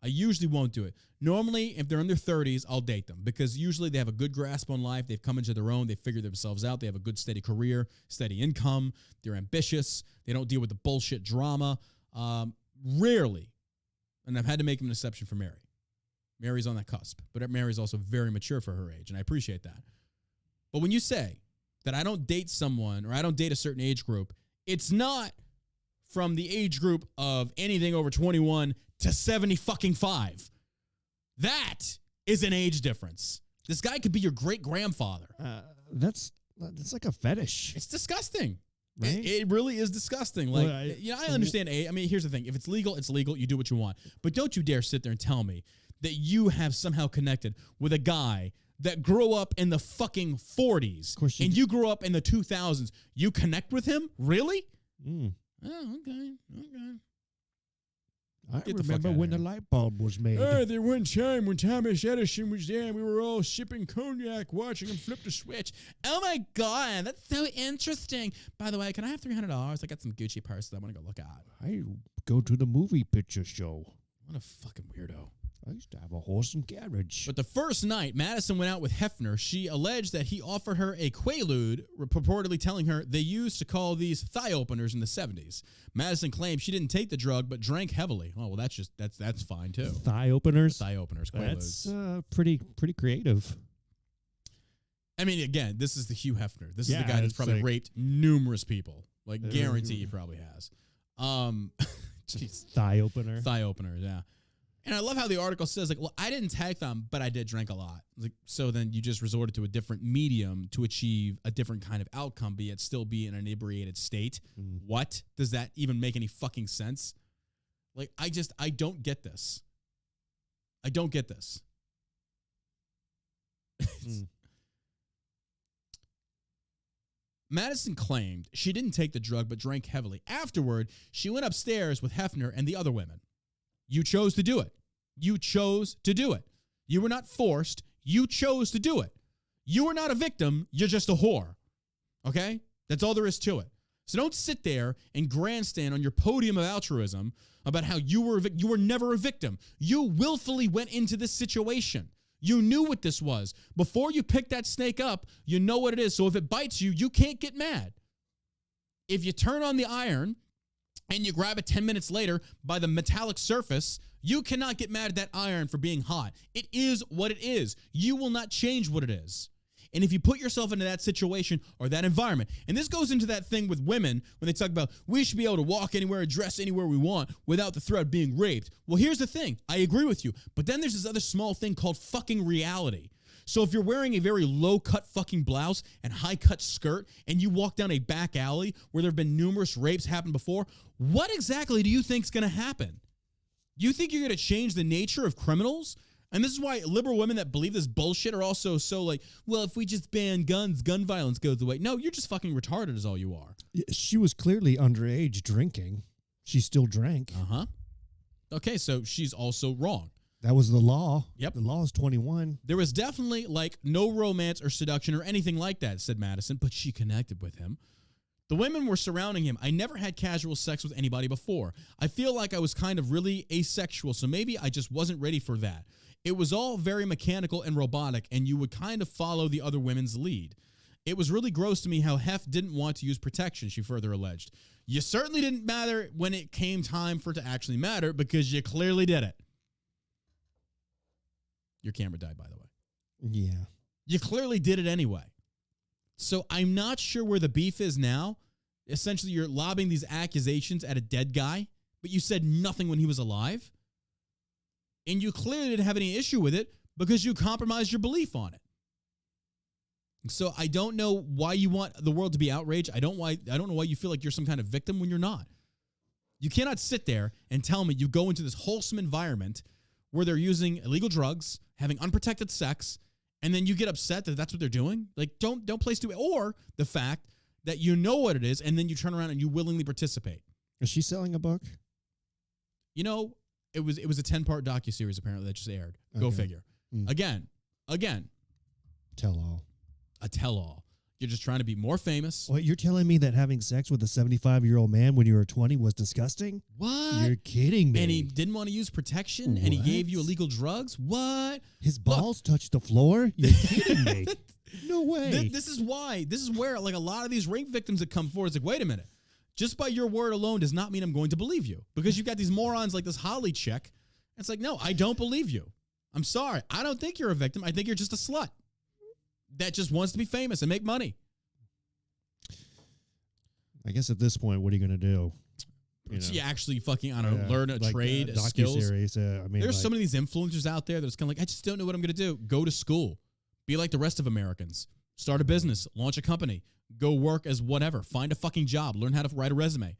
I usually won't do it. Normally, if they're in their 30s, I'll date them because usually they have a good grasp on life. They've come into their own. They figured themselves out. They have a good, steady career, steady income. They're ambitious. They don't deal with the bullshit drama. Rarely, and I've had to make an exception for Mary. Mary's on that cusp, but Mary's also very mature for her age, and I appreciate that. But when you say that I don't date someone or I don't date a certain age group, it's not from the age group of anything over 21 to 75. That is an age difference. This guy could be your great-grandfather. That's like a fetish. It's disgusting. Right? It really is disgusting. Like, I understand. I mean, here's the thing. If it's legal, it's legal. You do what you want. But don't you dare sit there and tell me that you have somehow connected with a guy that grew up in the fucking 40s and you grew up in the 2000s. You connect with him? Really? Oh, okay. I remember when the light bulb was made. There one time when Thomas Edison was there and we were all sipping cognac watching him flip the switch. Oh my God, that's so interesting. By the way, can I have $300? I got some Gucci purses I want to go look at. I go to the movie picture show. What a fucking weirdo. I used to have a horse and carriage. But the first night, Madison went out with Hefner. She alleged that he offered her a Quaalude, purportedly telling her they used to call these thigh openers in the 70s. Madison claimed she didn't take the drug, but drank heavily. Oh, well, that's fine, too. Thigh openers? Thigh openers, Quaaludes. That's pretty creative. I mean, again, this is the Hugh Hefner. This is the guy that's probably raped numerous people. Like, guarantee he probably has. Thigh opener. Thigh openers, yeah. And I love how the article says, like, well, I didn't tag them, but I did drink a lot. Like, so then you just resorted to a different medium to achieve a different kind of outcome, but yet still be in an inebriated state. What? Does that even make any fucking sense? Like, I don't get this. I don't get this. Madison claimed she didn't take the drug, but drank heavily. Afterward, she went upstairs with Hefner and the other women. You chose to do it. You chose to do it. You were not forced. You chose to do it. You were not a victim. You're just a whore. Okay? That's all there is to it. So don't sit there and grandstand on your podium of altruism about how you were never a victim. You willfully went into this situation. You knew what this was. Before you pick that snake up, you know what it is. So if it bites you, you can't get mad. If you turn on the iron and you grab it 10 minutes later by the metallic surface, you cannot get mad at that iron for being hot. It is what it is. You will not change what it is. And if you put yourself into that situation or that environment, and this goes into that thing with women when they talk about we should be able to walk anywhere, dress anywhere we want without the threat of being raped. Well, here's the thing. I agree with you. But then there's this other small thing called fucking reality. So if you're wearing a very low-cut fucking blouse and high-cut skirt and you walk down a back alley where there have been numerous rapes happened before, what exactly do you think is going to happen? You think you're going to change the nature of criminals? And this is why liberal women that believe this bullshit are also so like, well, if we just ban guns, gun violence goes away. No, you're just fucking retarded is all you are. She was clearly underage drinking. She still drank. Uh-huh. Okay, so she's also wrong. That was the law. Yep. The law is 21. There was definitely, like, no romance or seduction or anything like that, said Madison, but she connected with him. The women were surrounding him. I never had casual sex with anybody before. I feel like I was kind of really asexual, so maybe I just wasn't ready for that. It was all very mechanical and robotic, and you would kind of follow the other women's lead. It was really gross to me how Hef didn't want to use protection, she further alleged. You certainly didn't matter when it came time for it to actually matter because you clearly did it. Your camera died, by the way. Yeah. You clearly did it anyway. So I'm not sure where the beef is now. Essentially, you're lobbing these accusations at a dead guy, but you said nothing when he was alive. And you clearly didn't have any issue with it because you compromised your belief on it. So I don't know why you want the world to be outraged. I don't know why you feel like you're some kind of victim when you're not. You cannot sit there and tell me you go into this wholesome environment where they're using illegal drugs, having unprotected sex, and then you get upset that that's what they're doing. Like, don't place to it. Or the fact that you know what it is, and then you turn around and you willingly participate. Is she selling a book? You know, it was a 10-part docuseries apparently that just aired. Go figure. Again. Tell all. A tell-all. You're just trying to be more famous. What, you're telling me that having sex with a 75-year-old man when you were 20 was disgusting? What? You're kidding me. And he didn't want to use protection, and he gave you illegal drugs? What? His balls touched the floor? You're kidding me. No way. This is where, like, a lot of these rape victims that come forward, it's like, wait a minute. Just by your word alone does not mean I'm going to believe you. Because you've got these morons like this Holly chick. It's like, no, I don't believe you. I'm sorry. I don't think you're a victim. I think you're just a slut that just wants to be famous and make money. I guess at this point, what are you going to do? You actually fucking, I don't know, learn a trade, a skills. There's some of these influencers out there that's kind of like, I just don't know what I'm going to do. Go to school. Be like the rest of Americans. Start a business. Launch a company. Go work as whatever. Find a fucking job. Learn how to write a resume.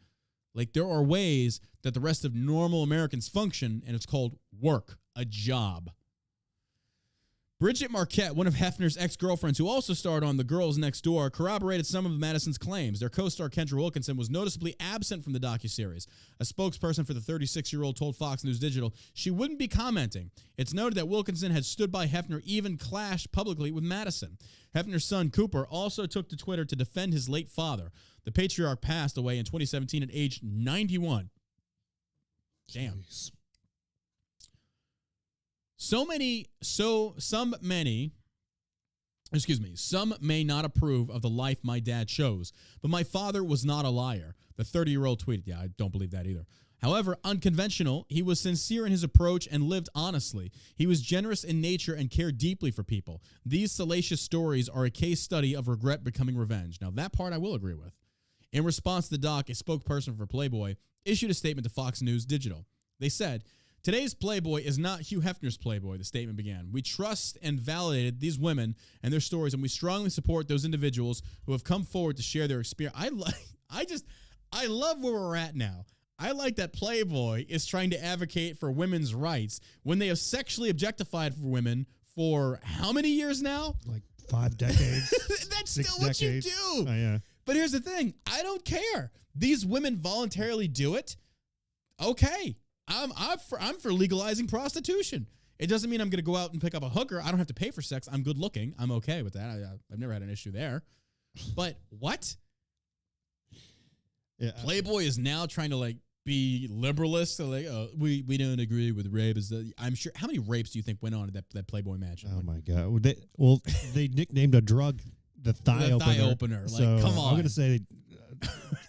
Like, there are ways that the rest of normal Americans function, and it's called work, a job. Bridget Marquette, one of Hefner's ex-girlfriends who also starred on The Girls Next Door, corroborated some of Madison's claims. Their co-star Kendra Wilkinson was noticeably absent from the docuseries. A spokesperson for the 36-year-old told Fox News Digital she wouldn't be commenting. It's noted that Wilkinson had stood by Hefner, even clashed publicly with Madison. Hefner's son, Cooper, also took to Twitter to defend his late father. The patriarch passed away in 2017 at age 91. Damn. Jeez. Some may not approve of the life my dad chose, but my father was not a liar. The 30-year-old tweeted, yeah, I don't believe that either. However, unconventional, he was sincere in his approach and lived honestly. He was generous in nature and cared deeply for people. These salacious stories are a case study of regret becoming revenge. Now, that part I will agree with. In response to the doc, a spokesperson for Playboy issued a statement to Fox News Digital. They said, "Today's Playboy is not Hugh Hefner's Playboy," the statement began. "We trust and validated these women and their stories, and we strongly support those individuals who have come forward to share their experience." I love where we're at now. I like that Playboy is trying to advocate for women's rights when they have sexually objectified women for how many years now? Like 5 decades. That's still what you do. Oh, yeah. But here's the thing. I don't care. These women voluntarily do it. Okay. I'm for legalizing prostitution. It doesn't mean I'm going to go out and pick up a hooker. I don't have to pay for sex. I'm good looking. I'm okay with that. I've never had an issue there. But what? Yeah. Playboy is now trying to like be liberalist. So like, oh, we don't agree with rape. I'm sure. How many rapes do you think went on at that Playboy mansion? Oh my God. They nicknamed a drug the thigh opener. Like, so come on. I'm going to say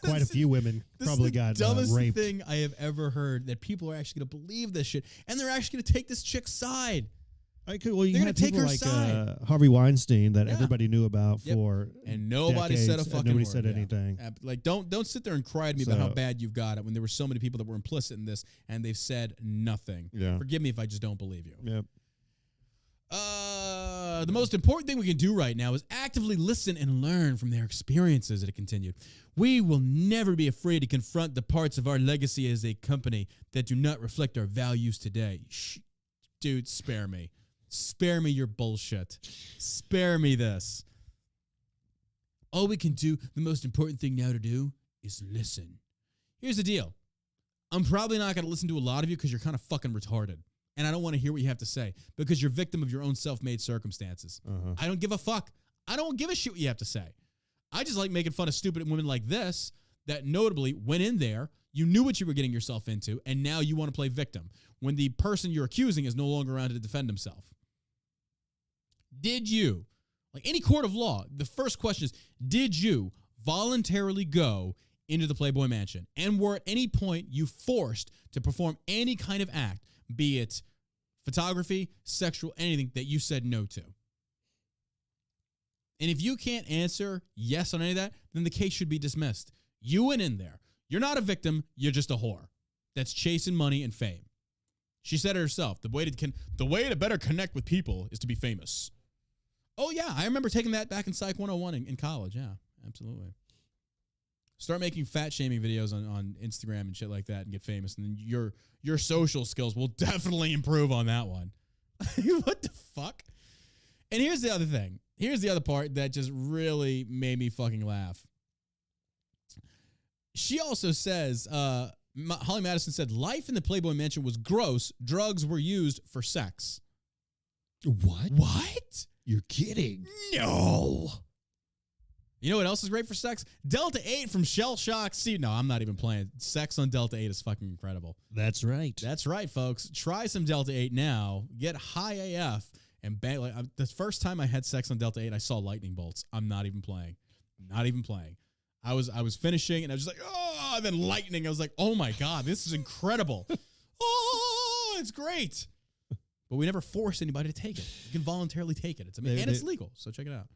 quite a few women probably got dumbest raped. Thing I have ever heard, that people are actually going to believe this shit, and they're actually going to take this chick's side. Well, you They're had gonna take people her like side. Harvey Weinstein that everybody knew about for and nobody decades, said a fucking and nobody word. said anything. Like, don't sit there and cry to me about how bad you've got it when there were so many people that were implicit in this and they've said nothing. Yeah. Forgive me if I just don't believe you. Yep. The most important thing we can do right now is actively listen and learn from their experiences, it continued. We will never be afraid to confront the parts of our legacy as a company that do not reflect our values today. Dude, spare me. Spare me your bullshit. Spare me this. All we can do, the most important thing now to do, is listen. Here's the deal. I'm probably not going to listen to a lot of you because you're kind of fucking retarded. And I don't want to hear what you have to say because you're victim of your own self-made circumstances. I don't give a fuck. I don't give a shit what you have to say. I just like making fun of stupid women like this that notably went in there, you knew what you were getting yourself into, and now you want to play victim when the person you're accusing is no longer around to defend himself. Did you, like any court of law, the first question is, did you voluntarily go into the Playboy Mansion and were at any point you forced to perform any kind of act, be it photography, sexual, anything that you said no to? And if you can't answer yes on any of that, then the case should be dismissed. You went in there. You're not a victim. You're just a whore that's chasing money and fame. She said it herself. The way to better connect with people is to be famous. Oh, yeah. I remember taking that back in Psych 101 in college. Yeah, absolutely. Start making fat shaming videos on Instagram and shit like that and get famous. And then your social skills will definitely improve on that one. What the fuck? And here's the other thing. Here's the other part that just really made me fucking laugh. She also says, Holly Madison said, life in the Playboy Mansion was gross. Drugs were used for sex. What? What? You're kidding. No. You know what else is great for sex? Delta 8 from Shell Shock. See, no, I'm not even playing. Sex on Delta 8 is fucking incredible. That's right. That's right, folks. Try some Delta 8 now. Get high AF and bang. Like, the first time I had sex on Delta 8, I saw lightning bolts. I'm not even playing. Not even playing. I was finishing and I was just like, oh, and then lightning. I was like, oh my God, this is incredible. Oh, it's great. But we never force anybody to take it. You can voluntarily take it. It's amazing. And it's legal. So check it out.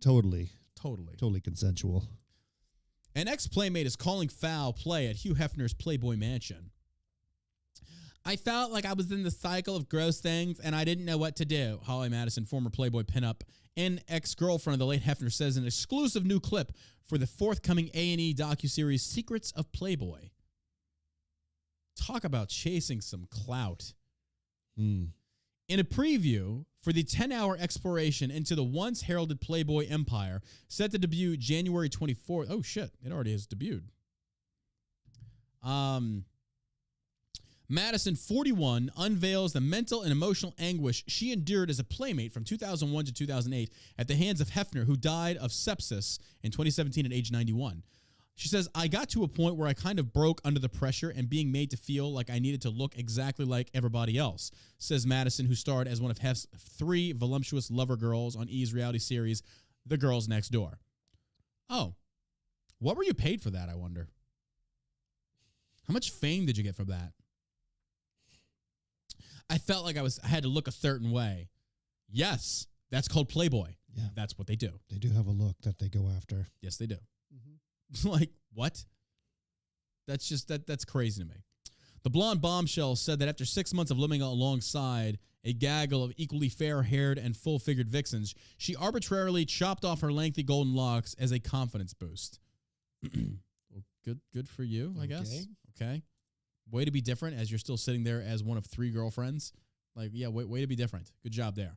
Totally consensual. An ex-playmate is calling foul play at Hugh Hefner's Playboy Mansion. I felt like I was in the cycle of gross things and I didn't know what to do. Holly Madison, former Playboy pinup and ex-girlfriend of the late Hefner, says in an exclusive new clip for the forthcoming A&E docuseries Secrets of Playboy. Talk about chasing some clout. In a preview for the 10-hour exploration into the once heralded Playboy empire, set to debut January 24th. Oh, shit. It already has debuted. Madison, 41, unveils the mental and emotional anguish she endured as a playmate from 2001 to 2008 at the hands of Hefner, who died of sepsis in 2017 at age 91. She says, I got to a point where I kind of broke under the pressure and being made to feel like I needed to look exactly like everybody else, says Madison, who starred as one of Hef's 3 voluptuous lover girls on E's reality series, The Girls Next Door. Oh, what were you paid for that, I wonder? How much fame did you get from that? I felt like I had to look a certain way. Yes, that's called Playboy. Yeah. That's what they do. They do have a look that they go after. Yes, they do. Like, what? That's just, that's crazy to me. The blonde bombshell said that after 6 months of living alongside a gaggle of equally fair-haired and full-figured vixens, she arbitrarily chopped off her lengthy golden locks as a confidence boost. Well, good for you, I guess. Okay. Way to be different as you're still sitting there as one of 3 girlfriends. Like, yeah, way to be different. Good job there.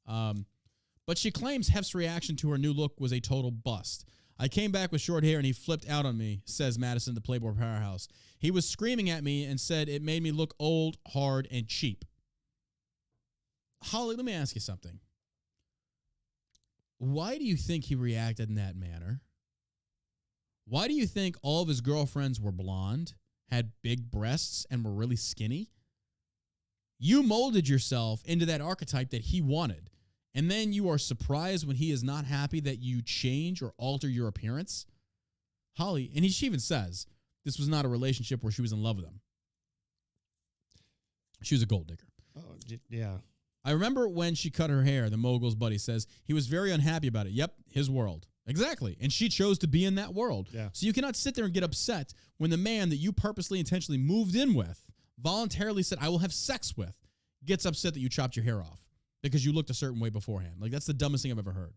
But she claims Hef's reaction to her new look was a total bust. I came back with short hair and he flipped out on me, says Madison, the Playboy powerhouse. He was screaming at me and said it made me look old, hard, and cheap. Holly, let me ask you something. Why do you think he reacted in that manner? Why do you think all of his girlfriends were blonde, had big breasts, and were really skinny? You molded yourself into that archetype that he wanted. And then you are surprised when he is not happy that you change or alter your appearance? Holly, and she even says this was not a relationship where she was in love with him. She was a gold digger. Oh, yeah. I remember when she cut her hair, the mogul's buddy says, he was very unhappy about it. Yep, his world. Exactly. And she chose to be in that world. Yeah. So you cannot sit there and get upset when the man that you purposely, intentionally moved in with, voluntarily said, I will have sex with, gets upset that you chopped your hair off because you looked a certain way beforehand. Like, that's the dumbest thing I've ever heard.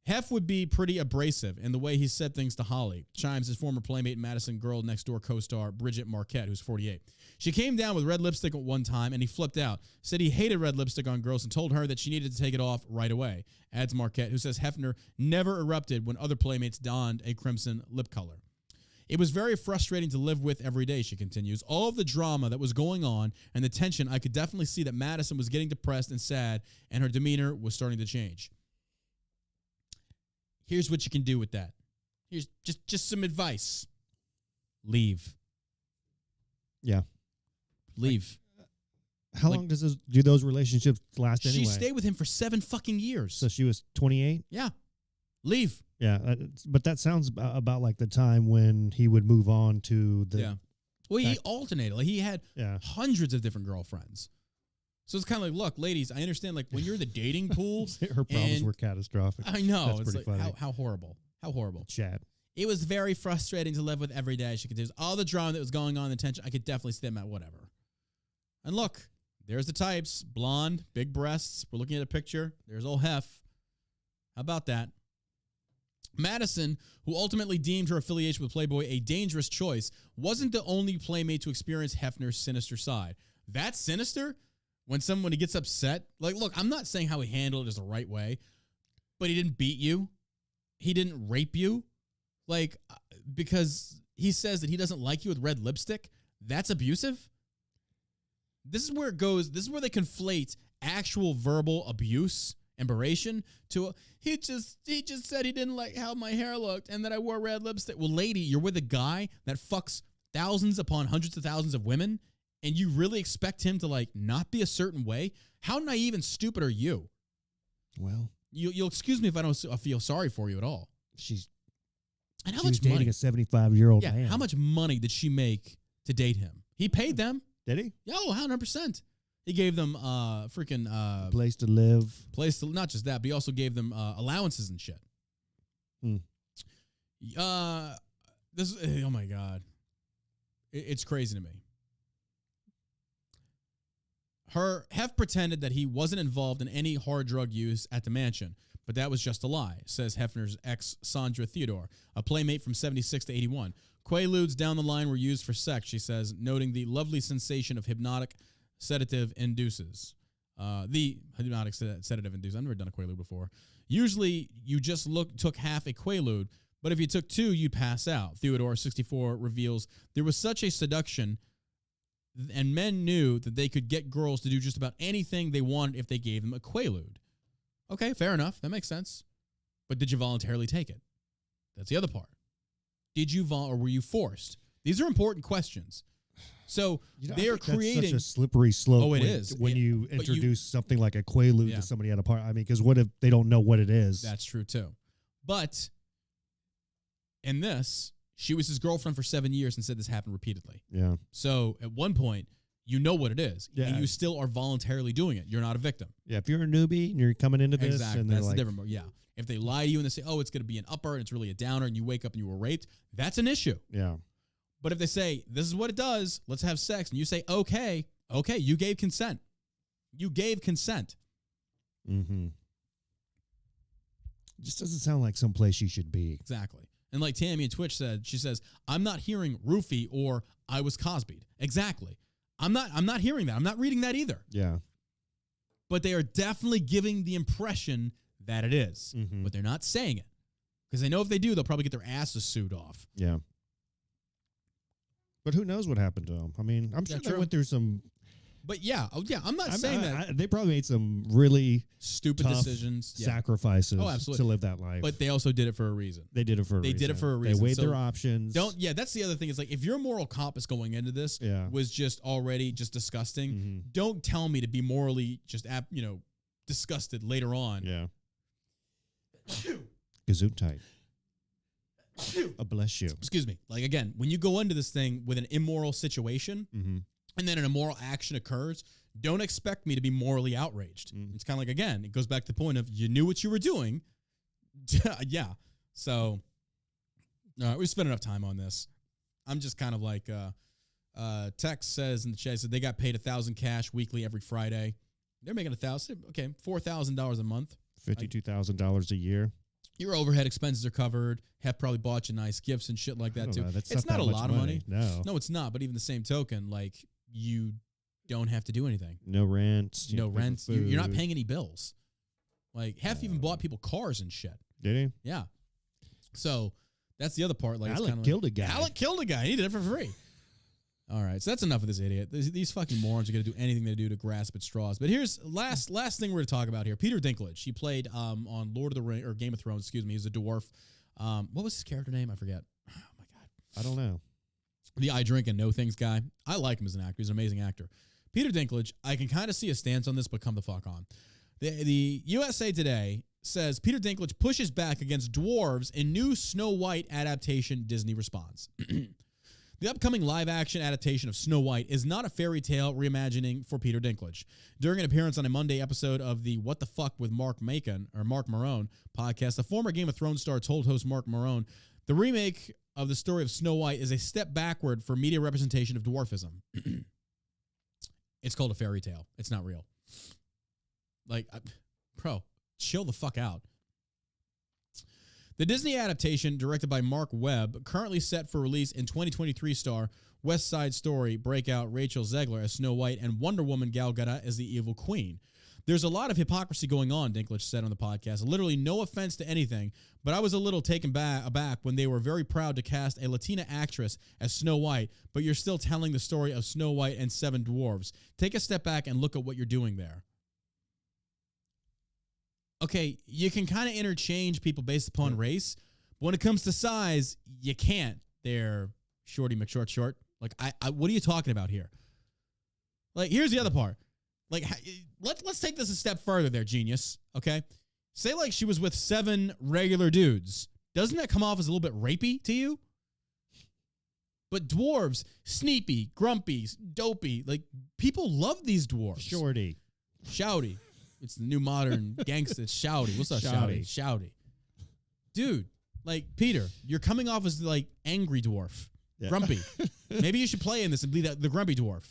Hef would be pretty abrasive in the way he said things to Holly, chimes his former playmate Madison Girl Next Door co-star Bridget Marquette, who's 48. She came down with red lipstick at one time, and he flipped out, said he hated red lipstick on girls and told her that she needed to take it off right away, adds Marquette, who says Hefner never erupted when other playmates donned a crimson lip color. It was very frustrating to live with every day, she continues. All of the drama that was going on and the tension, I could definitely see that Madison was getting depressed and sad, and her demeanor was starting to change. Here's what you can do with that. Here's just some advice. Leave. Yeah. Leave. How long do those relationships last anyway? She stayed with him for 7 fucking years. So she was 28? Yeah. Leave. Yeah, but that sounds about like the time when he would move on to the... Yeah. Well, he alternated. Like, he had hundreds of different girlfriends. So it's kind of like, look, ladies, I understand, like, when you're in the dating pool. Her problems were catastrophic. I know. That's it's pretty like, funny. how horrible. How horrible. Chad. It was very frustrating to live with every day, she continues. All the drama that was going on, the tension, I could definitely see them at whatever. And look, there's the types. Blonde, big breasts. We're looking at a picture. There's old Hef. How about that? Madison, who ultimately deemed her affiliation with Playboy a dangerous choice, wasn't the only playmate to experience Hefner's sinister side. That's sinister? When he gets upset? Like, look, I'm not saying how he handled it is the right way, but he didn't beat you. He didn't rape you. Like, because he says that he doesn't like you with red lipstick. That's abusive? This is where it goes. This is where they conflate actual verbal abuse and beration to he just said he didn't like how my hair looked and that I wore red lipstick. Well, lady, you're with a guy that fucks thousands upon hundreds of thousands of women, and you really expect him to, like, not be a certain way? How naive and stupid are you? Well, you'll excuse me if I don't feel sorry for you at all. She's how she much was dating money? a 75-year-old man. How much money did she make to date him? He paid them. Did he? Oh, 100%. He gave them freaking place to live. Not just that, but he also gave them allowances and shit. Oh my God. It's crazy to me. Hef pretended that he wasn't involved in any hard drug use at the mansion, but that was just a lie, says Hefner's ex, Sandra Theodore, a playmate from 76 to 81. Quaaludes down the line were used for sex, she says, noting the lovely sensation of hypnotic sedative induces. The hypnotic sedative induces. I've never done a Quaalude before. Usually, you just took half a Quaalude, but if you took 2, you'd pass out. Theodore, 64, reveals there was such a seduction, and men knew that they could get girls to do just about anything they wanted if they gave them a Quaalude. Okay, fair enough. That makes sense. But did you voluntarily take it? That's the other part. Did you or were you forced? These are important questions. So they are creating such a slippery slope. Oh, it is when you introduce something like a Quaalude to somebody at a party. I mean, because what if they don't know what it is? That's true too. But in this, she was his girlfriend for 7 years and said this happened repeatedly. Yeah. So at one point, you know what it is, and you still are voluntarily doing it. You're not a victim. Yeah. If you're a newbie and you're coming into this, exactly, and that's like, the different. Yeah. If they lie to you and they say, "Oh, it's going to be an upper," and it's really a downer, and you wake up and you were raped, that's an issue. Yeah. But if they say, "This is what it does, let's have sex," and you say, "Okay, you gave consent. You gave consent." Mm-hmm. It just doesn't sound like someplace you should be. Exactly. And like Tammy in Twitch said, she says, "I'm not hearing roofie or I was Cosby'd." Exactly. I'm not hearing that. I'm not reading that either. Yeah. But they are definitely giving the impression that it is. Mm-hmm. But they're not saying it. Because they know if they do, they'll probably get their asses sued off. Yeah. But who knows what happened to them? I mean, I'm sure they went through some... But I'm not saying that. They probably made some really stupid decisions, sacrifices absolutely. to live that life. But they also did it for a reason. They did it for a reason. They weighed their options. That's the other thing. Is like, if your moral compass going into this was just already just disgusting, don't tell me to be morally just disgusted later on. Yeah. Gesundheit. Bless you. Excuse me. Like, again, when you go into this thing with an immoral situation, and then an immoral action occurs, don't expect me to be morally outraged. It's kind of like, again, it goes back to the point of you knew what you were doing. Yeah. So we spent enough time on this. I'm just kind of like, Tex says in the chat, said they got paid $1,000 cash weekly every Friday. They're making $1,000. Okay, $4,000 a month. $52,000 a year. Your overhead expenses are covered. Have probably bought you nice gifts and shit like that too. It's not a lot of money. No, it's not. But even the same token, like you don't have to do anything. No rent. No rent. You're not paying any bills. Like Hef even bought people cars and shit. Did he? Yeah. So that's the other part. Like Alec killed a guy. Alec killed a guy. He did it for free. All right, so that's enough of this idiot. These fucking morons are going to do anything they do to grasp at straws. But here's last thing we're going to talk about here. Peter Dinklage. He played on Lord of the Rings or Game of Thrones. Excuse me. He's a dwarf. What was his character name? I forget. Oh my god. I don't know. The I drink and know things guy. I like him as an actor. He's an amazing actor. Peter Dinklage. I can kind of see a stance on this, but come the fuck on. The USA Today says Peter Dinklage pushes back against dwarves in new Snow White adaptation. Disney responds. The upcoming live-action adaptation of Snow White is not a fairy tale reimagining for Peter Dinklage. During an appearance on a Monday episode of the What the Fuck with Mark Maron podcast, the former Game of Thrones star told host Mark Maron, the remake of the story of Snow White is a step backward for media representation of dwarfism. It's called a fairy tale. It's not real. Like, bro, chill the fuck out. The Disney adaptation, directed by Mark Webb, currently set for release in 2023, star West Side Story breakout Rachel Zegler as Snow White and Wonder Woman Gal Gadot as the evil queen. There's a lot of hypocrisy going on, Dinklage said on the podcast. Literally no offense to anything, but I was a little taken aback when they were very proud to cast a Latina actress as Snow White, but you're still telling the story of Snow White and 7 dwarves. Take a step back and look at what you're doing there. Okay, you can kind of interchange people based upon race, but when it comes to size, you can't. They're shorty McShort. Like, I what are you talking about here? Like, here's the other part. Like, let's take this a step further there, genius, okay? Say, like, she was with 7 regular dudes. Doesn't that come off as a little bit rapey to you? But dwarves, sneepy, grumpy, dopey, like, people love these dwarves. Shorty. Shouty. It's the new modern gangsta. It's Shouty. What's up, Shouty? Shouty. Dude, like, Peter, you're coming off as, like, angry dwarf. Yeah. Grumpy. Maybe you should play in this and be the grumpy dwarf.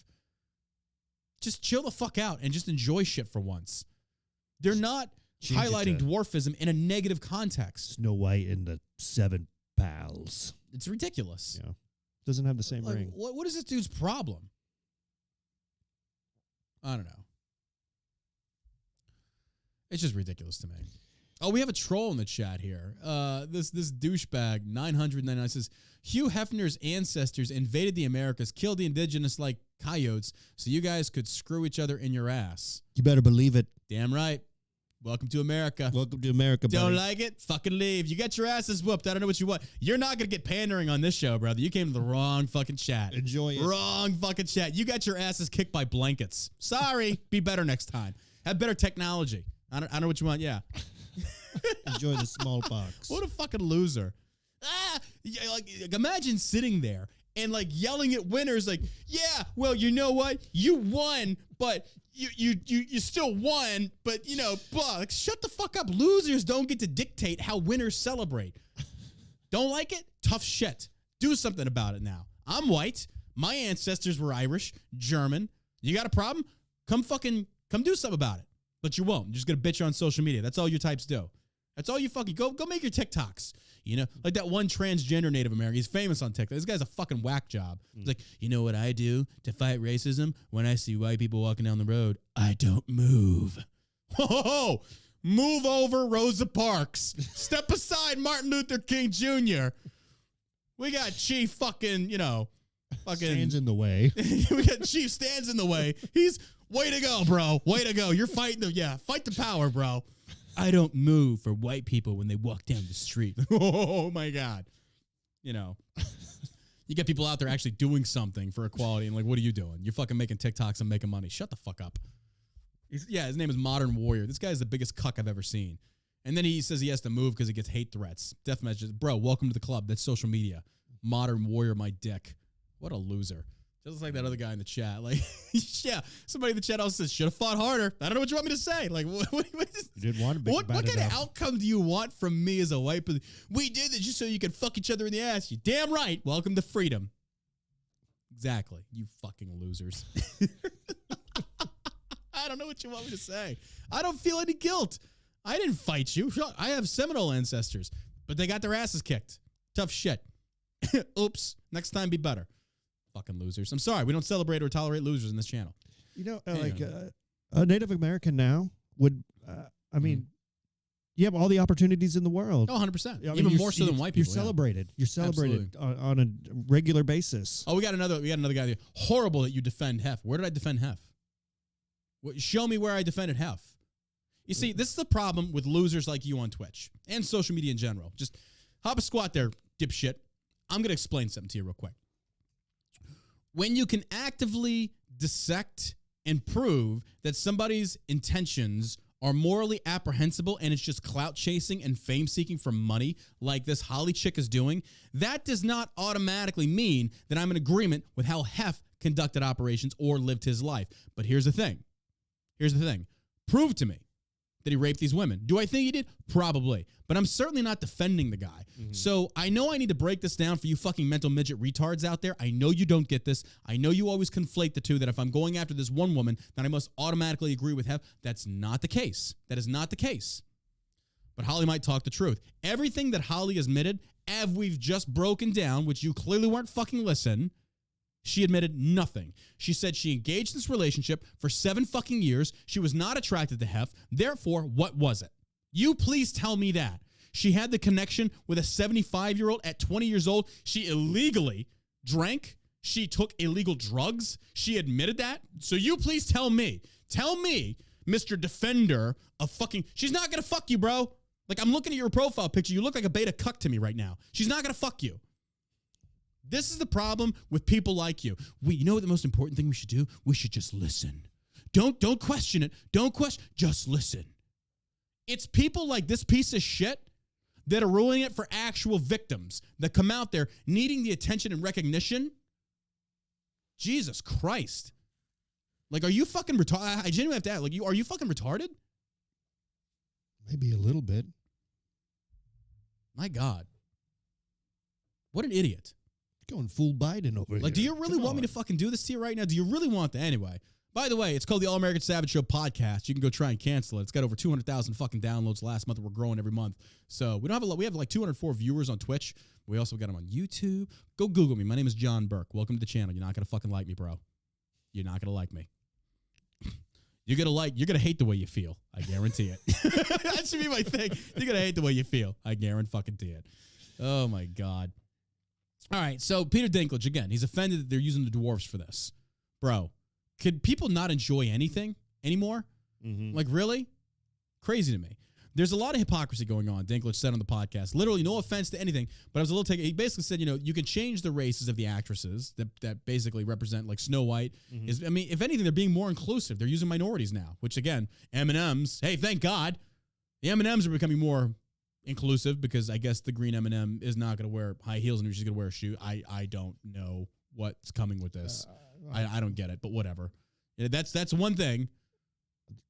Just chill the fuck out and just enjoy shit for once. They're not highlighting dwarfism in a negative context. Snow White and the 7 pals. It's ridiculous. Yeah. Doesn't have the same ring. What is this dude's problem? I don't know. It's just ridiculous to me. Oh, we have a troll in the chat here. This douchebag 999 says Hugh Hefner's ancestors invaded the Americas, killed the indigenous like coyotes, so you guys could screw each other in your ass. You better believe it. Damn right. Welcome to America. Welcome to America, buddy. Don't like it? Fucking leave. You got your asses whooped. I don't know what you want. You're not going to get pandering on this show, brother. You came to the wrong fucking chat. Enjoy it. Wrong fucking chat. You got your asses kicked by blankets. Sorry. Be better next time. Have better technology. I don't know what you want. Yeah. Enjoy the smallpox. What a fucking loser. Like imagine sitting there and like yelling at winners like, yeah, well, you know what? You won, but you still won, but you know, blah. Like, shut the fuck up. Losers don't get to dictate how winners celebrate. Don't like it? Tough shit. Do something about it now. I'm white. My ancestors were Irish, German. You got a problem? Come do something about it. But you won't. You're just going to bitch on social media. That's all your types do. That's all you fucking go make your TikToks. You know, like that one transgender Native American. He's famous on TikTok. This guy's a fucking whack job. He's like, you know what I do to fight racism? When I see white people walking down the road, I don't move. Whoa! Move over, Rosa Parks. Step aside, Martin Luther King Jr. We got Chief fucking, stands in the way. We got Chief stands in the way. He's way to go, bro. Way to go. You're fighting fight the power, bro. I don't move for white people when they walk down the street. Oh my God. You get people out there actually doing something for equality and like, what are you doing? You're fucking making TikToks and making money. Shut the fuck up. His name is Modern Warrior. This guy's the biggest cuck I've ever seen. And then he says he has to move because he gets hate threats. Death messages. Bro, welcome to the club. That's social media. Modern Warrior, my dick. What a loser. Just like that other guy in the chat. Like, yeah, somebody in the chat also says, should have fought harder. I don't know what you want me to say. Like, what you didn't want to be what kind of outcome do you want from me as a white person? We did this just so you could fuck each other in the ass. You damn right. Welcome to freedom. Exactly. You fucking losers. I don't know what you want me to say. I don't feel any guilt. I didn't fight you. I have Seminole ancestors, but they got their asses kicked. Tough shit. Oops. Next time, be better. Fucking losers. I'm sorry. We don't celebrate or tolerate losers in this channel. You know, a Native American now would, I mean, you have all the opportunities in the world. Oh, 100%. Even more so than white people. You're celebrated. You're celebrated on a regular basis. Oh, we got another guy there. Horrible that you defend Hef. Where did I defend Hef? Show me where I defended Hef. You see, this is the problem with losers like you on Twitch and social media in general. Just hop a squat there, dipshit. I'm going to explain something to you real quick. When you can actively dissect and prove that somebody's intentions are morally apprehensible and it's just clout chasing and fame seeking for money like this Holly chick is doing, that does not automatically mean that I'm in agreement with how Hef conducted operations or lived his life. But here's the thing. Prove to me that he raped these women. Do I think he did? Probably. But I'm certainly not defending the guy. Mm-hmm. So I know I need to break this down for you fucking mental midget retards out there. I know you don't get this. I know you always conflate the two, that if I'm going after this one woman, then I must automatically agree with Hef. That's not the case. That is not the case. But Holly might talk the truth. Everything that Holly admitted, we've just broken down, which you clearly weren't fucking listening, she admitted nothing. She said she engaged in this relationship for 7 fucking years. She was not attracted to Hef. Therefore, what was it? You please tell me that. She had the connection with a 75-year-old at 20 years old. She illegally drank. She took illegal drugs. She admitted that. So you please tell me, Mr. Defender of fucking, she's not going to fuck you, bro. Like, I'm looking at your profile picture. You look like a beta cuck to me right now. She's not going to fuck you. This is the problem with people like you. You know what the most important thing we should do? We should just listen. Don't question it. Just listen. It's people like this piece of shit that are ruining it for actual victims that come out there needing the attention and recognition. Jesus Christ. Like, are you fucking retarded? I genuinely have to ask, like, are you fucking retarded? Maybe a little bit. My God. What an idiot. Going full Biden over here. Like, do you really want me to fucking do this to you right now? Do you really want that? Anyway, by the way, it's called the All American Savage Show podcast. You can go try and cancel it. It's got over 200,000 fucking downloads last month. We're growing every month. So we don't have a lot. We have like 204 viewers on Twitch. We also got them on YouTube. Go Google me. My name is John Burke. Welcome to the channel. You're not going to fucking like me, bro. You're not going to like me. You're going to hate the way you feel. I guarantee it. That should be my thing. You're going to hate the way you feel. I guarantee it. Oh my God. All right, so Peter Dinklage, again, he's offended that they're using the dwarves for this. Bro, could people not enjoy anything anymore? Mm-hmm. Like, really? Crazy to me. There's a lot of hypocrisy going on, Dinklage said on the podcast. Literally, no offense to anything, but I was a little taken. He basically said, you can change the races of the actresses that basically represent, like, Snow White. Mm-hmm. I mean, if anything, they're being more inclusive. They're using minorities now, which, again, M&Ms, hey, thank God. The M&Ms are becoming more inclusive because I guess the green M&M is not going to wear high heels and she's going to wear a shoe. I don't know what's coming with this. I don't get it, but whatever. That's one thing.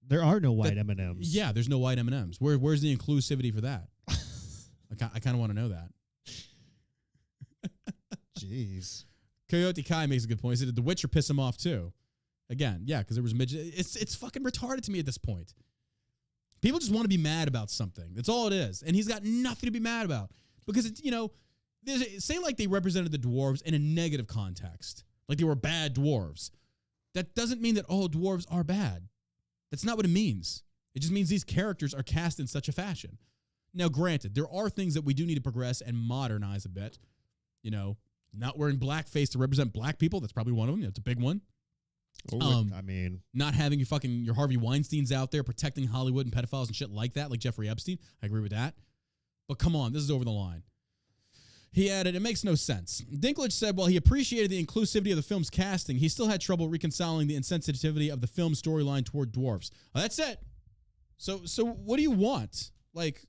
There are no white M&Ms. Yeah, there's no white M&Ms. Where's the inclusivity for that? I kind of want to know that. Jeez. Coyote Kai makes a good point. He said, did The Witcher piss him off too? Again, yeah, because there was midget. It's fucking retarded to me at this point. People just want to be mad about something. That's all it is. And he's got nothing to be mad about. Because, say like they represented the dwarves in a negative context. Like they were bad dwarves. That doesn't mean that all dwarves are bad. That's not what it means. It just means these characters are cast in such a fashion. Now, granted, there are things that we do need to progress and modernize a bit. Not wearing blackface to represent black people. That's probably one of them. It's a big one. Not having your Harvey Weinsteins out there protecting Hollywood and pedophiles and shit like that, like Jeffrey Epstein. I agree with that. But come on, this is over the line. He added, it makes no sense. Dinklage said, while he appreciated the inclusivity of the film's casting, he still had trouble reconciling the insensitivity of the film's storyline toward dwarves. That's it. So what do you want? Like,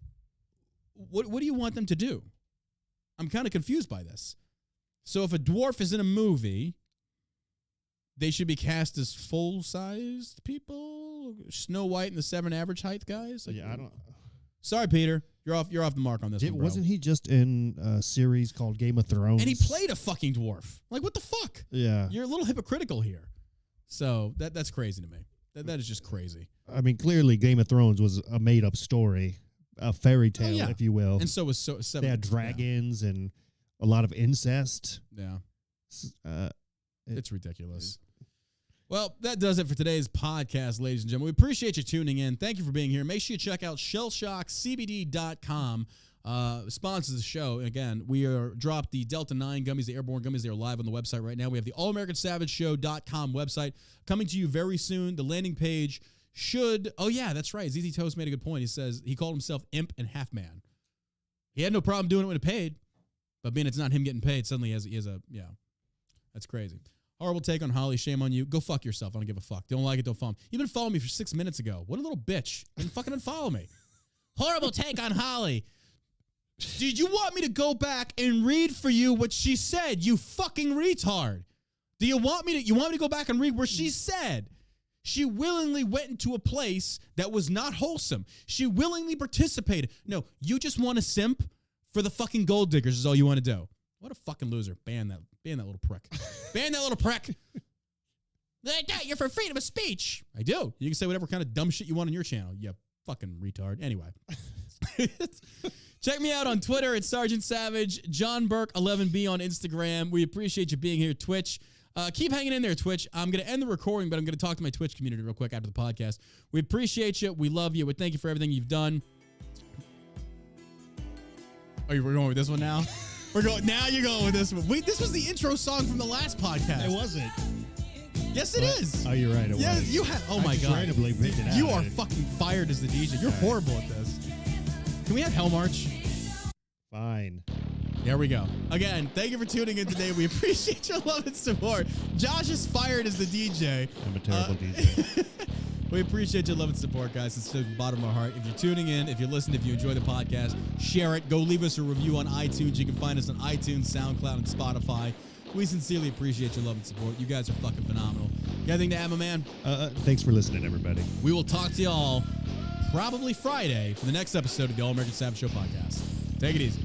what do you want them to do? I'm kind of confused by this. So if a dwarf is in a movie they should be cast as full-sized people? Snow White and the 7 average height guys? Like, yeah, I don't... Sorry, Peter. You're off the mark on this one, bro. Wasn't he just in a series called Game of Thrones? And he played a fucking dwarf. Like, what the fuck? Yeah. You're a little hypocritical here. So that's crazy to me. That is just crazy. I mean, clearly Game of Thrones was a made-up story, a fairy tale, if you will. And so was they had dragons and a lot of incest. Yeah. It's ridiculous. Well, that does it for today's podcast, ladies and gentlemen. We appreciate you tuning in. Thank you for being here. Make sure you check out shellshockcbd.com. Sponsors the show. Again, we are dropped the Delta 9 gummies, the airborne gummies. They are live on the website right now. We have the allamericans.com website coming to you very soon. The landing page should... Oh, yeah, that's right. ZZ Toast made a good point. He says he called himself Imp and Half Man. He had no problem doing it when it paid, but being it's not him getting paid, suddenly he has a... Yeah, that's crazy. Horrible take on Holly. Shame on you. Go fuck yourself. I don't give a fuck. Don't like it. Don't follow me. You've been following me for 6 minutes ago. What a little bitch. And fucking unfollow me. Horrible take on Holly. Did you want me to go back and read for you what she said, you fucking retard? Do you want me to go back and read where she said she willingly went into a place that was not wholesome? She willingly participated. No, you just want to simp for the fucking gold diggers is all you want to do. What a fucking loser. Ban that little prick. Ban that little prick. You're for freedom of speech. I do. You can say whatever kind of dumb shit you want on your channel, you fucking retard. Anyway. Check me out on Twitter at Sergeant Savage, John Burke 11B on Instagram. We appreciate you being here, Twitch. Keep hanging in there, Twitch. I'm going to end the recording, but I'm going to talk to my Twitch community real quick after the podcast. We appreciate you. We love you. We thank you for everything you've done. Oh, we're going with this one now? Now you're going with this one. Wait, this was the intro song from the last podcast. It wasn't. Yes, it is. Oh, you're right. It was. You have. Oh my God. Randomly picked it out. You are fucking fired as the DJ. You're horrible at this. Can we have Hell March? Fine. There we go. Again, thank you for tuning in today. We appreciate your love and support. Josh is fired as the DJ. I'm a terrible DJ. We appreciate your love and support, guys. It's from the bottom of our heart. If you're tuning in, if you listen, if you enjoy the podcast, share it. Go leave us a review on iTunes. You can find us on iTunes, SoundCloud, and Spotify. We sincerely appreciate your love and support. You guys are fucking phenomenal. You got anything to add, my man? Thanks for listening, everybody. We will talk to y'all probably Friday for the next episode of the All American Savage Show podcast. Take it easy.